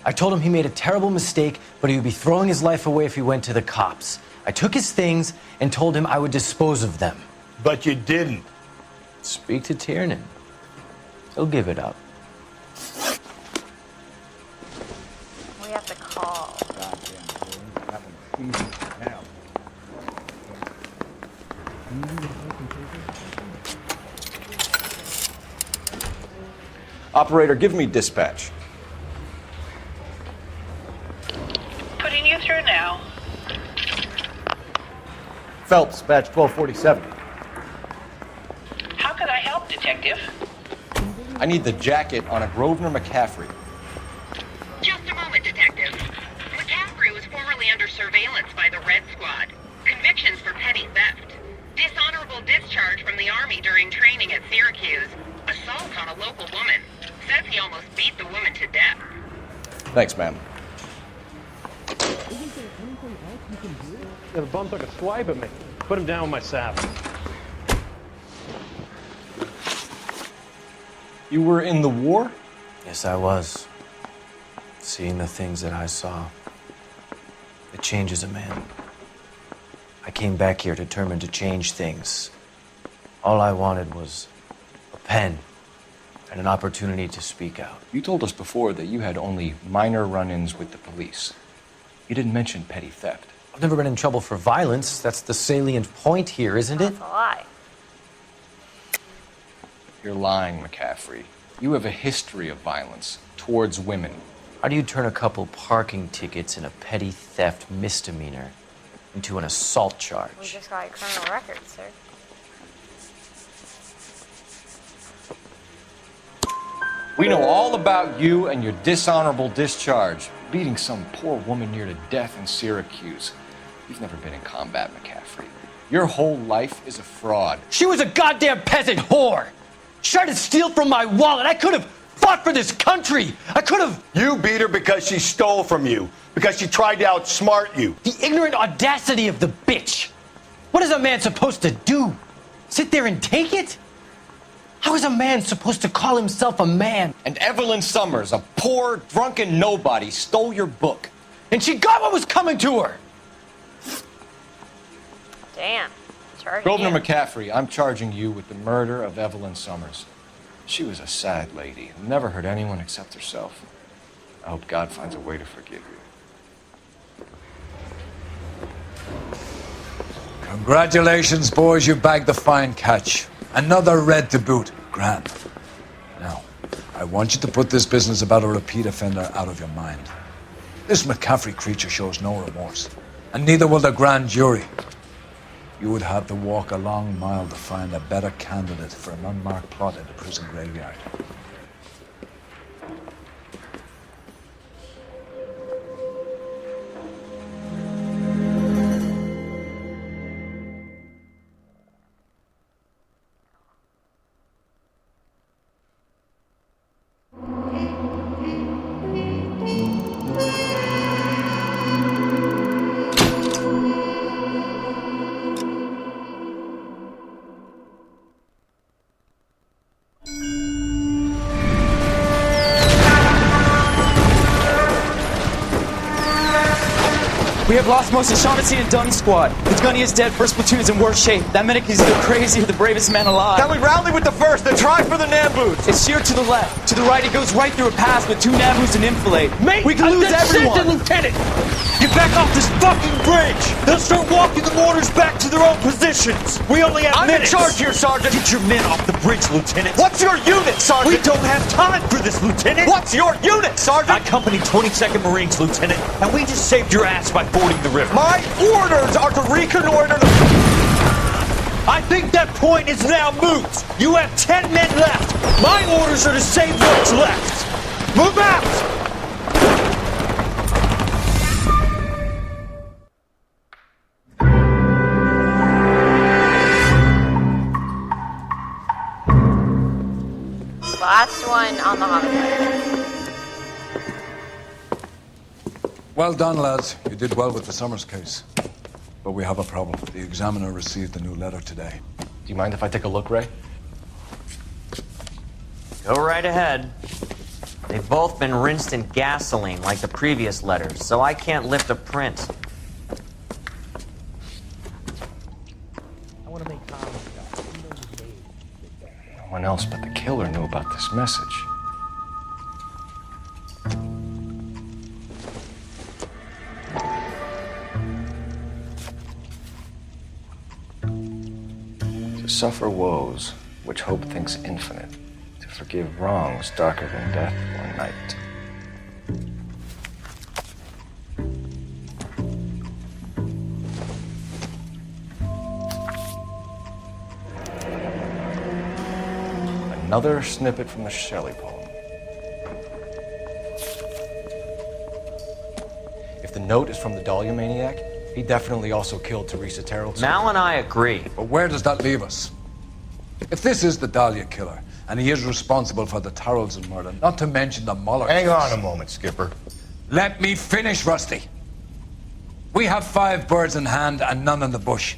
I told him he made a terrible mistake, but he would be throwing his life away if he went to the cops. I took his things and told him I would dispose of them. But you didn't. Speak to Tiernan. He'll give it up. We have to call. Operator, give me dispatch. Putting you through now. Phelps, badge 1247. How could I help, Detective? I need the jacket on a Grosvenor McCaffrey. Just a moment, Detective. McCaffrey was formerly under surveillance by the Red Squad. Convictions for petty theft. Dishonorable discharge from the Army during training at Syracuse. Assault on a local woman. Says he almost beat the woman to death. Thanks, ma'am. Yeah, the bum took a swipe at me. Put him down with my sap. You were in the war? Yes, I was. Seeing the things that I saw, it changes a man. I came back here determined to change things. All I wanted was a pen and an opportunity to speak out. You told us before that you had only minor run-ins with the police. You didn't mention petty theft. I've never been in trouble for violence. That's the salient point here, isn't it? That's a lie. You're lying, McCaffrey. You have a history of violence towards women. How do you turn a couple parking tickets and a petty theft misdemeanor into an assault charge? We just got a criminal record, sir. We know all about you and your dishonorable discharge, beating some poor woman near to death in Syracuse. You've never been in combat, McCaffrey. Your whole life is a fraud. She was a goddamn peasant whore! She tried to steal from my wallet. I could have fought for this country. I could have. You beat her because she stole from you, because she tried to outsmart you. The ignorant audacity of the bitch. What is a man supposed to do? Sit there and take it? How is a man supposed to call himself a man? And Evelyn Summers, a poor, drunken nobody, stole your book. And she got what was coming to her. Damn. Charging Grosvenor you. McCaffrey, I'm charging you with the murder of Evelyn Summers. She was a sad lady who never hurt anyone except herself. I hope God finds a way to forgive you. Congratulations, boys, you bagged the fine catch. Another red to boot. Grand. Now, I want you to put this business about a repeat offender out of your mind. This McCaffrey creature shows no remorse, and neither will the grand jury. You would have to walk a long mile to find a better candidate for an unmarked plot in the prison graveyard. We have lost most of Shaughnessy and Dunn's squad. The gunny is dead, first platoon's in worse shape. That medic is either crazy or the bravest man alive. Can we rally with the first and try for the Nambus? It's sheer to the left. To the right, it goes right through a pass with 2 Nambus and enfilade. Mate, we can lose everyone. Lieutenant! Get back off this fucking bridge! They'll start walking the mortars back to their own positions! We only have minutes! I'm in charge here, Sergeant! Get your men off the bridge, Lieutenant! What's your unit, Sergeant? We don't have time for this, Lieutenant! What's your unit, Sergeant? I company 22nd Marines, Lieutenant, and we just saved your ass by fording the river. My orders are to reconnoiter the... I think that point is now moot! You have 10 men left! My orders are to save what's left! Move out! Last one on the homicide. Well done, lads. You did well with the Summers case. But we have a problem. The examiner received a new letter today. Do you mind if I take a look, Ray? Go right ahead. They've both been rinsed in gasoline like the previous letters, so I can't lift a print. I want to make comments. No one else but the killer knew about this message. To suffer woes which hope thinks infinite, to forgive wrongs darker than death or night. Another snippet from the Shelley poem. If the note is from the Dahlia maniac, he definitely also killed Teresa Terrell. Mal and I agree. But where does that leave us? If this is the Dahlia killer, and he is responsible for the Tarrelson murder, not to mention the Muller Hang case. on a moment, Skipper. Let me finish, Rusty. We have 5 birds in hand and none in the bush.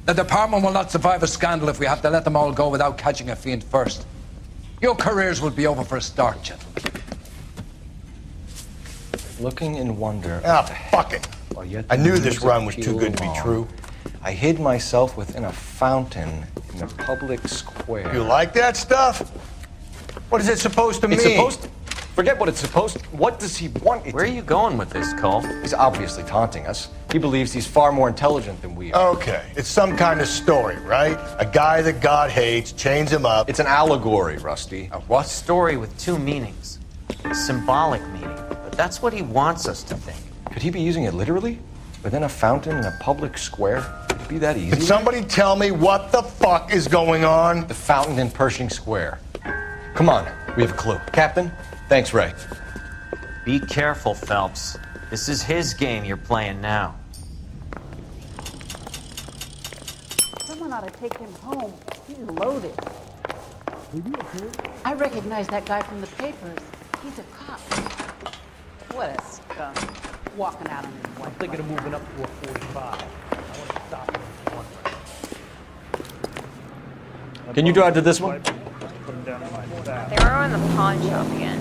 The department will not survive a scandal if we have to let them all go without catching a fiend first. Your careers will be over for a start, gentlemen. Looking in wonder. Ah, fuck it. I knew this run was too good to be true. I hid myself within a fountain in the public square. You like that stuff? What is it supposed to mean? It's supposed to... Forget what it's supposed to... What does he want it Where are you going with this, Cole? He's obviously taunting us. He believes he's far more intelligent than we are. Okay, it's some kind of story, right? A guy that God hates, chains him up. It's an allegory, Rusty. A what? Story with 2 meanings. A symbolic meaning. But that's what he wants us to think. Could he be using it literally? Within a fountain in a public square? Could it be that easy? Can somebody tell me what the fuck is going on? The fountain in Pershing Square. Come on, we have a clue. Captain? Thanks, Ray. Be careful, Phelps. This is his game you're playing now. Someone ought to take him home. He's loaded. I recognize that guy from the papers. He's a cop. What a scum. Walking out on his wife. I'm thinking of moving up to a 45. I want to stop him in one. Can you drive to this one? They were in the pawn shop again.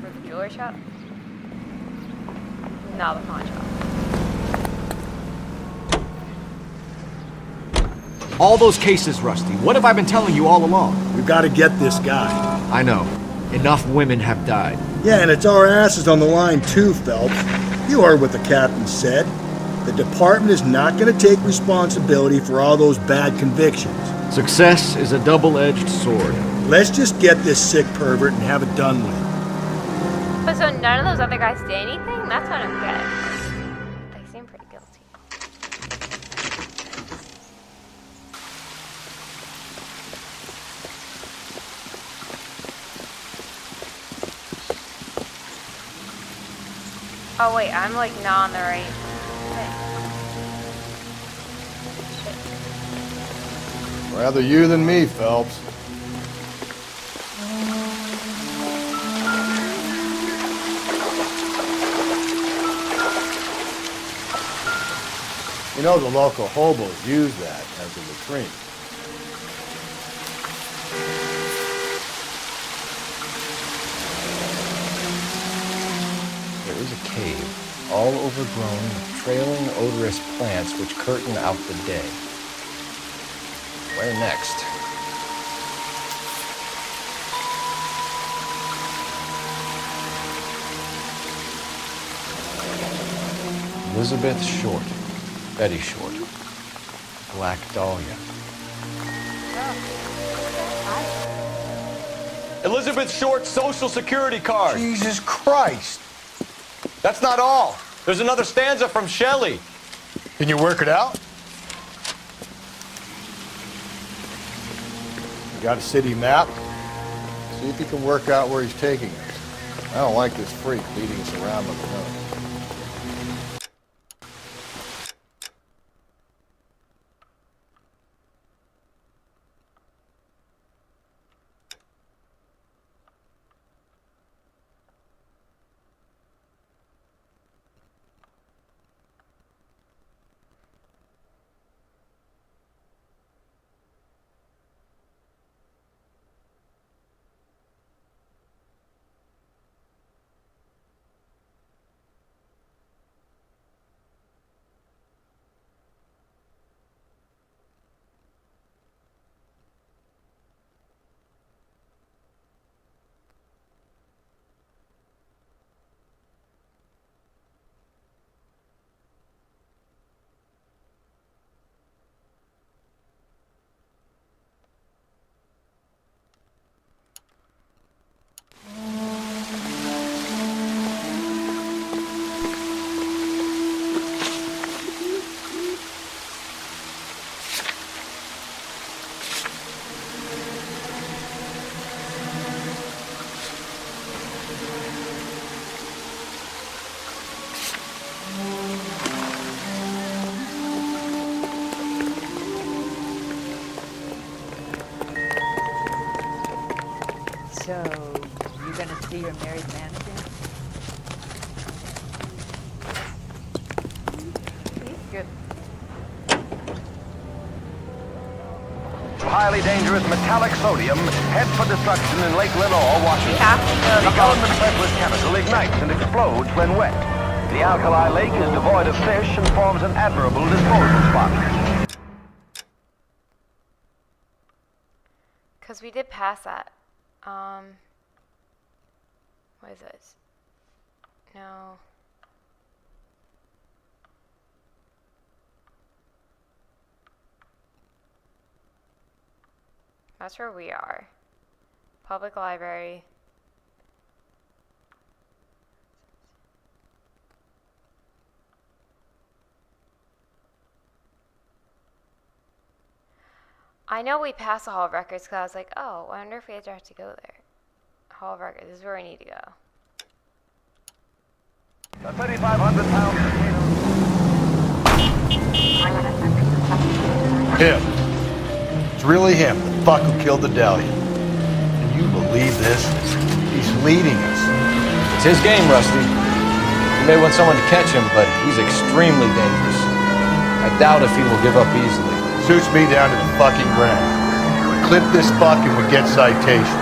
Or the jewelry shop? No, the pawn shop. All those cases, Rusty. What have I been telling you all along? We've got to get this guy. I know. Enough women have died. Yeah, and it's our asses on the line too, Phelps. You heard what the captain said. The department is not going to take responsibility for all those bad convictions. Success is a double-edged sword. Let's just get this sick pervert and have it done with. But so none of those other guys did anything? That's what I don't get. They seem pretty guilty. Oh wait, I'm like not on the right thing. Rather you than me, Phelps. You know the local hobos use that as a latrine. There is a cave, all overgrown with trailing, odorous plants which curtain out the day. Where next? Elizabeth Short, Betty Short, Black Dahlia. Elizabeth Short's social security card. Jesus Christ. That's not all. There's another stanza from Shelley. Can you work it out? You got a city map? See if you can work out where he's taking us. I don't like this freak leading us around with a nose. So, you gonna see your married man again? He's good. Highly dangerous metallic sodium heads for destruction in Lake Lenore, Washington. The government-specialist chemical ignites and explodes when wet. The alkali lake is devoid of fish and forms an admirable disposal spot. Because we did pass that. What is this? No. That's where we are. Public library. I know we passed the Hall of Records because I was like, oh, I wonder if we have to go there. Hall of Records, this is where we need to go. The 3,500-pound Him. It's really him, the fuck who killed the Dahlia. Can you believe this? He's leading us. It's his game, Rusty. You may want someone to catch him, but he's extremely dangerous. I doubt if he will give up easily. Suits me down to the fucking ground. Clip this fuck and we get citation.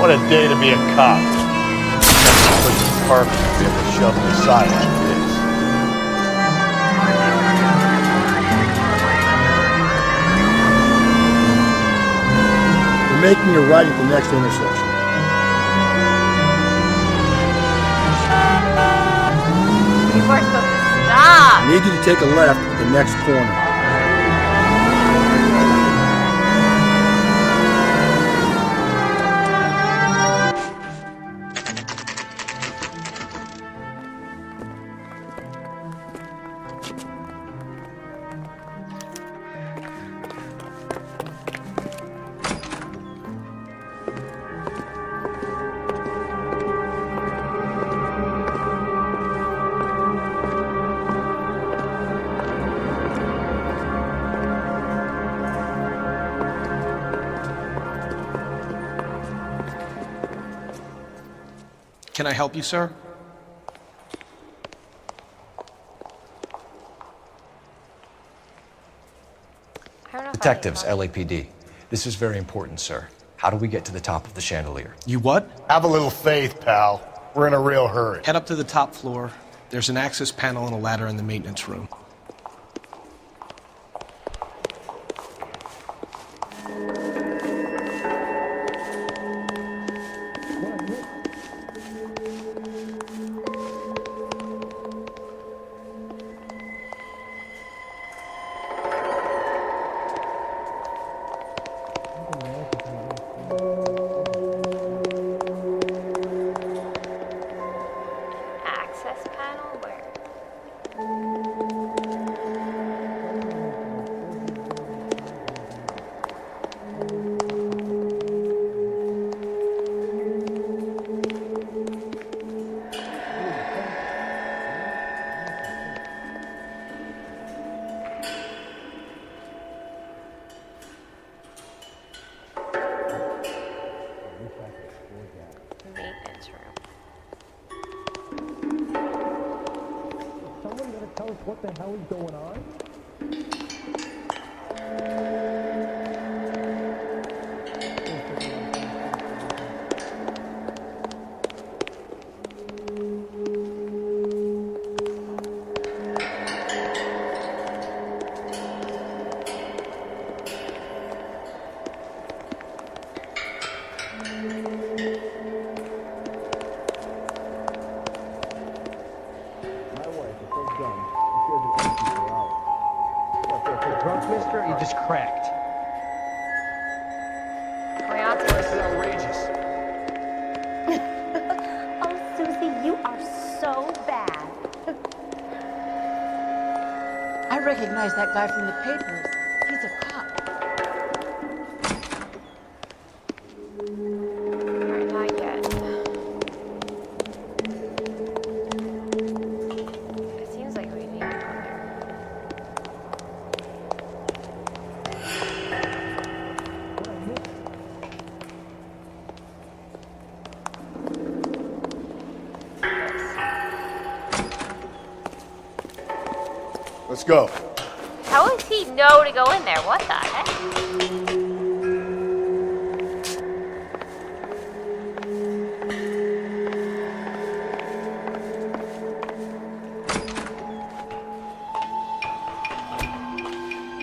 What a day to be a cop. That's the perfect to be able to shove him aside like this. We're making a right at the next intersection. People are supposed to stop. I need you to take a left at the next corner. Can I help you, sir? Detectives, LAPD. This is very important, sir. How do we get to the top of the chandelier? You what? Have a little faith, pal. We're in a real hurry. Head up to the top floor. There's an access panel and a ladder in the maintenance room. What the hell is going on? You just cracked. This is outrageous. Oh, Susie, you are so bad. I recognize that guy from the papers. He's a cop. Not yet. It seems like we need to go there. Let's go. How does he know to go in there? What the heck?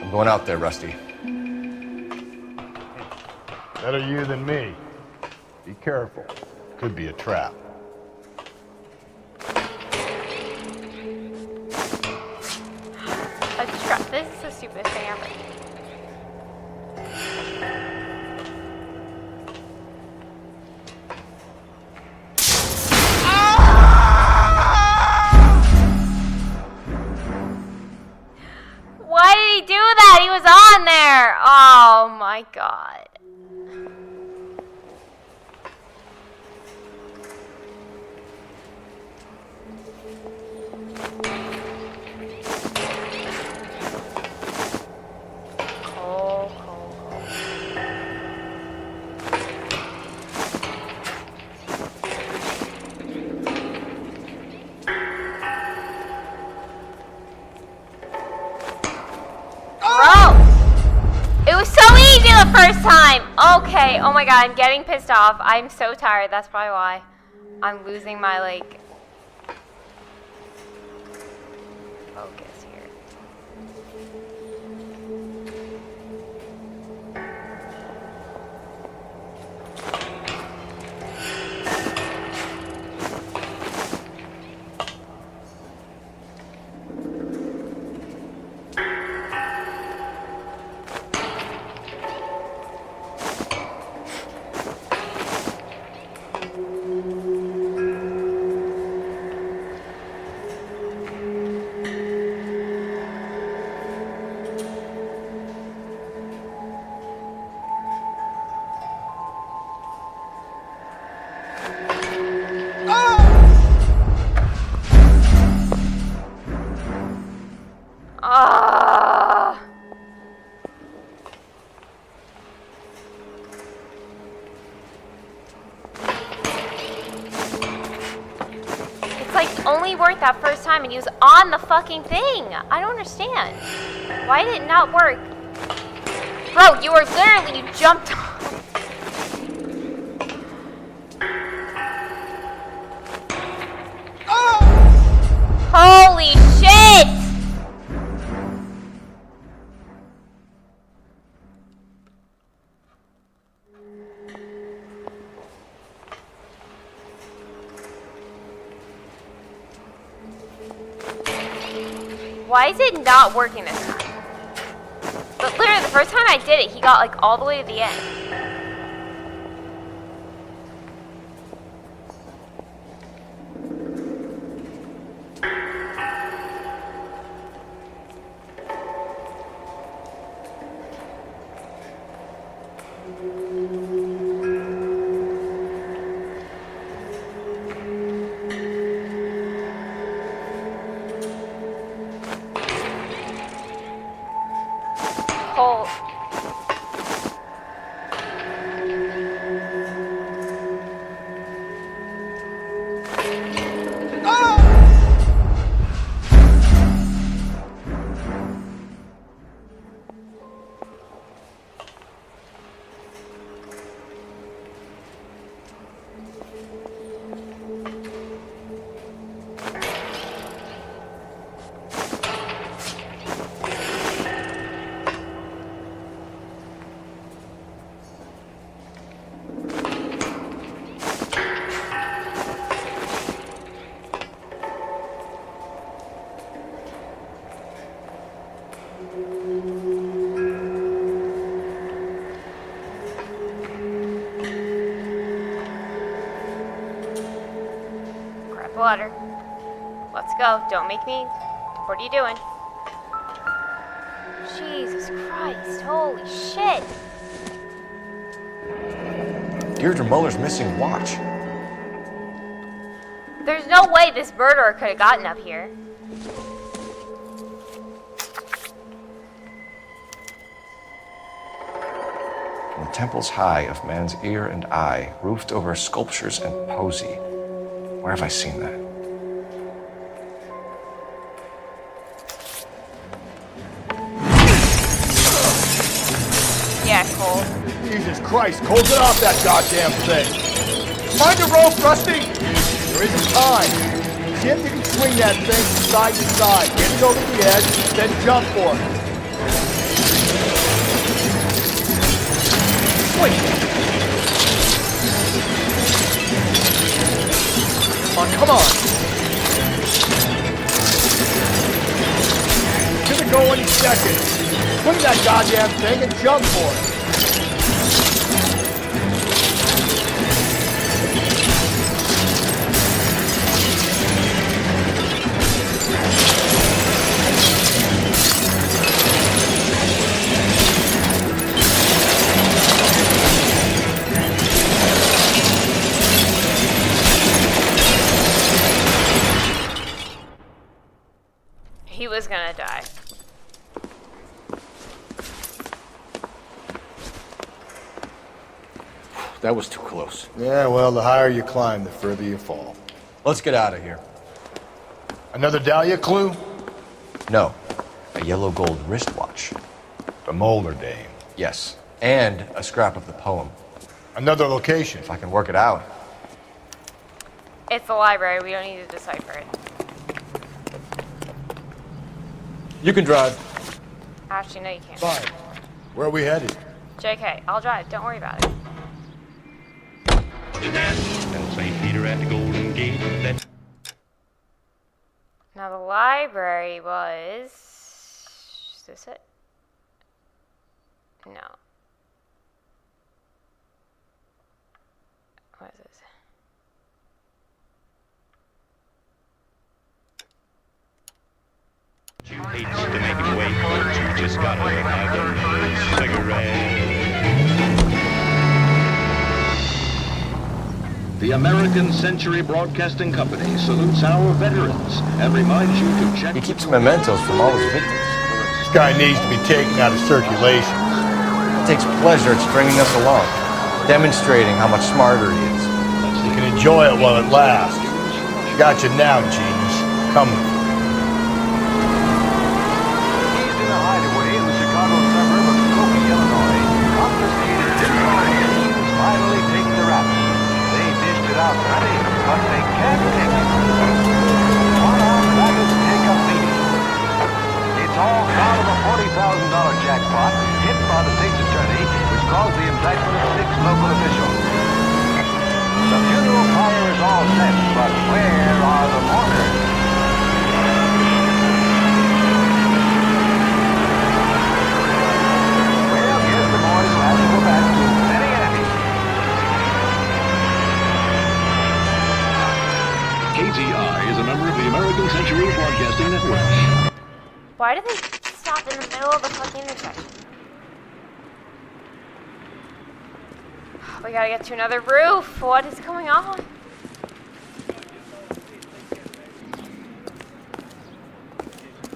I'm going out there, Rusty. Better you than me. Be careful. Could be a trap. This is the stupidest thing ever. Why did he do that? He was on there. Oh my god. The first time. Okay. Oh my god, I'm getting pissed off. I'm so tired. That's probably why I'm losing my like focus here. only worked that first time and he was on the fucking thing. I don't understand. Why did it not work? Bro, you were literally, you jumped on. Holy shit! Why is it not working this time? But literally, the first time I did it, he got like all the way to the end. Hold. Water. Let's go. Don't make me. What are you doing? Jesus Christ. Holy shit. Deirdre Muller's missing watch. There's no way this murderer could have gotten up here. From the temples high of man's ear and eye, roofed over sculptures and poesy. Where have I seen that? Yeah, Cole. Jesus Christ, Cole, get off that goddamn thing. Find a rope, Rusty. There isn't time. See if you can swing that thing from side to side. Get it over the edge, then jump for it. Swing. Come on. It's gonna go any second. Swing that goddamn thing and jump for it. He was gonna die. That was too close. Yeah, well, the higher you climb, the further you fall. Let's get out of here. Another Dahlia clue? No. A yellow gold wristwatch. The Molar dame. Yes. And a scrap of the poem. Another location. If I can work it out. It's the library. We don't need to decipher it. You can drive. Actually, no, you can't. Fine. Where are we headed? JK, I'll drive. Don't worry about it. And St. Peter at the Golden Gate. Now the library was... Is this it? No. What is this? You hates to make him wait, but you just gotta have a cigarette. The American Century Broadcasting Company salutes our veterans and reminds you to check... He keeps mementos from all his victims. This guy needs to be taken out of circulation. He takes pleasure at stringing us along, demonstrating how much smarter he is. You can enjoy it while it lasts. Got you now, genius. Come with me. He's in a hideaway in the Chicago suburb of Skokie, Illinois. Confiscated dishonest schemes finally take the rap. They dished it out plenty, but they can't take it. One-armed rabbits take a beating. It's all part of a $40,000 jackpot hit by the state's attorney, which caused the indictment of 6 local officials. The funeral pyre is all set, but where are the mourners? Well, here's the boys who have to go back to Penny Ante. KTI is a member of the American Century Broadcasting Network. Why do they stop in the middle of the fucking intersection? We gotta get to another roof. What is going on?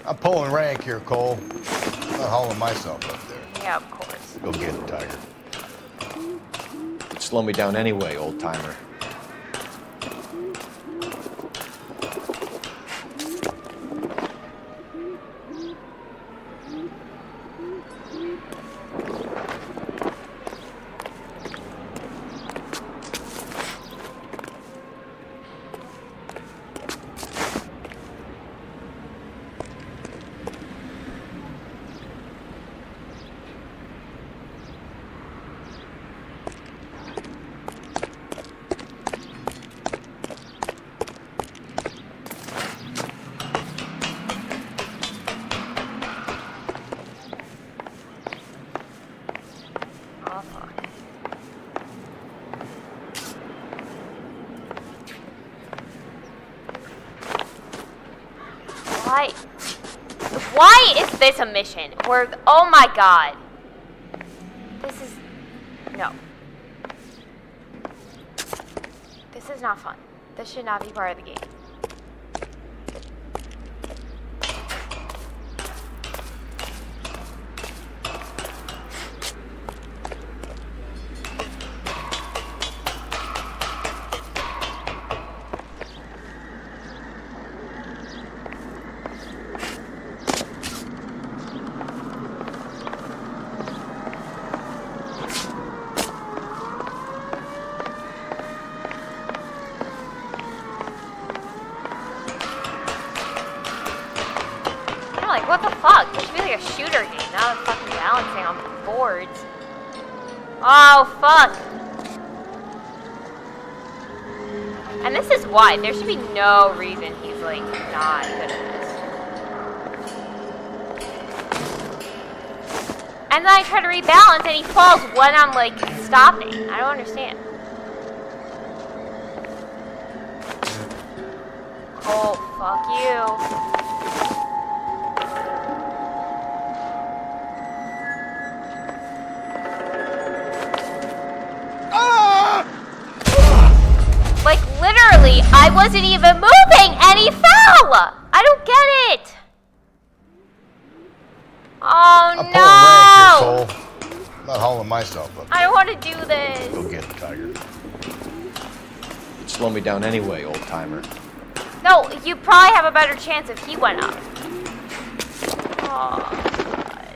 I'm pulling rank here, Cole. I'm not hauling myself up there. Yeah, of course. Go get it, Tiger. It'd slow me down anyway, old timer. Why is this a mission? Where, oh my god. This is, no. This is not fun. This should not be part of the game. What the fuck? This should be like a shooter game, not a fucking balancing on boards. Oh, fuck. And this is why. There should be no reason he's, like, not good at this. And then I try to rebalance and he falls when I'm, like, stopping. I don't understand. Oh, fuck you. Like, literally, I wasn't even moving and he fell! I don't get it! Oh, I'm no! pulling rank here, Cole. I'm not hauling myself up. I don't want to do this. Go get it, Tiger. It'd slow me down anyway, old timer. No, you probably have a better chance if he went up. Oh,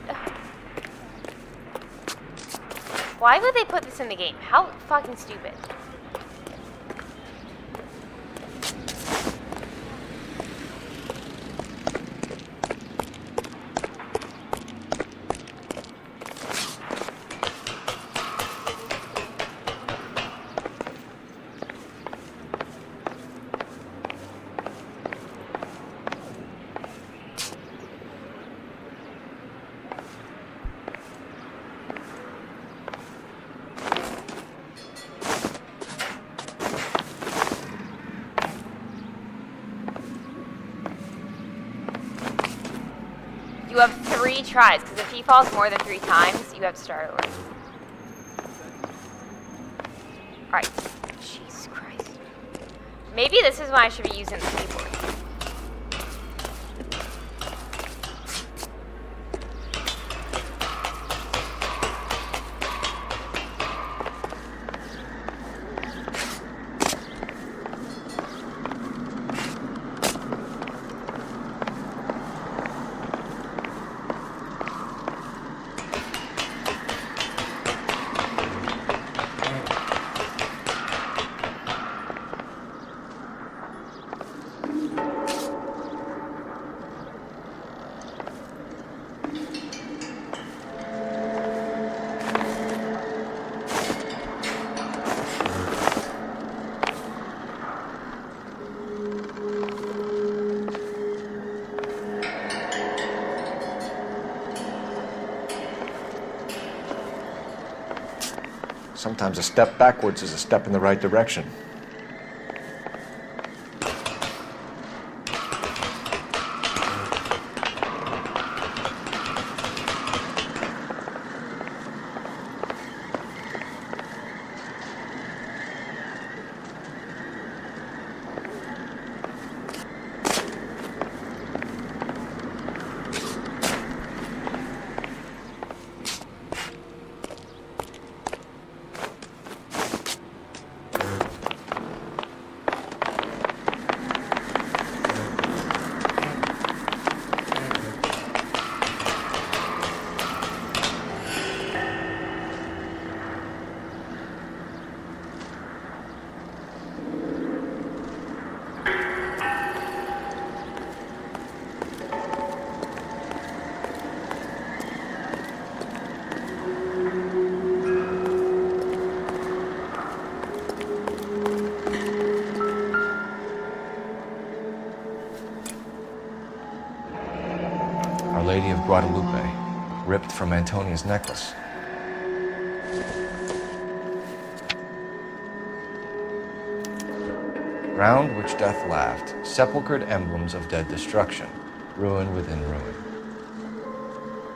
God. Why would they put this in the game? How fucking stupid. You have 3 tries, because if he falls more than 3 times, you have to start over. Alright. Jesus Christ. Maybe this is when I should be using the keyboard. Sometimes a step backwards is a step in the right direction. Lady of Guadalupe, ripped from Antonia's necklace. Round which death laughed, sepulchred emblems of dead destruction, ruin within ruin.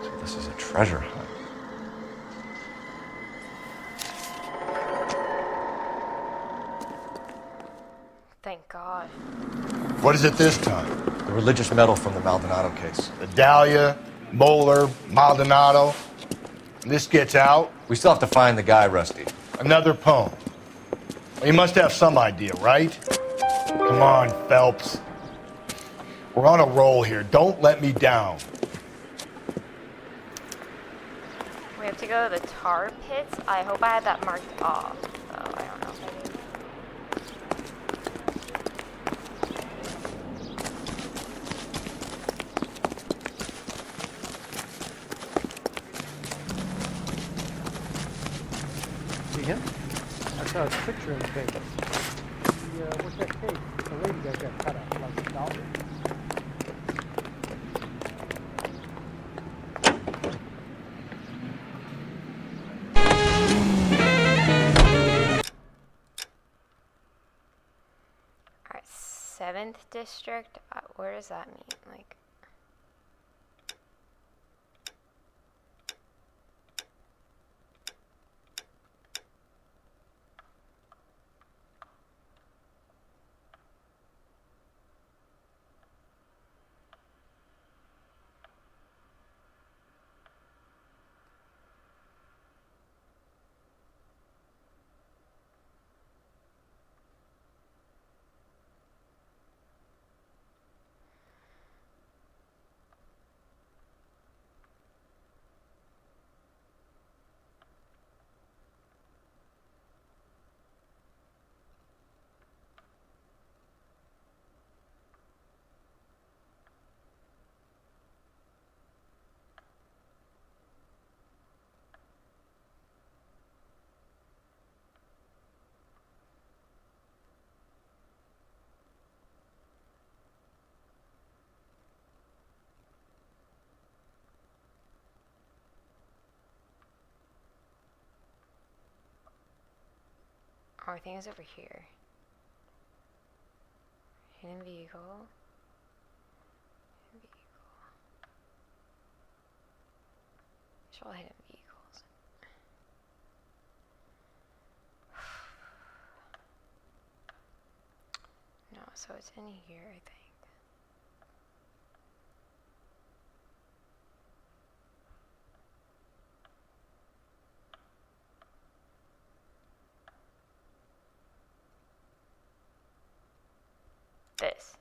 So this is a treasure hunt. Thank God. What is it this time? The religious medal from the Maldonado case. The Dahlia, Moeller, Maldonado. This gets out. We still have to find the guy, Rusty. Another poem. Well, you must have some idea, right? Come on, Phelps. We're on a roll here. Don't let me down. We have to go to the tar pits. I hope I had that marked off. So I don't know if I did. See him? I saw his picture in the paper. What's that case? The lady that got cut up like a dollar. Alright, 7th district. Where does that mean? Like. Oh, I think it's over here. Hidden vehicle. Hidden vehicle. There's all hidden vehicles. No, so it's in here, I think. This.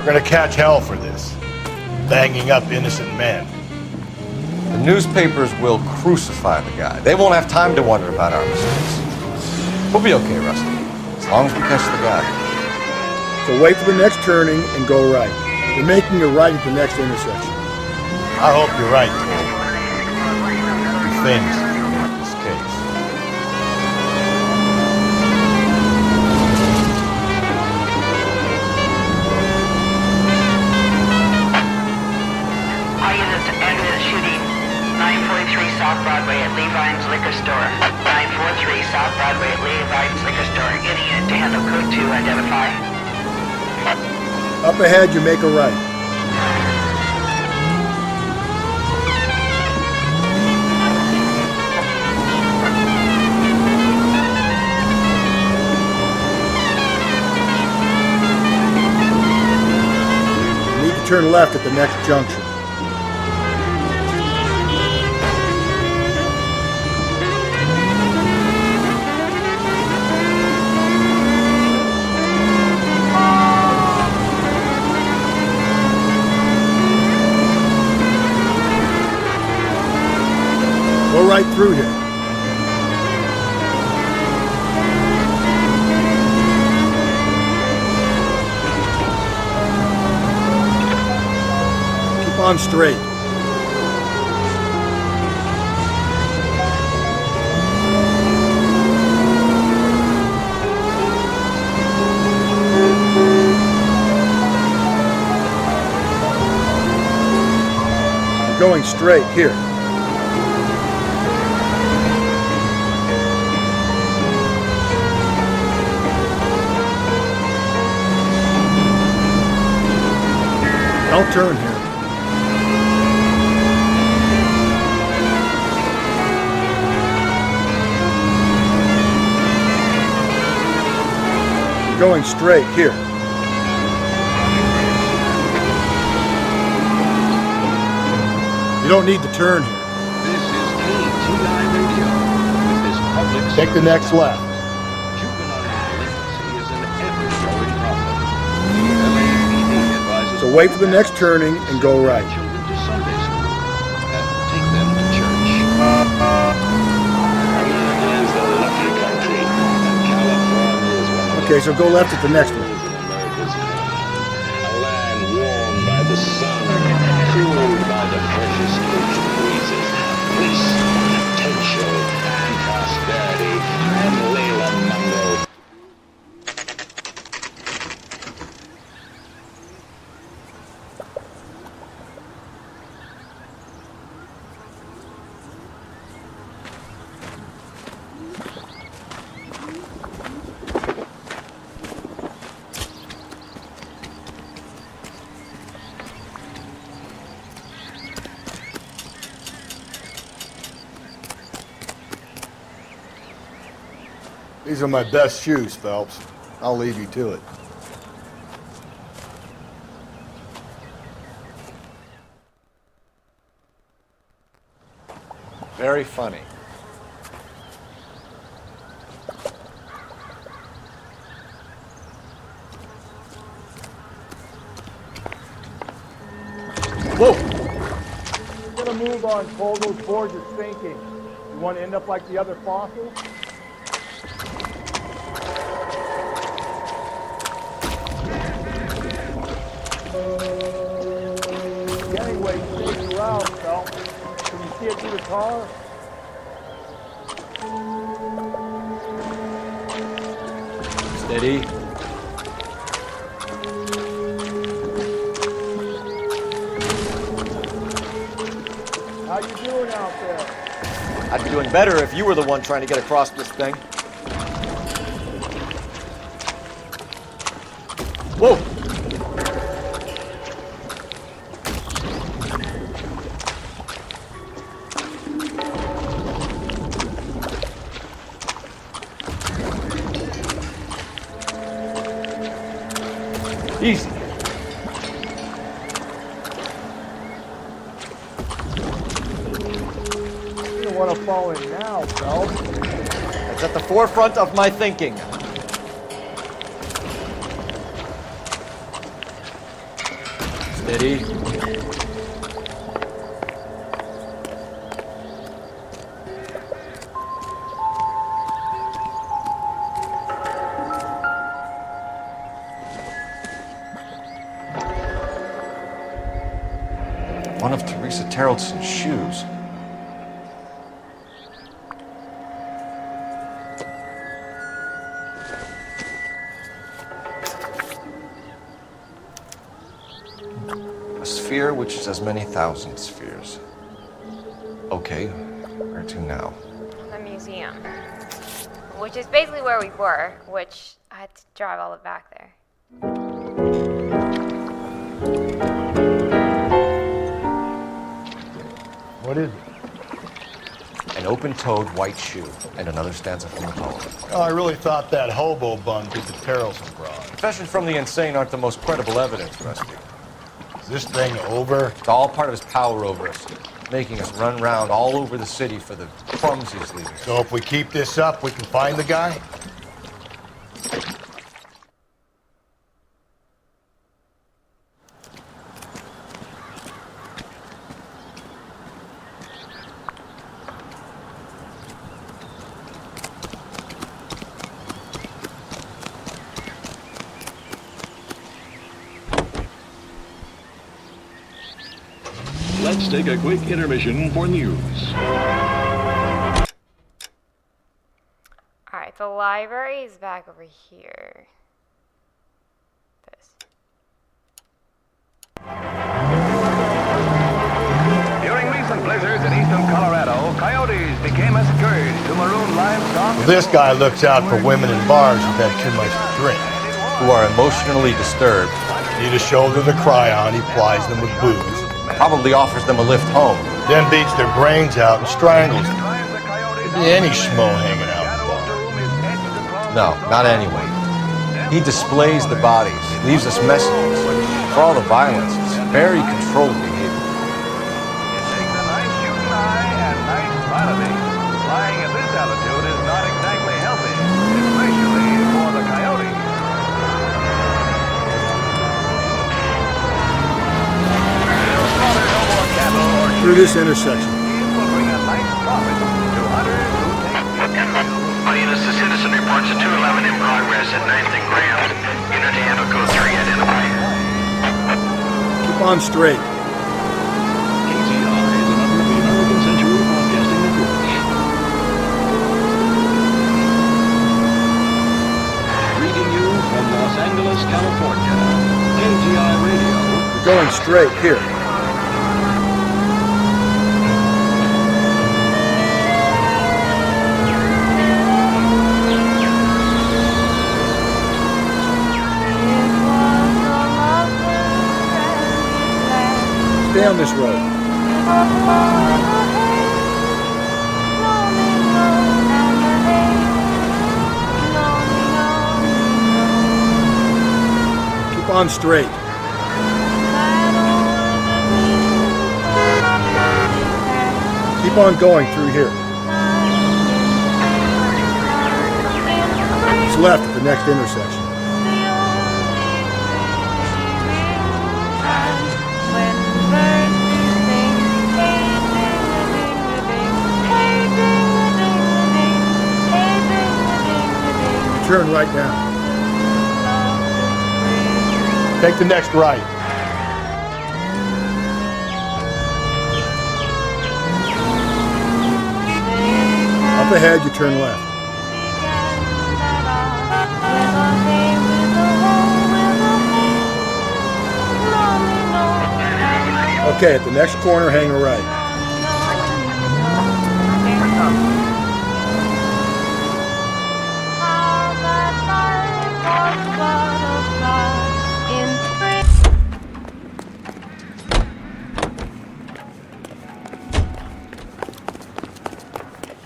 We're gonna catch hell for this. Banging up innocent men. The newspapers will crucify the guy. They won't have time to wonder about our mistakes. We'll be okay, Rusty, as long as we catch the guy. So wait for the next turning and go right. We're making a right at the next intersection. I hope you're right, Cole. You're famous in this case. All units to end the shooting. 943 South Broadway at Levine's Liquor Store. 943 South Broadway at Levine's Liquor Store. Any unit to handle code 2, identify. Up ahead, you make a right. You need to turn left at the next junction. Go right through here. Keep on straight. You're going straight here. Don't turn here. You're going straight here. You don't need to turn here. This is KTI Radio. With this public Take the next left. juvenile delinquency is an ever-growing problem. The LAPD advises So wait for the next turning and go right. children to Sunday school and take them to church. Is a lovely country, and California is one of Okay, so go left at the next one. America's a land warmed by the sun, cooled by the freshest ocean breezes, peace, potential, and prosperity, and Layla Mungo. These are my best shoes, Phelps. I'll leave you to it. Very funny. Whoa! You gotta move on, Cole. Those boards are sinking. You want to end up like the other fossils? Anyway, take you out, Phelps. Can you see it through the car? Steady. How you doing out there? I'd be doing better if you were the one trying to get across this thing. Whoa! Easy. You don't want to fall in now, Phelps. It's at the forefront of my thinking. Steady. Terrelson's shoes. A sphere which is as many thousand spheres. Okay, where to now? The museum. Which is basically where we were, which I had to drive all the way back there. What is it? An open-toed white shoe, and another stanza from the poem. Oh, I really thought that hobo bum did the Terrelson broad. Confessions from the insane aren't the most credible evidence, Rusty. Is this thing over? It's all part of his power over us, making us run round all over the city for the crumbs he's leaving. So if we keep this up, we can find the guy? Let's take a quick intermission for news. Alright, the library is back over here. This. During recent blizzards in eastern Colorado, coyotes became a scourge to maroon livestock. Well, this guy looks out for women in bars who've had too much to drink. Who are emotionally disturbed. Need a shoulder to cry on, he plies them with booze. Probably offers them a lift home. Then beats their brains out and strangles them. Could be any schmo hanging out in the bar. No, not anyway. He displays the bodies, leaves us messages. For all the violence, it's very controlled behavior. It takes a nice shooting eye and nice piloting. Flying at this altitude is not exactly healthy, especially for the coyote. Through this intersection. Audience, the citizen reports a 211 in progress at 9th and Grand. Unit to handle code 3 identified. Keep on straight. KTI is a member of the American Century Broadcasting Network. Greeting you from Los Angeles, California. KTI Radio. We're going straight here. Stay on this road. Keep on straight. Keep on going through here. It's left at the next intersection. Turn right now. Take the next right. Up ahead, you turn left. Okay, at the next corner, hang a right.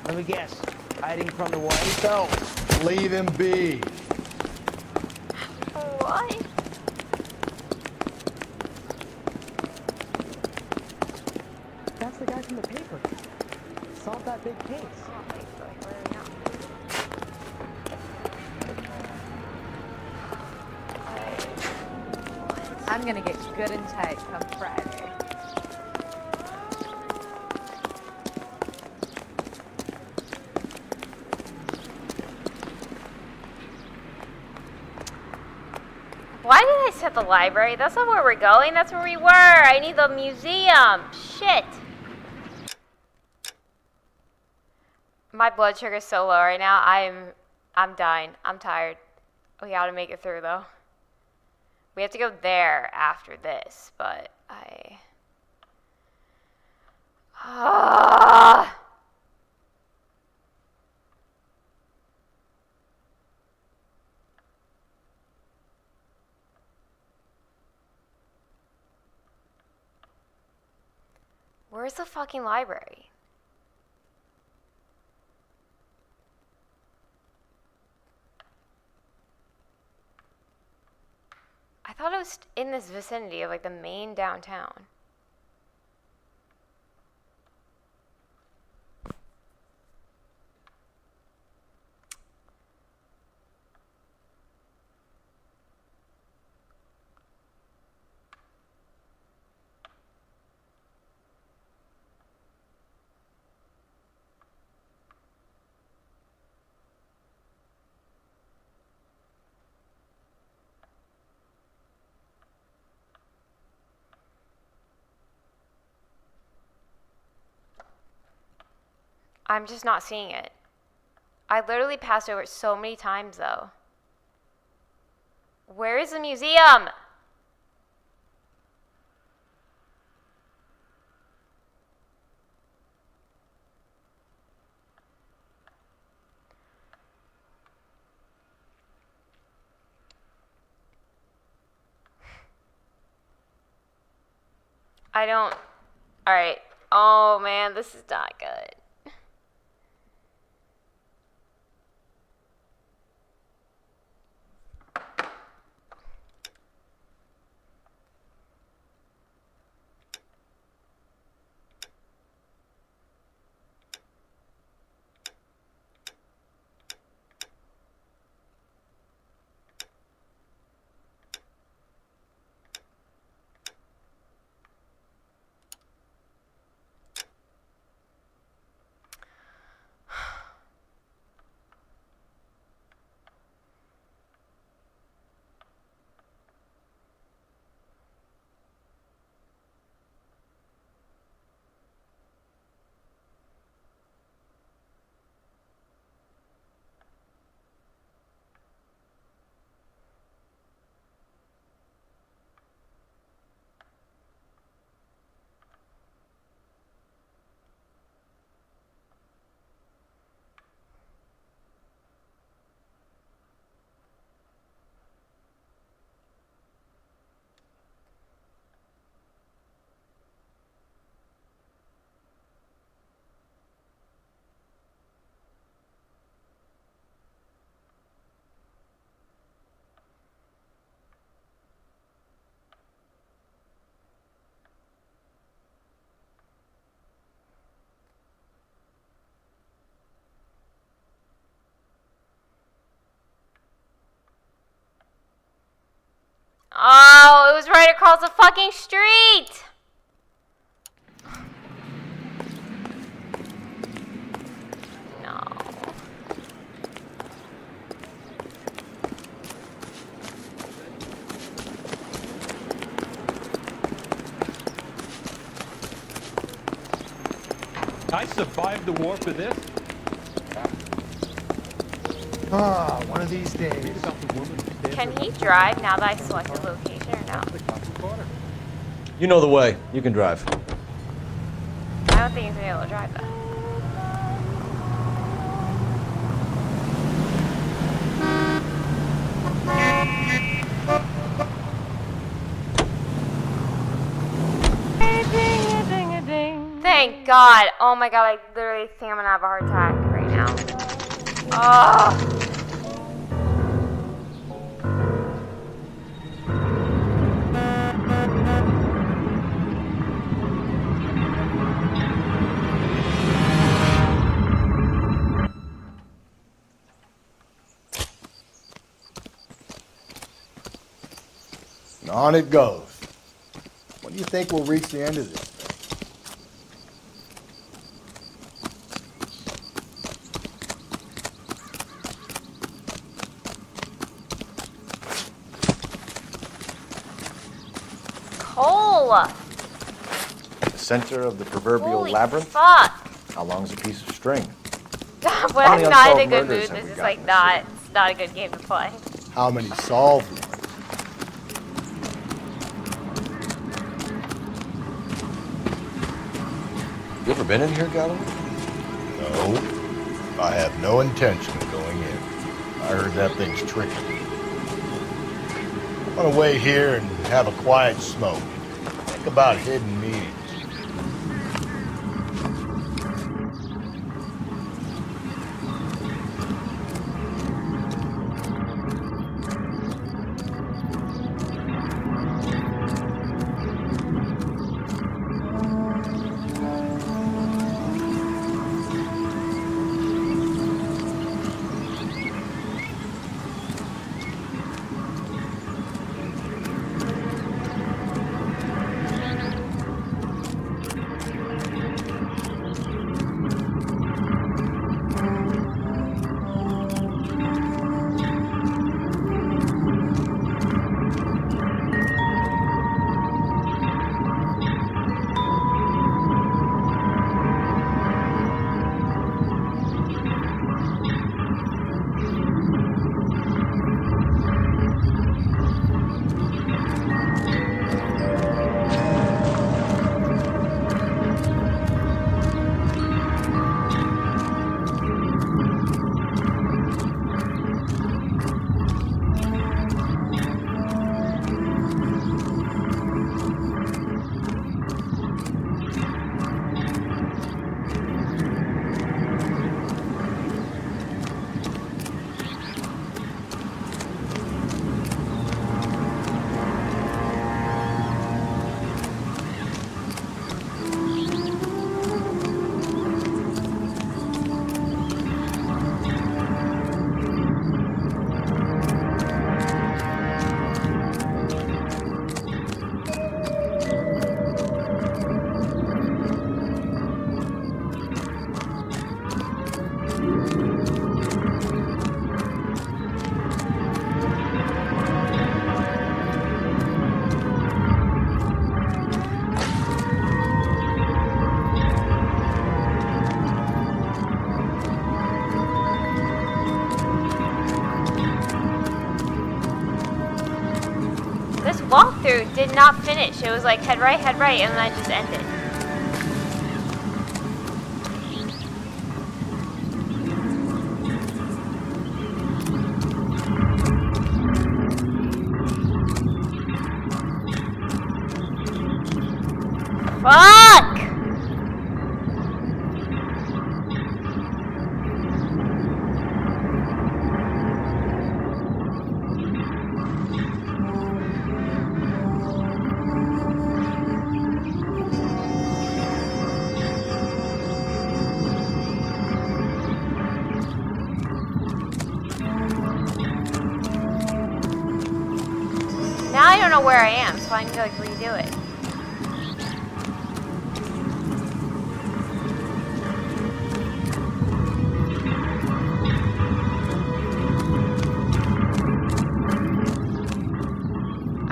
Let me guess. Hiding from the white? Phelps, leave him be. Why? That's the guy from the paper. Solved that big case. I'm gonna get good and tight come Friday. Why did I set the library? That's not where we're going. That's where we were. I need the museum. Shit. My blood sugar's so low right now. I'm dying. I'm tired. We gotta make it through though. We have to go there after this, but where's the fucking library? I thought it was in this vicinity of like the main downtown. I'm just not seeing it. I literally passed over it so many times though. Where is the museum? I don't. Alright. Oh man, this is not good. Oh, it was right across the fucking street! No. I survived the war for this. Ah, one of these days. Can he drive now that I selected location or no? You know the way. You can drive. I don't think he's gonna be able to drive though. Thank God. Oh my God, I literally think I'm gonna have a heart attack right now. Oh. And on it goes. When do you think we'll reach the end of this thing? Cole! The center of the proverbial Holy labyrinth? Fuck. How long's a piece of string? When I'm not in a good mood, this is like it's not a good game to play. How many solved ones? You ever been in here, Galloway? No. I have no intention of going in. I heard that thing's tricky. I want to wait here and have a quiet smoke. Think about hidden meetings. Walkthrough did not finish. It was like head right, and then I just ended. Fuck! Now I don't know where I am, so I need to like redo it.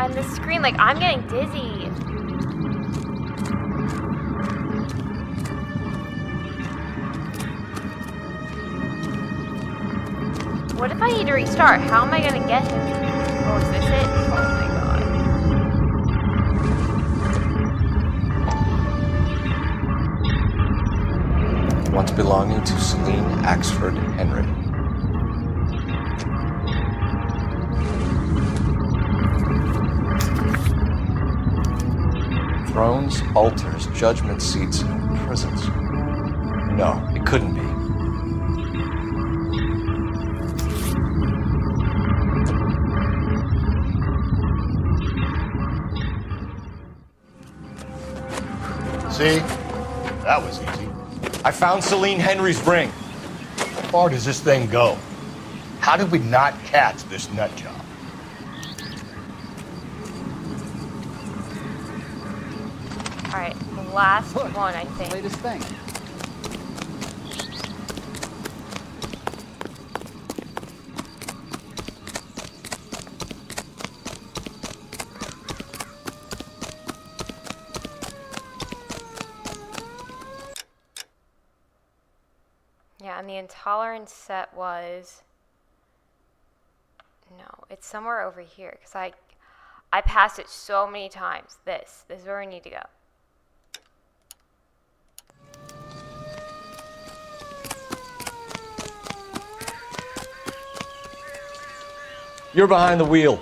On the screen, like I'm getting dizzy. What if I need to restart? How am I gonna get him? Oh, is this it? Oh my god. Once belonging to Celine Axford Henry. Thrones, altars, judgment seats, and prisons. No, it couldn't be. See? That was easy. I found Celine Henry's ring. How far does this thing go? How did we not catch this nut job? Alright, the last one, I think. Latest thing. Yeah, and the intolerance set was... No, it's somewhere over here, because I passed it so many times. This is where we need to go. You're behind the wheel.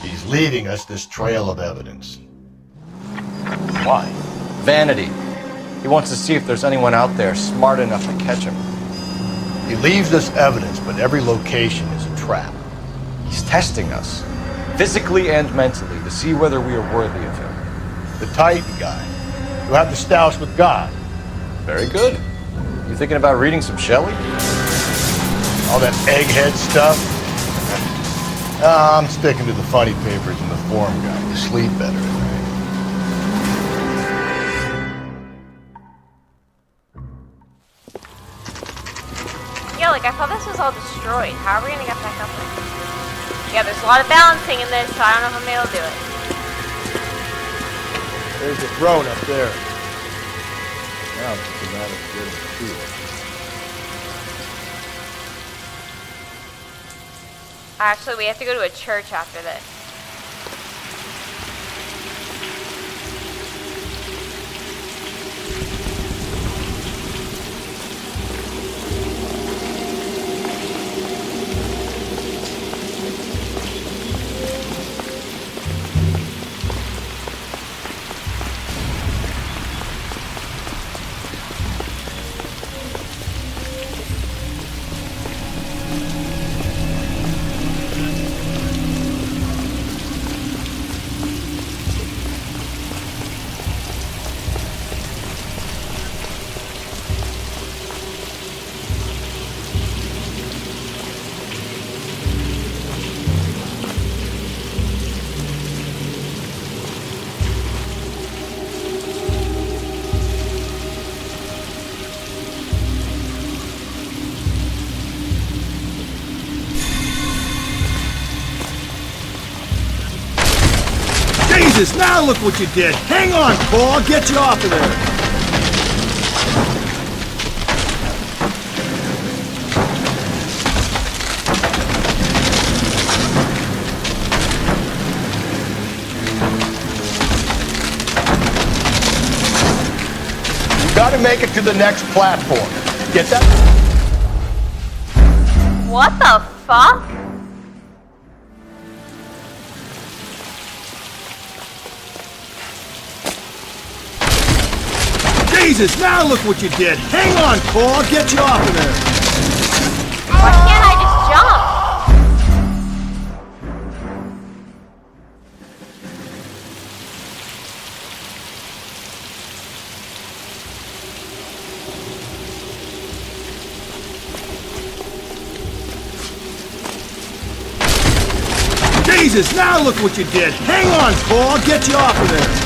He's leading us this trail of evidence. Why? Vanity. He wants to see if there's anyone out there smart enough to catch him. He leaves us evidence, but every location is a trap. He's testing us, physically and mentally, to see whether we are worthy of him. The Titan guy, who had the stoush with God. Very good. You thinking about reading some Shelley? All that egghead stuff? I'm sticking to the funny papers and the form guide. You sleep better at night. Yeah, like I thought this was all destroyed. How are we gonna get back up there? Yeah, there's a lot of balancing in this, so I don't know if I'm able to do it. There's the throne up there. Now it's just a matter of getting to it. Actually, we have to go to a church after this. Jesus, now look what you did! Hang on, Paul, I'll get you off of there! You gotta make it to the next platform. Get that? What the fuck? Jesus, now look what you did! Hang on, Paul, I'll get you off of there! Why can't I just jump? Jesus, now look what you did! Hang on, Paul, I'll get you off of there!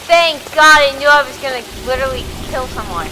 Thank God, I knew I was gonna literally kill someone.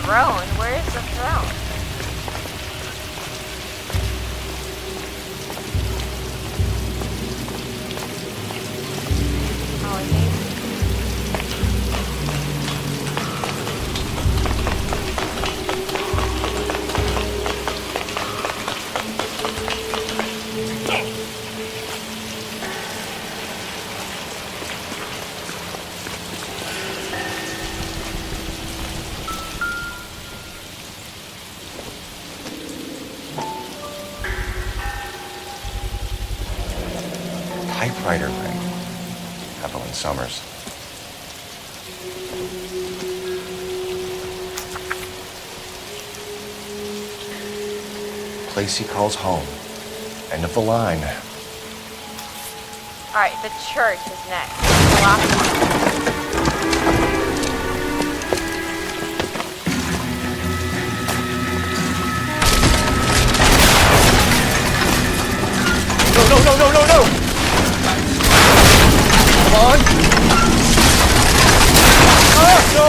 Throne? Where is the throne? Oh, I think. typewriter ring. Evelyn Summers. Place he calls home. End of the line. Alright, the church is next. The last one. No! Come on! No!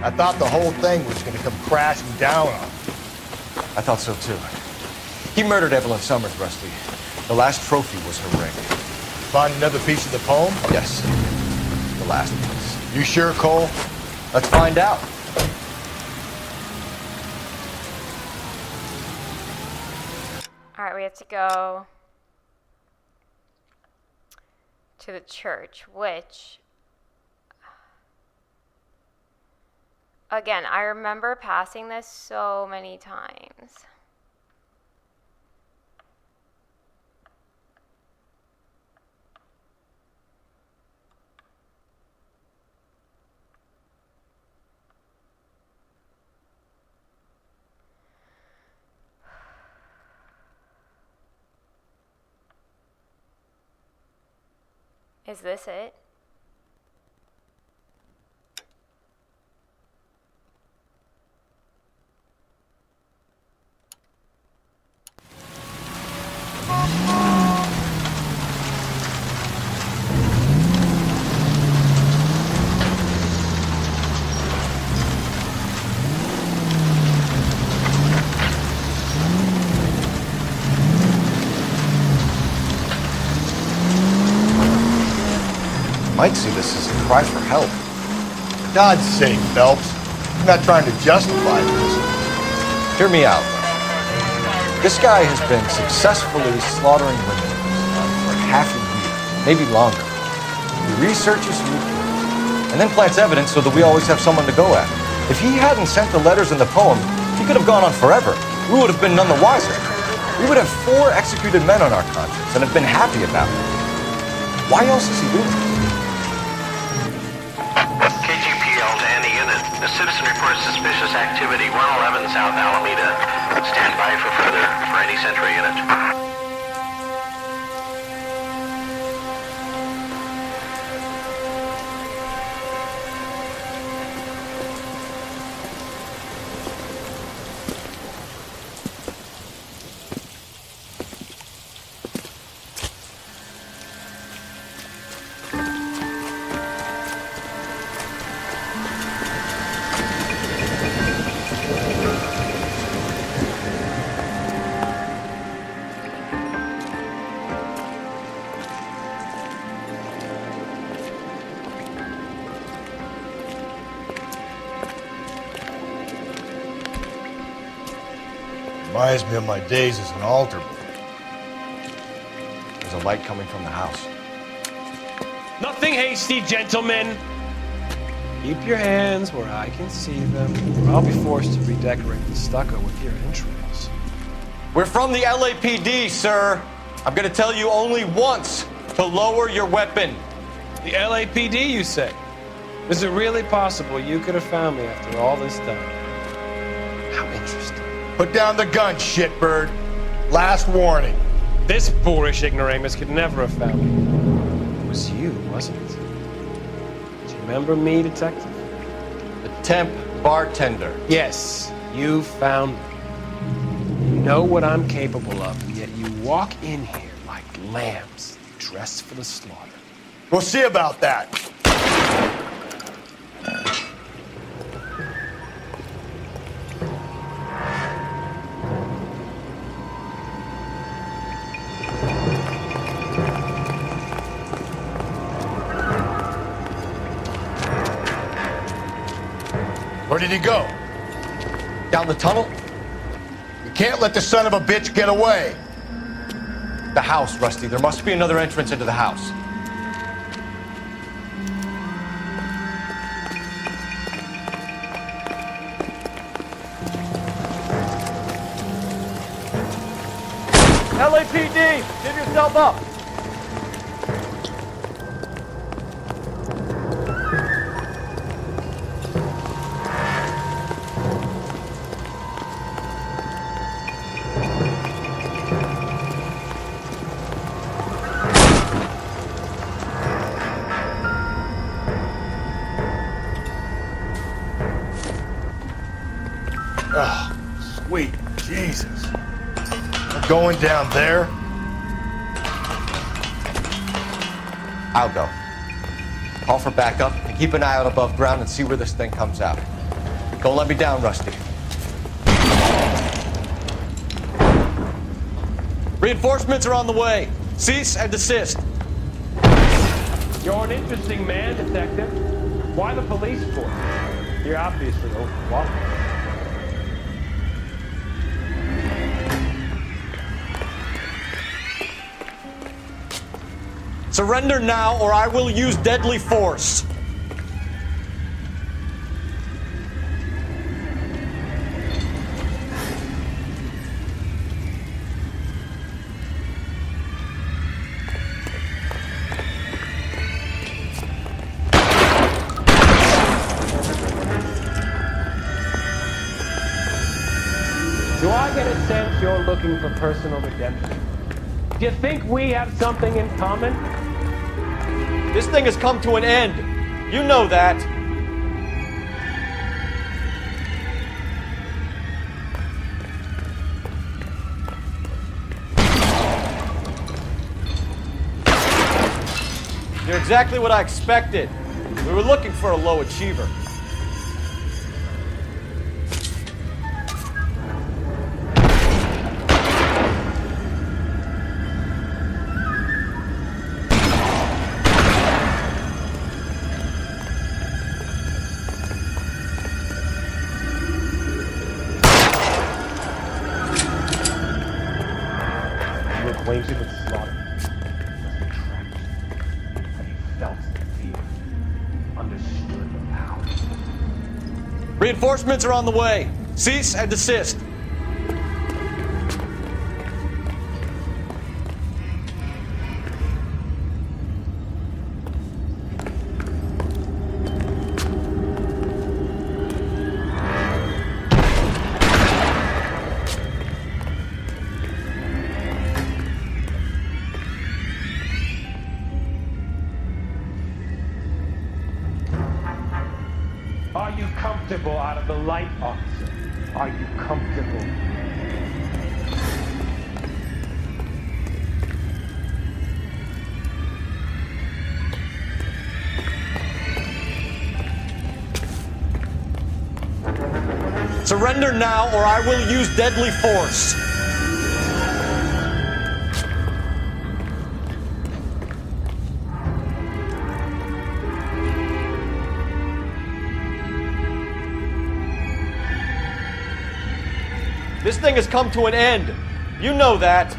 I thought the whole thing was gonna come crashing down on him. I thought so too. He murdered Evelyn Summers, Rusty. The last trophy was her ring. Find another piece of the poem? Yes. The last piece. You sure, Cole? Let's find out. Alright, we have to go to the church, which, again, I remember passing this so many times. Is this it? Might see this as a cry for help. For God's sake, Phelps. I'm not trying to justify this. Hear me out. This guy has been successfully slaughtering women for half a year, maybe longer. He researches new kills, and then plants evidence so that we always have someone to go at. If he hadn't sent the letters in the poem, he could have gone on forever. We would have been none the wiser. We would have 4 executed men on our conscience and have been happy about it. Why else is he doing this? KGPL to any unit. A citizen reports suspicious activity, 111 South Alameda. Stand by for any Central unit. Reminds me of my days as an altar boy. There's a light coming from the house. Nothing hasty, gentlemen. Keep your hands where I can see them, or I'll be forced to redecorate the stucco with your entrails. We're from the LAPD, sir. I'm gonna tell you only once to lower your weapon. The LAPD, you say? Is it really possible you could have found me after all this time? How interesting. Put down the gun, shitbird. Last warning. This boorish ignoramus could never have found me. It was you, wasn't it? Do you remember me, detective? The temp bartender. Yes, you found me. You know what I'm capable of, and yet you walk in here like lambs dressed for the slaughter. We'll see about that. Where did he go? Down the tunnel? You can't let the son of a bitch get away. The house, Rusty. There must be another entrance into the house. LAPD, give yourself up. Oh, sweet Jesus. We're going down there? I'll go. Call for backup and keep an eye out above ground and see where this thing comes out. Don't let me down, Rusty. Reinforcements are on the way. Cease and desist. You're an interesting man, Detective. Why the police force? You're obviously overwhelmed. Surrender now, or I will use deadly force. Do I get a sense you're looking for personal redemption? Do you think we have something in common? This thing has come to an end. You know that. You're exactly what I expected. We were looking for a low achiever. Acquainted with slaughter, was trapped, but he felt the fear, understood the power. Reinforcements are on the way. Cease and desist. Are you comfortable out of the light, officer? Are you comfortable? Surrender now, or I will use deadly force. This thing has come to an end. You know that.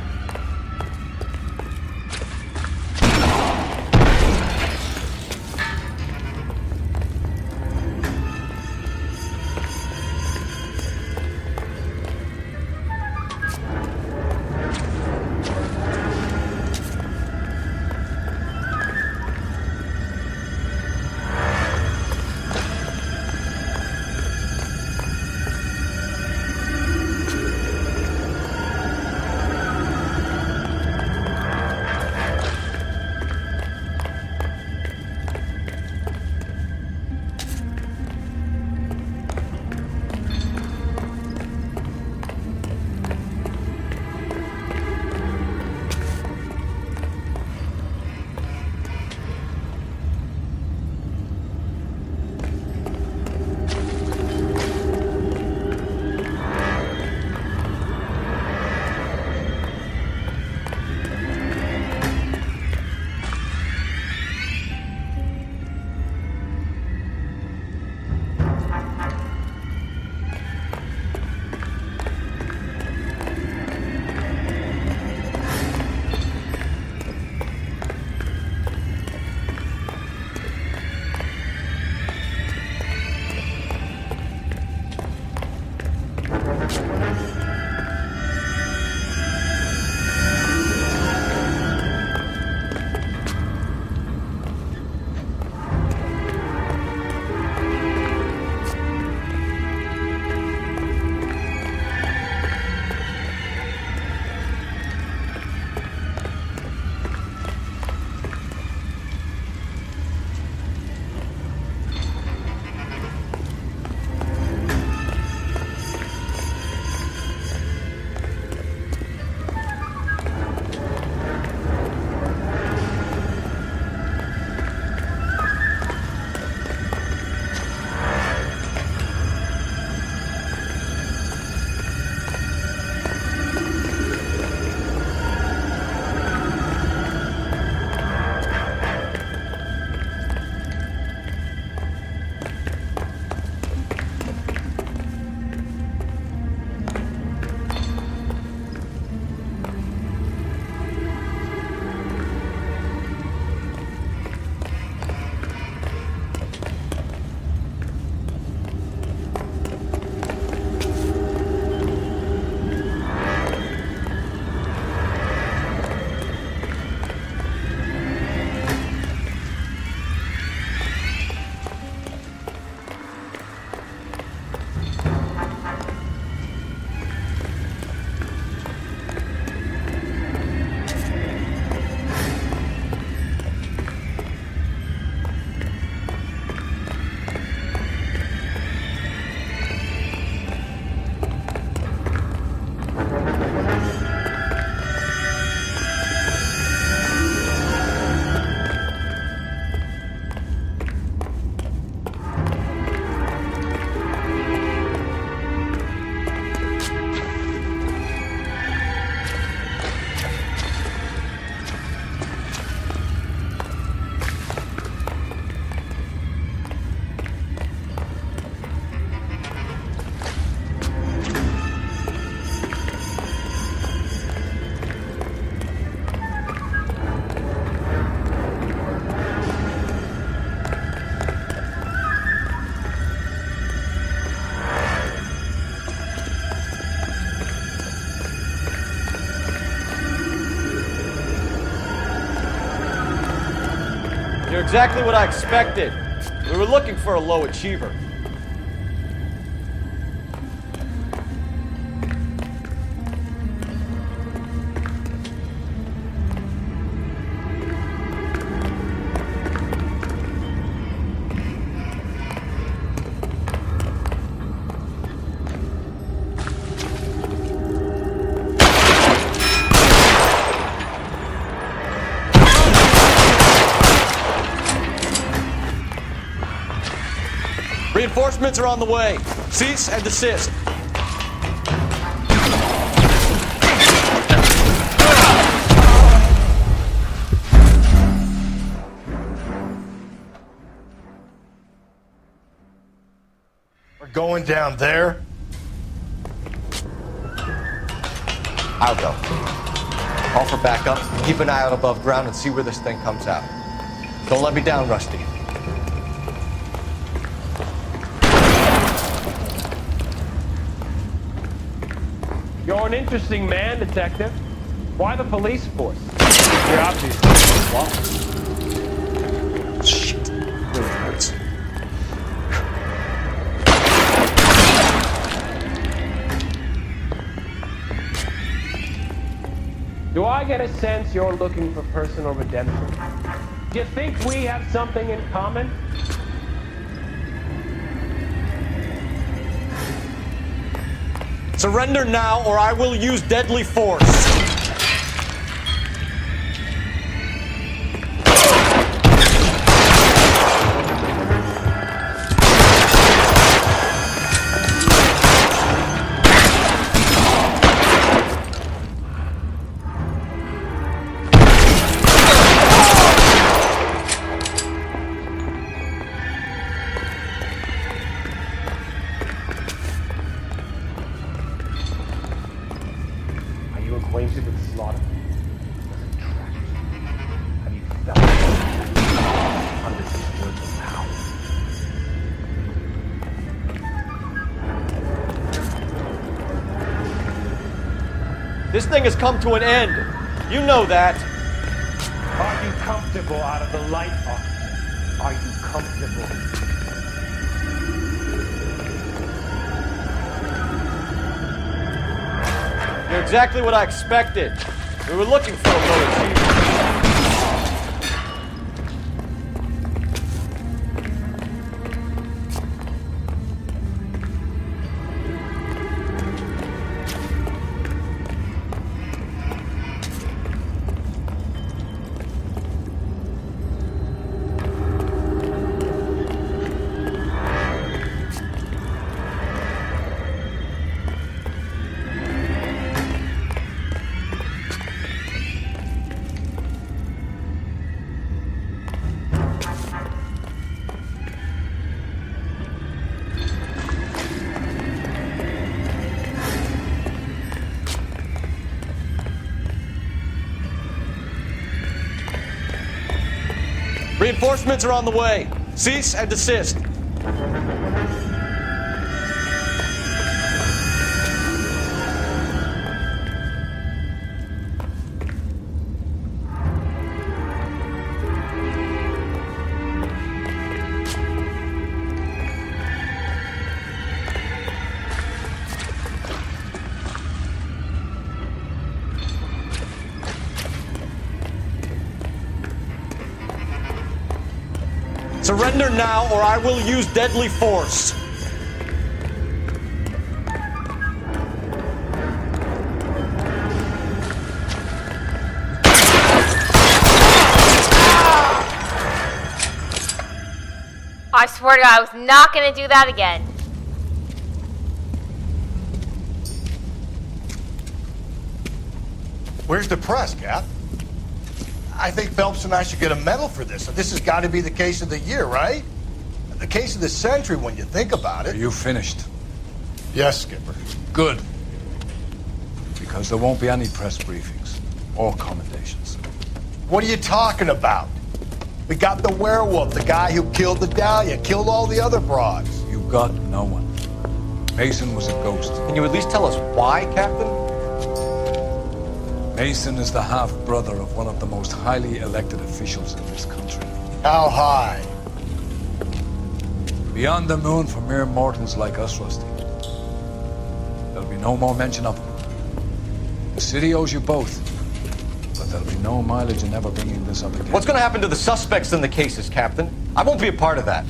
exactly what I expected. We were looking for a low achiever. Reinforcements are on the way. Cease and desist. We're going down there? I'll go. Call for backup, keep an eye out above ground, and see where this thing comes out. Don't let me down, Rusty. You're an interesting man, Detective. Why the police force? You're obviously lost. Shit. Really hurts. Do I get a sense you're looking for personal redemption? Do you think we have something in common? Surrender now, or I will use deadly force. Acquainted with slaughter? Does it track you? Have you felt it? Under these words of power. This thing has come to an end. You know that. Are you comfortable out of the light, officer? Are you comfortable? You're exactly what I expected. We were looking for a low achiever. Reinforcements are on the way. Cease and desist. Surrender now, or I will use deadly force. I swear to God, I was not going to do that again. Where's the press, Cap? I think Phelps and I should get a medal for this. This has got to be the case of the year, right? The case of the century when you think about it. Are you finished? Yes, Skipper. Good. Because there won't be any press briefings or commendations. What are you talking about? We got the werewolf, the guy who killed the Dahlia, killed all the other broads. You got no one. Mason was a ghost. Can you at least tell us why, Captain? Mason is the half-brother of one of the most highly elected officials in this country. How high? Beyond the moon for mere mortals like us, Rusty. There'll be no more mention of them. The city owes you both, but there'll be no mileage in ever bringing this up again. What's going to happen to the suspects in the cases, Captain? I won't be a part of that.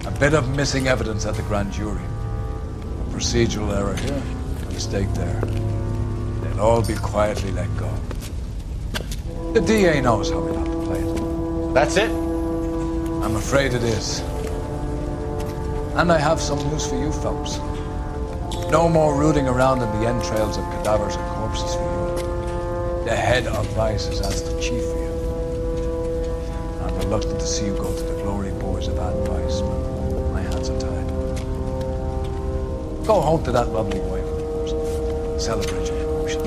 A bit of missing evidence at the grand jury. A procedural error here, a mistake there. They'll all be quietly let go. The DA knows how we'll have to play it. That's it? I'm afraid it is. And I have some news for you, Phelps. No more rooting around in the entrails of cadavers and corpses for you. The head of Vice has asked the chief for you. I'm reluctant to see you go to the glory boys of advice, but my hands are tied. Go home to that lovely wife of yours. Celebrate your promotion.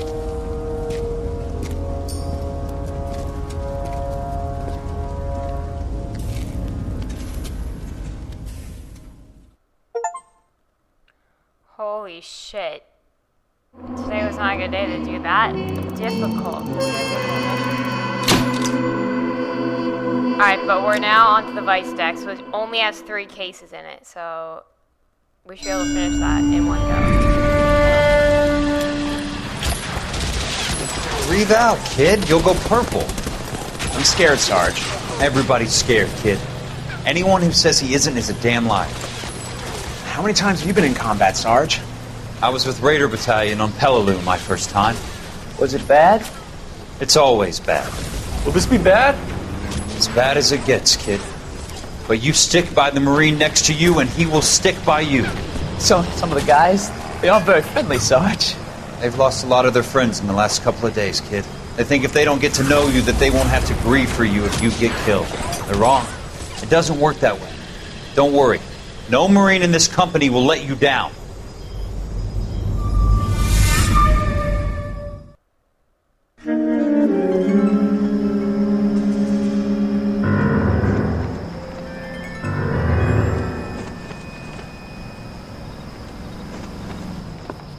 Holy shit. Today was not a good day to do that. Difficult. Alright, but we're now onto the Vice Dex, which only has 3 cases in it, so we should be able to finish that in one go. Breathe out, kid. You'll go purple. I'm scared, Sarge. Everybody's scared, kid. Anyone who says he isn't is a damn liar. How many times have you been in combat, Sarge? I was with Raider Battalion on Peleliu my first time. Was it bad? It's always bad. Will this be bad? As bad as it gets, kid. But you stick by the Marine next to you and he will stick by you. So, some of the guys, they aren't very friendly, Sarge. They've lost a lot of their friends in the last couple of days, kid. They think if they don't get to know you that they won't have to grieve for you if you get killed. They're wrong. It doesn't work that way. Don't worry. No Marine in this company will let you down.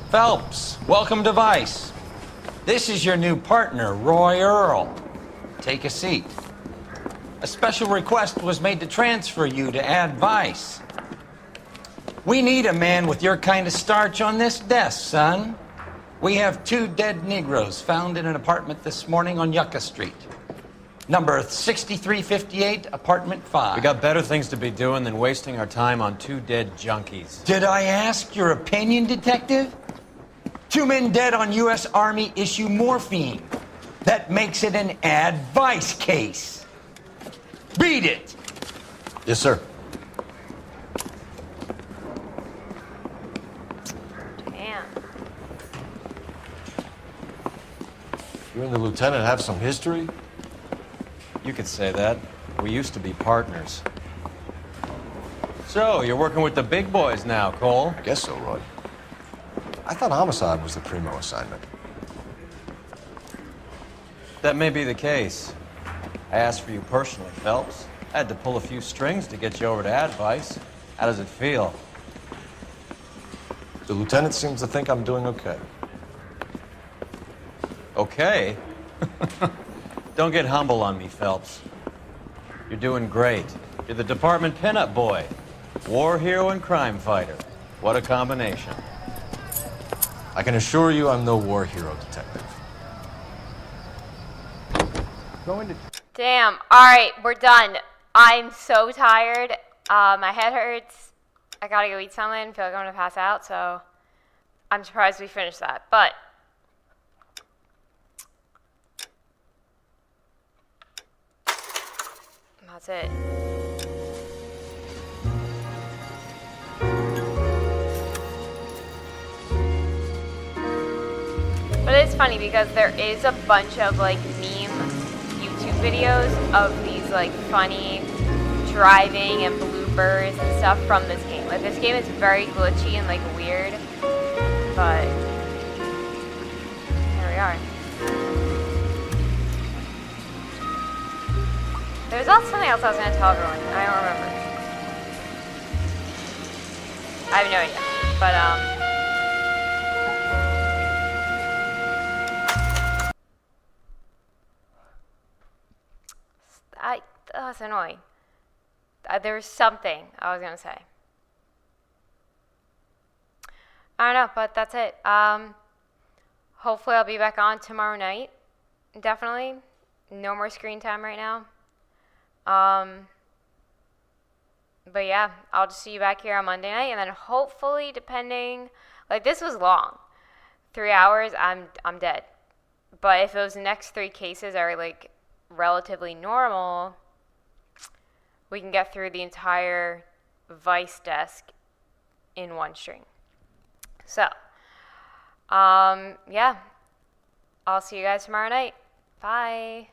Phelps, welcome to Vice. This is your new partner, Roy Earl. Take a seat. A special request was made to transfer you to Ad Vice. We need a man with your kind of starch on this desk, son. We have 2 dead Negroes found in an apartment this morning on Yucca Street. Number 6358, apartment 5. We got better things to be doing than wasting our time on 2 dead junkies. Did I ask your opinion, detective? 2 men dead on U.S. Army issue morphine. That makes it an Ad Vice case. Beat it! Yes, sir. Damn. You and the lieutenant have some history? You could say that. We used to be partners. So, you're working with the big boys now, Cole? I guess so, Roy. I thought homicide was the primo assignment. That may be the case. I asked for you personally, Phelps. I had to pull a few strings to get you over to Advice. How does it feel? The lieutenant seems to think I'm doing okay. Okay? Don't get humble on me, Phelps. You're doing great. You're the department pinup boy. War hero and crime fighter. What a combination. I can assure you I'm no war hero, detective. Damn. Alright, we're done. I'm so tired. My head hurts. I gotta go eat something. I feel like I'm gonna pass out, so I'm surprised we finished that. But that's it. But it's funny because there is a bunch of like meme YouTube videos of these like funny driving and bloopers and stuff from this game. Like this game is very glitchy and like weird, but here we are. There's also something else I was gonna tell everyone. I don't remember. I have no idea, but that's annoying. There was something I was going to say. I don't know, but that's it. Hopefully I'll be back on tomorrow night. Definitely. No more screen time right now. But yeah, I'll just see you back here on Monday night, and then hopefully, depending, like this was long, 3 hours, I'm dead. But if those next 3 cases are like relatively normal, we can get through the entire Vice desk in one string. So, yeah, I'll see you guys tomorrow night. Bye.